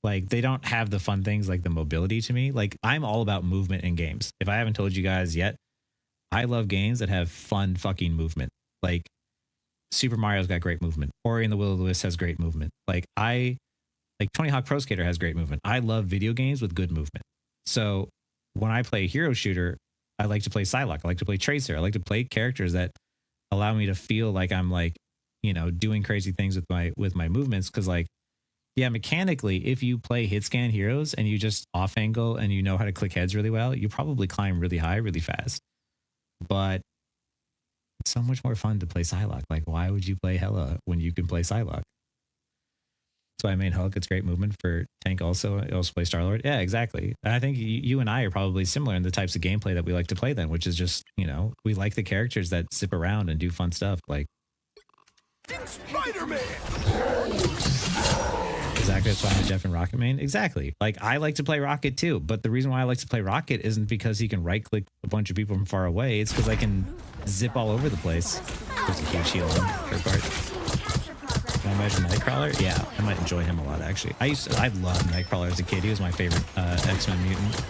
like they don't have the fun things like the mobility to me. Like I'm all about movement in games. If I haven't told you guys yet, I love games that have fun fucking movement. Like Super Mario's got great movement. Ori and the Will of the Wisps has great movement. Like Tony Hawk Pro Skater has great movement. I love video games with good movement. So when I play hero shooter, I like to play Psylocke. I like to play Tracer. I like to play characters that allow me to feel like I'm like, doing crazy things with my movements. Cause like, yeah, mechanically, if you play hit scan heroes and you just off angle and you know how to click heads really well, you probably climb really high, really fast. But it's so much more fun to play Psylocke. Like, why would you play Hela when you can play Psylocke? That's why I made Hulk. It's great movement for tank also. I also play Star-Lord. Yeah, exactly. And I think you and I are probably similar in the types of gameplay that we like to play then, which is just, we like the characters that zip around and do fun stuff. Like, Spider-Man! Exactly. That's why I'm a Jeff and Rocket main. Exactly. Like I like to play Rocket too, but the reason why I like to play Rocket isn't because he can right click a bunch of people from far away. It's because I can zip all over the place. There's a huge shield on her part. Can I imagine Nightcrawler? Yeah, I might enjoy him a lot actually. I loved Nightcrawler as a kid. He was my favorite X-Men mutant.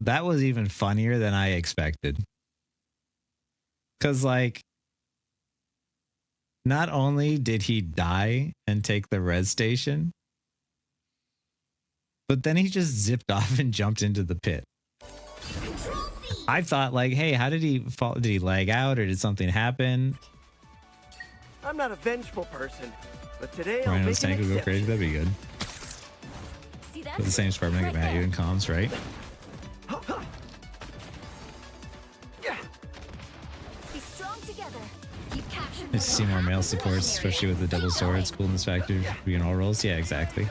That was even funnier than I expected. Because, like, not only did he die and take the res station, But then he just zipped off and jumped into the pit. I thought like, hey, how did he fall? Did he lag out or did something happen? I'm not a vengeful person, but today I'll Rhino's make an tank would go crazy. exception. That'd be good. See that? But the same Spartan get mad at you in comms, right? Be strong together. You've captured Nice to see more male supports, especially with the double swords. Cool in this factor. Being all rolls. Yeah, exactly.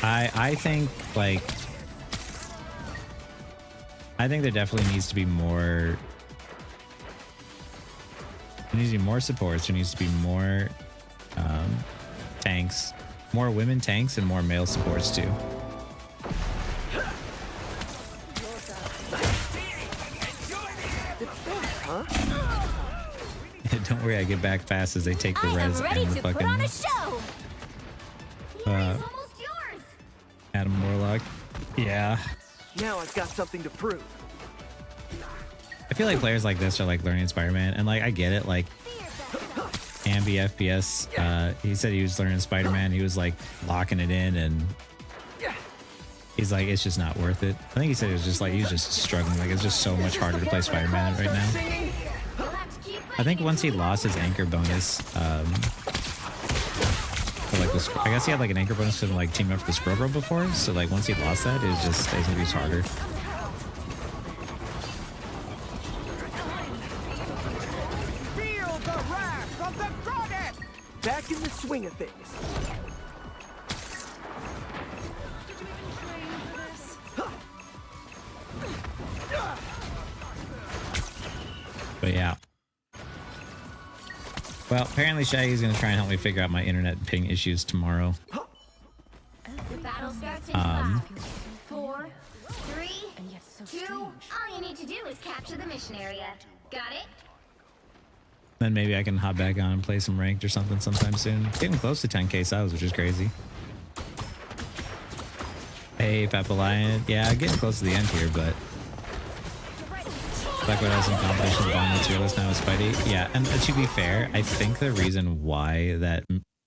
I think like I think there definitely needs to be more. There needs to be more supports. There needs to be more tanks, more women tanks, and more male supports too. Don't worry, I get back fast as they take the res and the fucking show. Almost yours. Adam Warlock. Yeah. Now I've got something to prove. I feel like players like this are like learning Spider-Man, and like I get it. Like Ambi FPS, he said he was learning Spider-Man. He was like locking it in, and he's like, it's just not worth it. I think he said it was just like he's just struggling. Like it's just so much harder to play Spider-Man right now. I think once he lost his anchor bonus, for like the, I guess he had like an anchor bonus to like team up for the Scrub Row before. So like once he lost that, it was just I think he's harder. Feel the wrath of the goddess! Back in the swing of things. But yeah. Well, apparently Shaggy's gonna try and help me figure out my internet ping issues tomorrow. The battle starts in 5, 4, 3, And yet so 2. strange. All you need to do is capture the mission area. Got it? Then maybe I can hop back on and play some ranked or something sometime soon. Getting close to 10k subs, which is crazy. Hey, Papalion. Yeah, getting close to the end here, but Black Widow has some competition with Bond Materialist now with Spidey. Yeah, and to be fair, I think the reason why that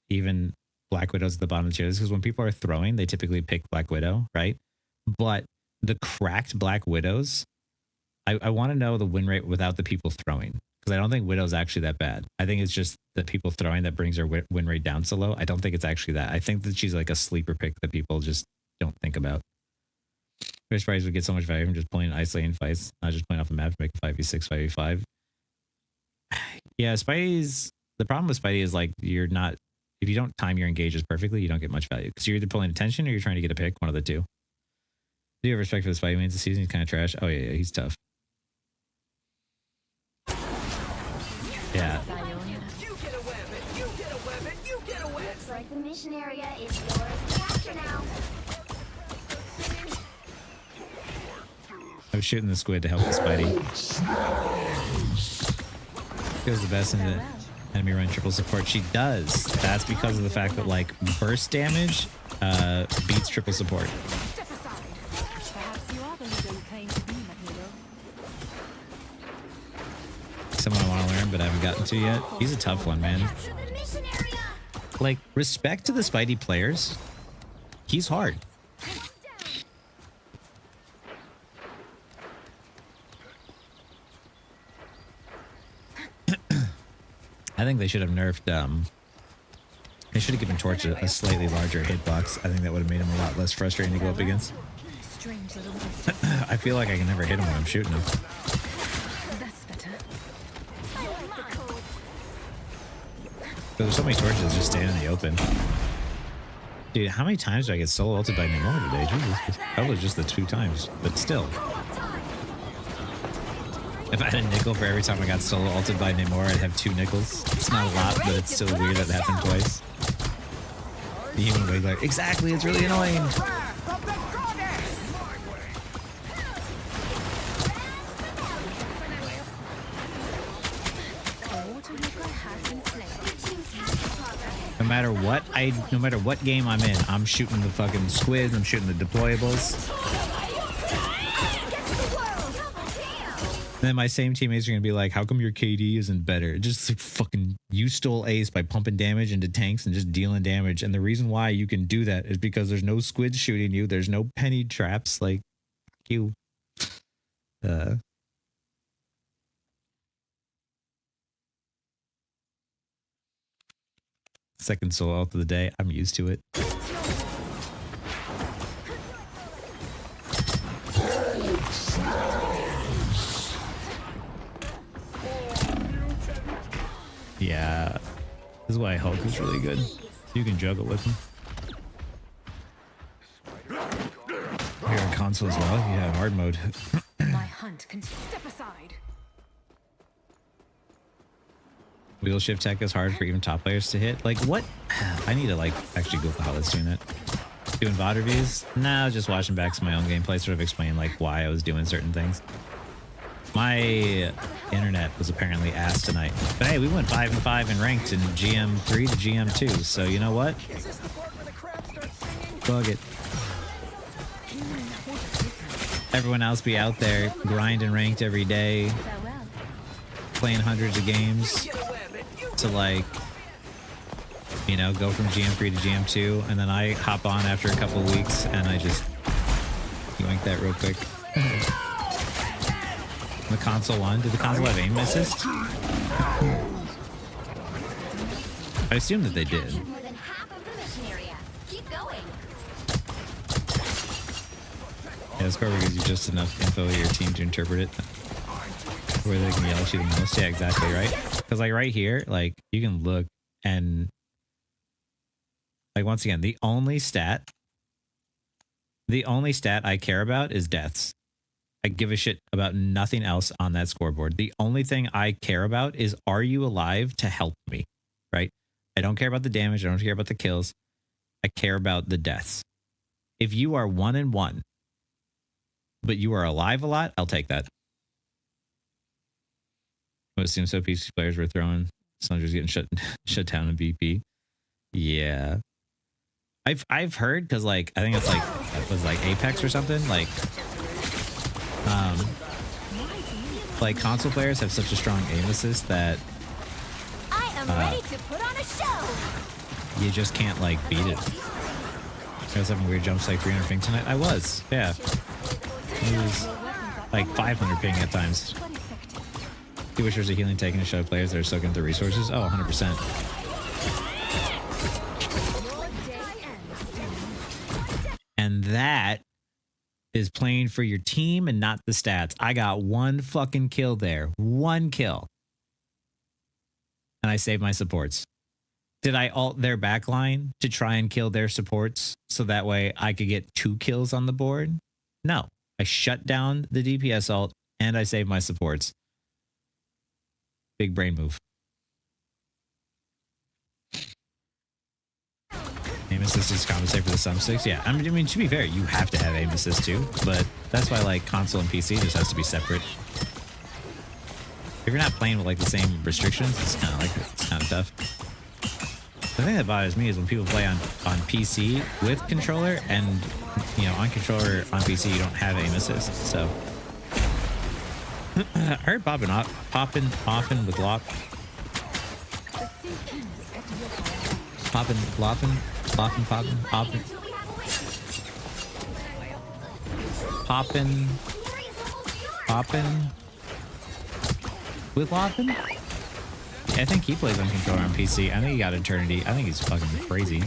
even Black Widow's at the bottom of the tier is because when people are throwing, they typically pick Black Widow, right? But the cracked Black Widows, I want to know the win rate without the people throwing. Because I don't think Widow's actually that bad. I think it's just the people throwing that brings her win rate down so low. I don't think it's actually that. I think that she's like a sleeper pick that people just don't think about. Fish Price would get so much value from just playing isolating fights, not just playing off the map to make a 5v6, 5v5. Yeah, Spidey's... The problem with Spidey is like you're not... If you don't time your engages perfectly, you don't get much value. Because you're either pulling attention or you're trying to get a pick, one of the two. Do you have respect for the Spidey mains this season? He's kind of trash. Oh yeah, he's tough. Yeah. You get a weapon, you get a weapon, you get a weapon. Looks like the mission area is yours to capture now. I was shooting the squid to help the Spidey. Goes the best in the enemy run triple support. She does. That's because of the fact that like burst damage beats triple support. Step aside. Perhaps you are the leader you claim to be, Magneto. Someone I want to learn, but I haven't gotten to yet. He's a tough one, man. Capture the mission area. Like, respect to the Spidey players. He's hard. I think they should have nerfed, they should have given Torch a slightly larger hitbox. I think that would have made him a lot less frustrating to go up against. Strange little beast. I feel like I can never hit him when I'm shooting him. That's better. There's so many torches just staying in the open. Dude, how many times do I get solo ulted by Namor today? Jesus, probably just the 2 times, but still. If I had a nickel for every time I got solo ulted by Namor, I'd have 2 nickels. It's not a lot, but it's still weird that it happened twice. The human wig like, exactly, it's really annoying. Wrath of the goddess! The water walker has been slain. Team's capture progress. No matter what game I'm in, I'm shooting the fucking squids, I'm shooting the deployables. Get to the world. Double kill. then my same teammates are gonna be like, how come your KD isn't better? Just like fucking you stole ace by pumping damage into tanks and just dealing damage. And the reason why you can do that is because there's no squids shooting you, there's no penny traps, like fuck you. Second solo out of the day. I'm used to it. Yeah, this is why Hulk is really good. You can juggle with him. Here on console as well, you have hard mode. My hunt can step aside. Wheel shift tech is hard for even top players to hit. Like what? I need to like actually Google how it's doing that. Doing VOD reviews? Nah, just watching back some of my own gameplay, sort of explain like why I was doing certain things. My internet was apparently ass tonight. But hey, we went 5-5 in ranked in GM3 to GM2. So you know what? Bug it. Everyone else be out there grinding ranked every day, playing hundreds of games to like, you know, go from GM3 to GM2. And then I hop on after a couple of weeks and I just yoink that real quick. The console one. Did the console have aim assist? I assume that they did. More than half of the mission area. Keep going. Yeah, Scorpio gives you just enough info to your team to interpret it. Where they can yell at you the most. Yeah, exactly, right? Because like right here, like you can look and like once again, the only stat I care about is deaths. I give a shit about nothing else on that scoreboard. The only thing I care about is, are you alive to help me? Right? I don't care about the damage. I don't care about the kills. I care about the deaths. If you are 1-1, but you are alive a lot, I'll take that. I would assume so. PC players were throwing. Sundry's getting shut down in BP. Yeah. I've heard, because like I think it's like it was like Apex or something, like console players have such a strong aim assist that I am ready to put on a show. you just can't like beat it. I was having weird jumps like 300 ping tonight. I was, yeah. It was like 500 ping at times. You wish there's a healing taken to show players that are soaking up the resources? Oh, 100%. And that is playing for your team and not the stats. I got one fucking kill there. One kill. And I saved my supports. Did I ult their backline to try and kill their supports so that way I could get 2 kills on the board? No. I shut down the DPS ult and I saved my supports. Big brain move. Aim assist is compensate for the sum sticks. Yeah, I mean, to be fair, you have to have aim assist too, but that's why like console and PC just has to be separate. If you're not playing with like the same restrictions, it's kind of tough. The thing that bothers me is when people play on PC with controller and, you know, on controller on PC you don't have aim assist. So I heard popping often with lock. Popping with Loppin? Yeah, I think he plays on controller on PC. I think he got Eternity. I think he's fucking crazy.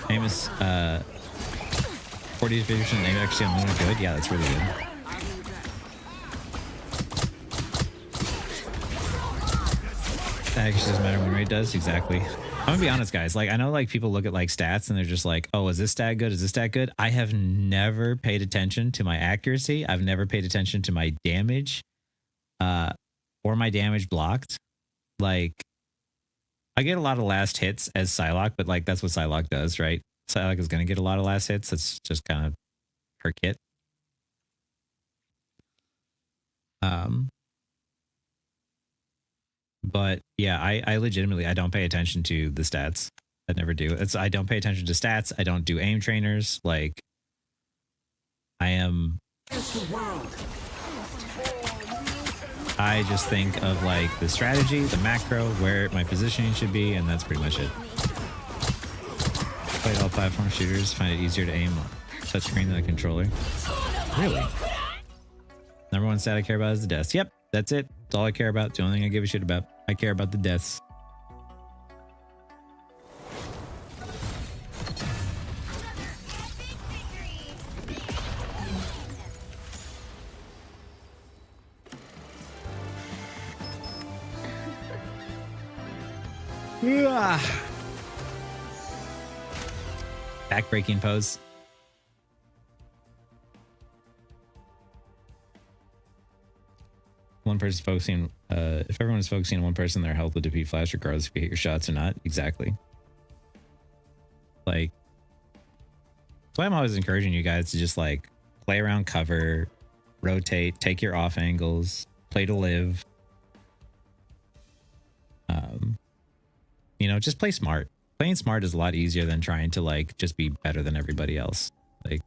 Name is 40 to 50% name actually on Luna good. Yeah, that's really good. That actually doesn't matter when rate does. Exactly. I'm gonna be honest, guys. Like, I know like people look at like stats and they're just like, oh, is this stat good? Is this stat good? I have never paid attention to my accuracy. I've never paid attention to my damage, or my damage blocked. Like, I get a lot of last hits as Psylocke, but like that's what Psylocke does, right? Psylocke is gonna get a lot of last hits. That's just kind of her kit. But yeah, I legitimately, I don't pay attention to the stats. I never do. I don't pay attention to stats. I don't do aim trainers. Like, I am. I just think of like the strategy, the macro, where my positioning should be, and that's pretty much it. Played all platform shooters, find it easier to aim on touchscreen than a controller. Really? Number one stat I care about is the deaths. Yep, that's it. That's all I care about. The only thing I give a shit about. I care about the deaths. Backbreaking pose. One person focusing, if everyone is focusing on one person, their health will defeat flash regardless if you hit your shots or not. Exactly. Like, that's why I'm always encouraging you guys to just like play around cover, rotate, take your off angles, play to live. You know, just play smart. Playing smart is a lot easier than trying to like just be better than everybody else. Like,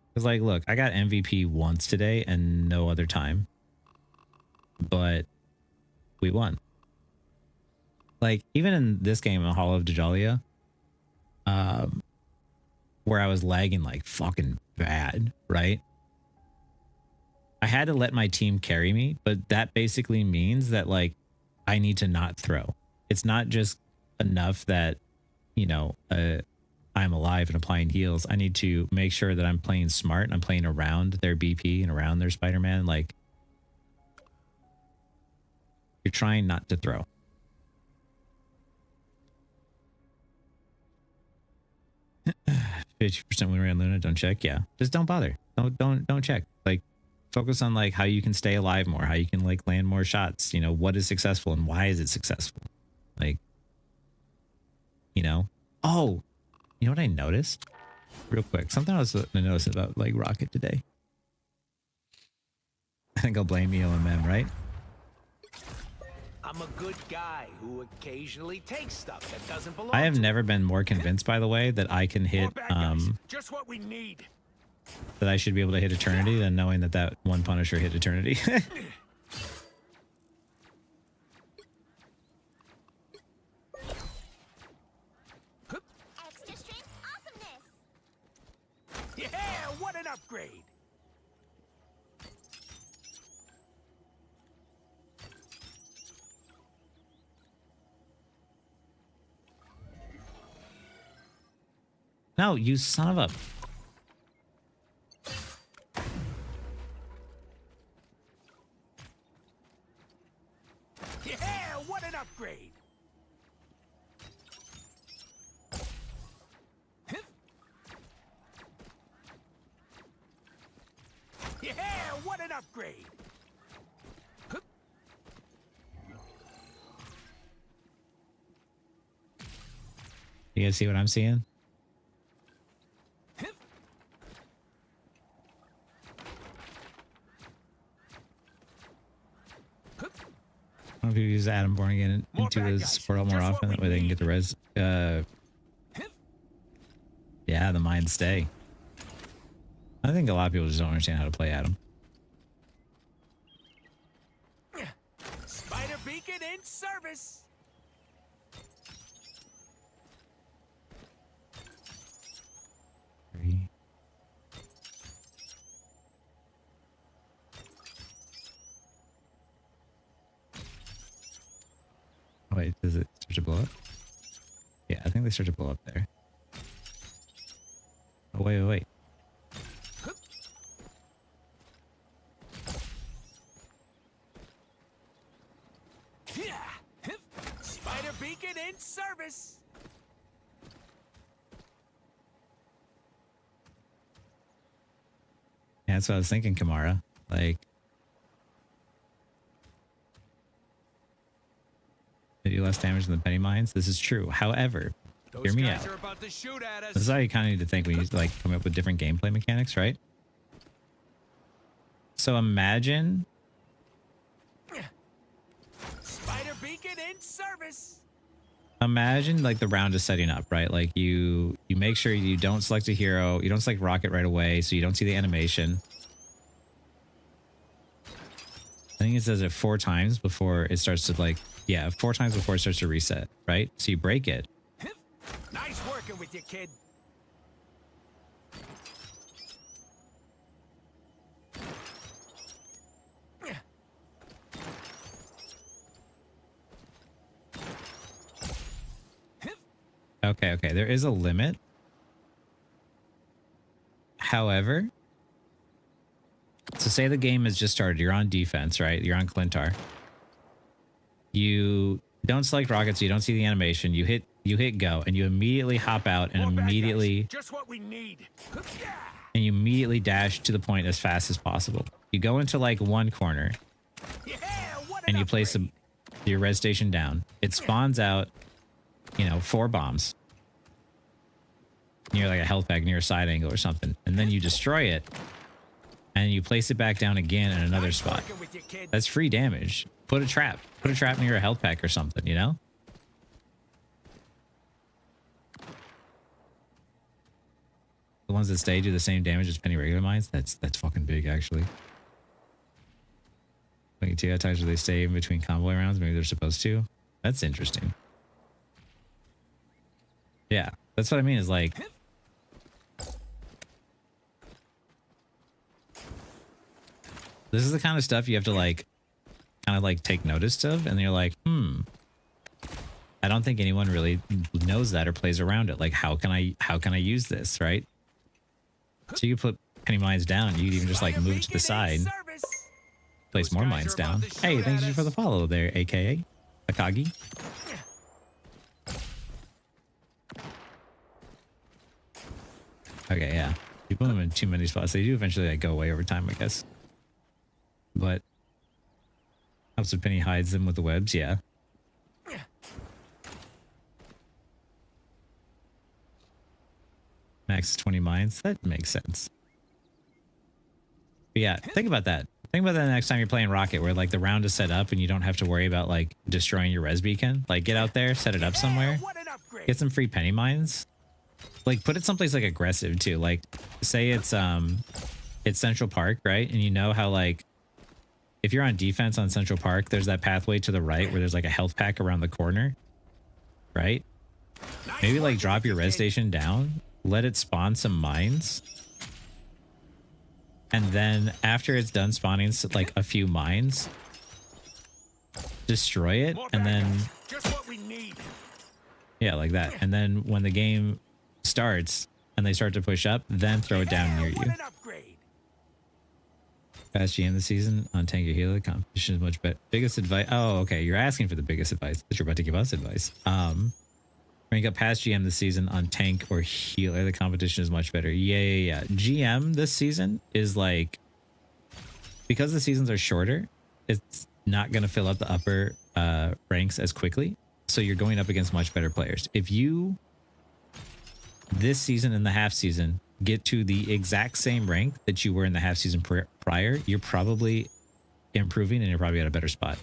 because like, look, I got MVP once today and no other time, but we won. Like, even in this game, in Hall of Dajalia, where I was lagging like fucking bad, right? I had to let my team carry me, but that basically means that like I need to not throw. It's not just enough that, you know, I'm alive and applying heals. I need to make sure that I'm playing smart and I'm playing around their BP and around their Spider-Man. Like, you're trying not to throw. %50% win rate on Luna. Don't check. Yeah, just don't bother. Don't check. Like, focus on like how you can stay alive more, how you can like land more shots. You know, what is successful and why is it successful? Like, you know. Oh, you know what I noticed? Real quick, something I was noticing about like Rocket today. I think I'll blame EOMM, right? I'm a good guy who occasionally takes stuff that doesn't belong. I have never been more convinced, by the way, that I can hit just what we need. that I should be able to hit Eternity than knowing that that one Punisher hit Eternity. Extra strength awesomeness. Yeah, what an upgrade. No, you son of a... Yeah, what an upgrade. Yeah, what an upgrade. You guys see what I'm seeing? I don't know if you use Adam Born Again into his portal more often. That way they can get the res. Yeah, the mind stay. I think a lot of people just don't understand how to play Adam. Spider beacon in service. Three. Oh, wait, does it start to blow up? Yeah, I think they start to blow up there. Oh, wait. Spider beacon in service. Yeah, that's what I was thinking, Kamara. Like, they do less damage than the penny mines. This is true. However, hear me out. Are about to shoot at us. This is how you kind of need to think when you like come up with different gameplay mechanics, right? So imagine Spider beacon in service. imagine like the round is setting up, right? Like you make sure you don't select a hero, you don't select Rocket right away, so you don't see the animation. I think it says it 4 times before it starts to like, yeah, 4 times before it starts to reset, right? So you break it. Nice working with you, kid. Okay, okay. There is a limit. However, so say the game has just started. You're on defense, right? You're on Clintar. You don't select rockets. You don't see the animation. You hit go, and you immediately hop out and More bad guys. immediately Just what we need. and you immediately dash to the point as fast as possible. You go into like one corner Yeah, what and an you place upgrade. your res station down. It spawns out, 4 bombs near like a health pack near a side angle or something, and then you destroy it and you place it back down again in another Nice spot. working with you, kid. That's free damage. Put a trap near a health pack or something, The ones that stay do the same damage as penny regular mines. That's fucking big, actually. 22 at times where they stay in between convoy rounds. Maybe they're supposed to. That's interesting. Yeah, that's what I mean. Is like, this is the kind of stuff you have to like, kind of like take notice of, and you're like, I don't think anyone really knows that or plays around it. Like, how can I use this, right? So you put penny mines down. You can even just like move to the side, Service. place Those more guys mines are about down. to shoot Hey, thank at you for us. the follow there, aka Akagi. Okay, yeah. You put them in too many spots. They do eventually like go away over time, I guess. But helps if Penny hides them with the webs, yeah. Max is 20 mines. That makes sense. But yeah, think about that. Think about that the next time you're playing Rocket, where like the round is set up and you don't have to worry about like destroying your res beacon. Like get out there, set it up somewhere, What an upgrade. get some free penny mines. Like put it someplace like aggressive too. Like say it's Central Park, right? And you know how like if you're on defense on Central Park, there's that pathway to the right where there's like a health pack around the corner, right? Nice Maybe like working drop with your you, res kid. station down, let it spawn some mines. And then after it's done spawning like a few mines, destroy it. More And bad then, guys. Just what we need. yeah, like that. And then when the game starts and they start to push up, then throw it down near What you. an upgrade. Past GM this season on tank or healer, competition is much better. Biggest advice. Oh, okay. You're asking for the biggest advice, but you're about to give us advice. Rank up past GM this season on tank or healer. The competition is much better. Yeah. GM this season is like, because the seasons are shorter, it's not going to fill up the upper ranks as quickly. So you're going up against much better players. If you, this season and the half season, get to the exact same rank that you were in the half season prior, you're probably improving and you're probably at a better spot.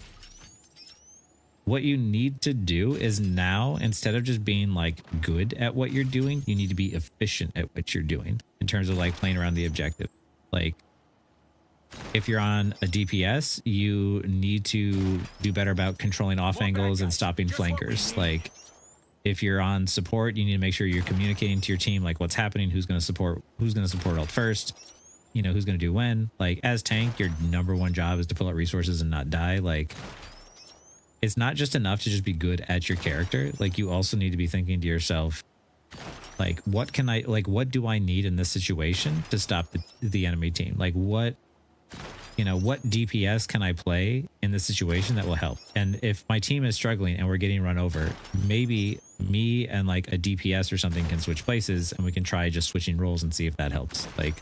What you need to do is now, instead of just being like good at what you're doing, you need to be efficient at what you're doing in terms of like playing around the objective. Like if you're on a DPS, you need to do better about controlling off angles and stopping flankers. Like if you're on support, you need to make sure you're communicating to your team, like what's happening, who's going to support ult first, who's going to do when. Like as tank, your number one job is to pull out resources and not die. Like it's not just enough to just be good at your character. Like you also need to be thinking to yourself, like, what do I need in this situation to stop the enemy team? Like what DPS can I play in this situation that will help? And if my team is struggling and we're getting run over, maybe me and like a DPS or something can switch places and we can try just switching roles and see if that helps. Like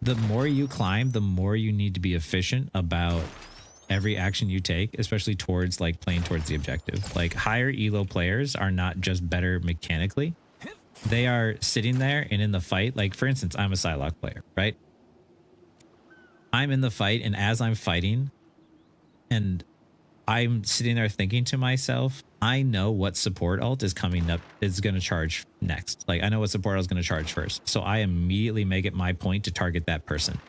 the more you climb, the more you need to be efficient about every action you take, especially towards like playing towards the objective. Like higher elo players are not just better mechanically. They are sitting there and in the fight. Like for instance, I'm a Psylocke player, right? I'm in the fight, and as I'm fighting and I'm sitting there thinking to myself, I know what support ult is coming up, is going to charge next. Like I know what support ult is going to charge first. So I immediately make it my point to target that person.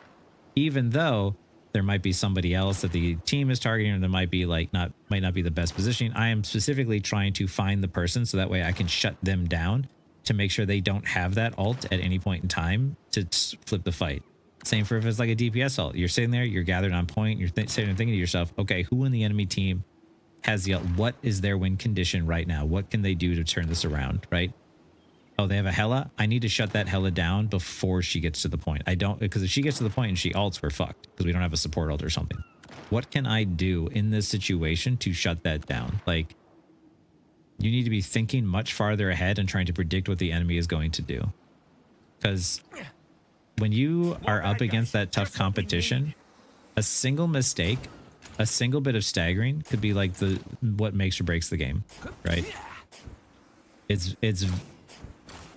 Even though There might be somebody else that the team is targeting, or there might be like might not be the best positioning. I am specifically trying to find the person so that way I can shut them down to make sure they don't have that ult at any point in time to flip the fight. Same for if it's like a DPS ult. You're sitting there, you're gathered on point, you're sitting and thinking to yourself, okay, who in the enemy team has the ult? What is their win condition right now? What can they do to turn this around, right? Oh, they have a Hela. I need to shut that Hela down before she gets to the point. I don't, because if she gets to the point and she ults, we're fucked because we don't have a support ult or something. What can I do in this situation to shut that down? Like, you need to be thinking much farther ahead and trying to predict what the enemy is going to do. Because when you are up against that tough competition, a single mistake, a single bit of staggering could be like what makes or breaks the game, right? It's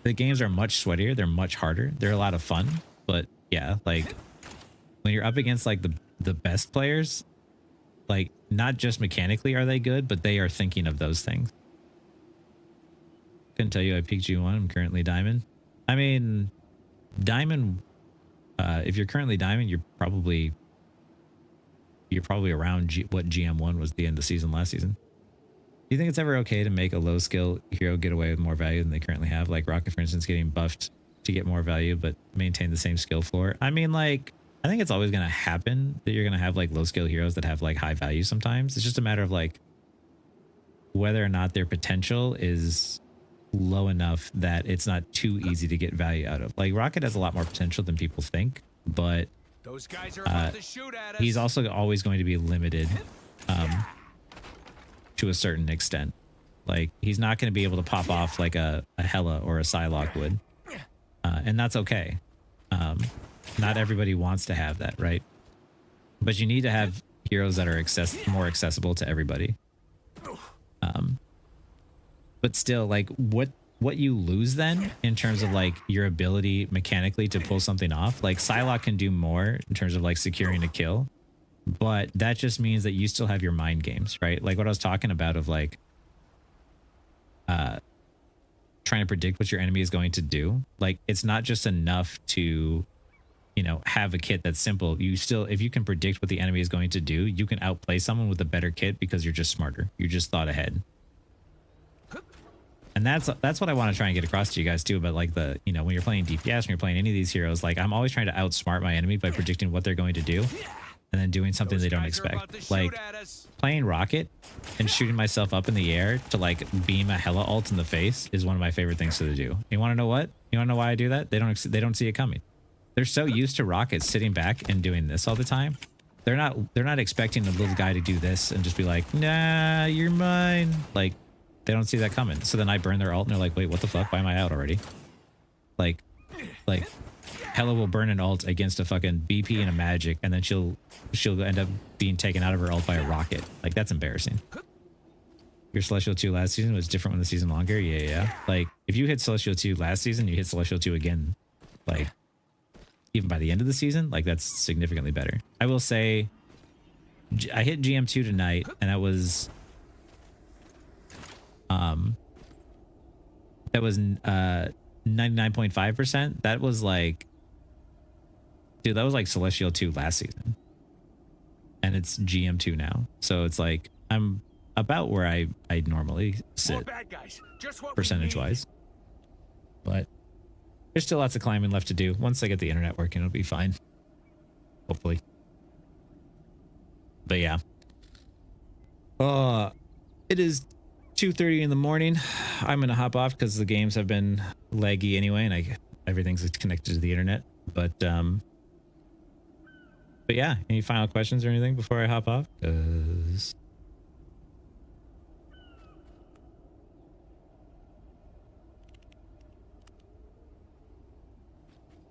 the games are much sweatier, they're much harder, they're a lot of fun, but yeah, like when you're up against like the best players, like not just mechanically are they good, but they are thinking of those things. Couldn't tell you I peaked G1. I'm currently Diamond. I mean, Diamond, if you're currently Diamond, you're probably around what GM1 was the end of the season last season. Do you think it's ever okay to make a low skill hero get away with more value than they currently have? Like Rocket, for instance, getting buffed to get more value, but maintain the same skill floor. I mean, like, I think it's always going to happen that you're going to have like low skill heroes that have like high value sometimes. It's just a matter of like whether or not their potential is low enough that it's not too easy to get value out of. Like Rocket has a lot more potential than people think, but Those guys are about to shoot at us. he's also always going to be limited to a certain extent. Like he's not going to be able to pop off like a Hela or a Psylocke would, and that's okay. Not everybody wants to have that, right? But you need to have heroes that are more accessible to everybody. But still, like what you lose then in terms of like your ability mechanically to pull something off, like Psylocke can do more in terms of like securing a kill, but that just means that you still have your mind games, right? Like what I was talking about of like trying to predict what your enemy is going to do. Like it's not just enough to, you know, have a kit that's simple. You still, if you can predict what the enemy is going to do, you can outplay someone with a better kit because you're just smarter. You just thought ahead. And that's what I want to try and get across to you guys too, about like the, you know, when you're playing DPS, when you're playing any of these heroes, like I'm always trying to outsmart my enemy by predicting what they're going to do and then doing something they don't expect. Like playing Rocket and shooting myself up in the air to like beam a Hela ult in the face is one of my favorite things to do. You want to know what? You want to know why I do that? They don't see it coming. They're so used to Rocket sitting back and doing this all the time. They're not expecting the little guy to do this and just be like, nah, you're mine. Like, they don't see that coming. So then I burn their ult and they're like, wait, what the fuck? Why am I out already? Like Hela will burn an ult against a fucking BP and a magic, and then she'll end up being taken out of her ult by a rocket. Like, that's embarrassing. Your Celestial 2 last season was different when the season longer. Yeah. Like, if you hit Celestial 2 last season, you hit Celestial 2 again, like, even by the end of the season, like, that's significantly better. I will say, I hit GM2 tonight, and that was... that was 99.5%. That was like, dude, that was like Celestial 2 last season, and it's GM2 now. So it's like I'm about where I normally sit percentage wise, but there's still lots of climbing left to do. Once I get the internet working, it'll be fine, hopefully. But yeah, it is 2:30 in the morning. I'm gonna hop off because the games have been laggy anyway, and everything's connected to the internet. But yeah, any final questions or anything before I hop off?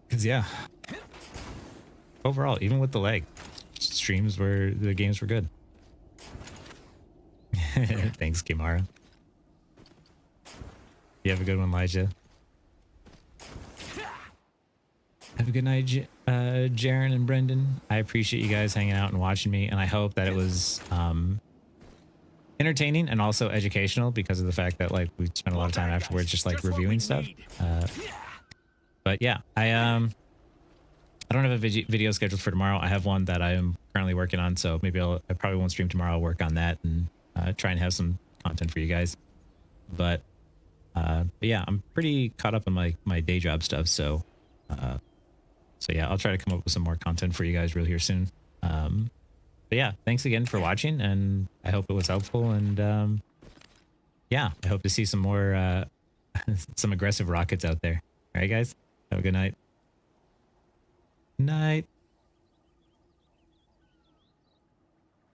Because yeah, overall, even with the lag, the games were good. Thanks, Kimara. You have a good one, Elijah. Have a good night, Jaren and Brendan. I appreciate you guys hanging out and watching me, and I hope that it was entertaining and also educational, because of the fact that like we spent a lot of time afterwards just like reviewing stuff. But yeah, I I don't have a video scheduled for tomorrow. I have one that I am currently working on, so maybe I probably won't stream tomorrow. I'll work on that and try and have some content for you guys. But yeah, I'm pretty caught up on my day job stuff, so yeah, I'll try to come up with some more content for you guys real here soon. But yeah, thanks again for watching, and I hope it was helpful. And yeah, I hope to see some more some aggressive rockets out there. All right, guys, have a good night. Night.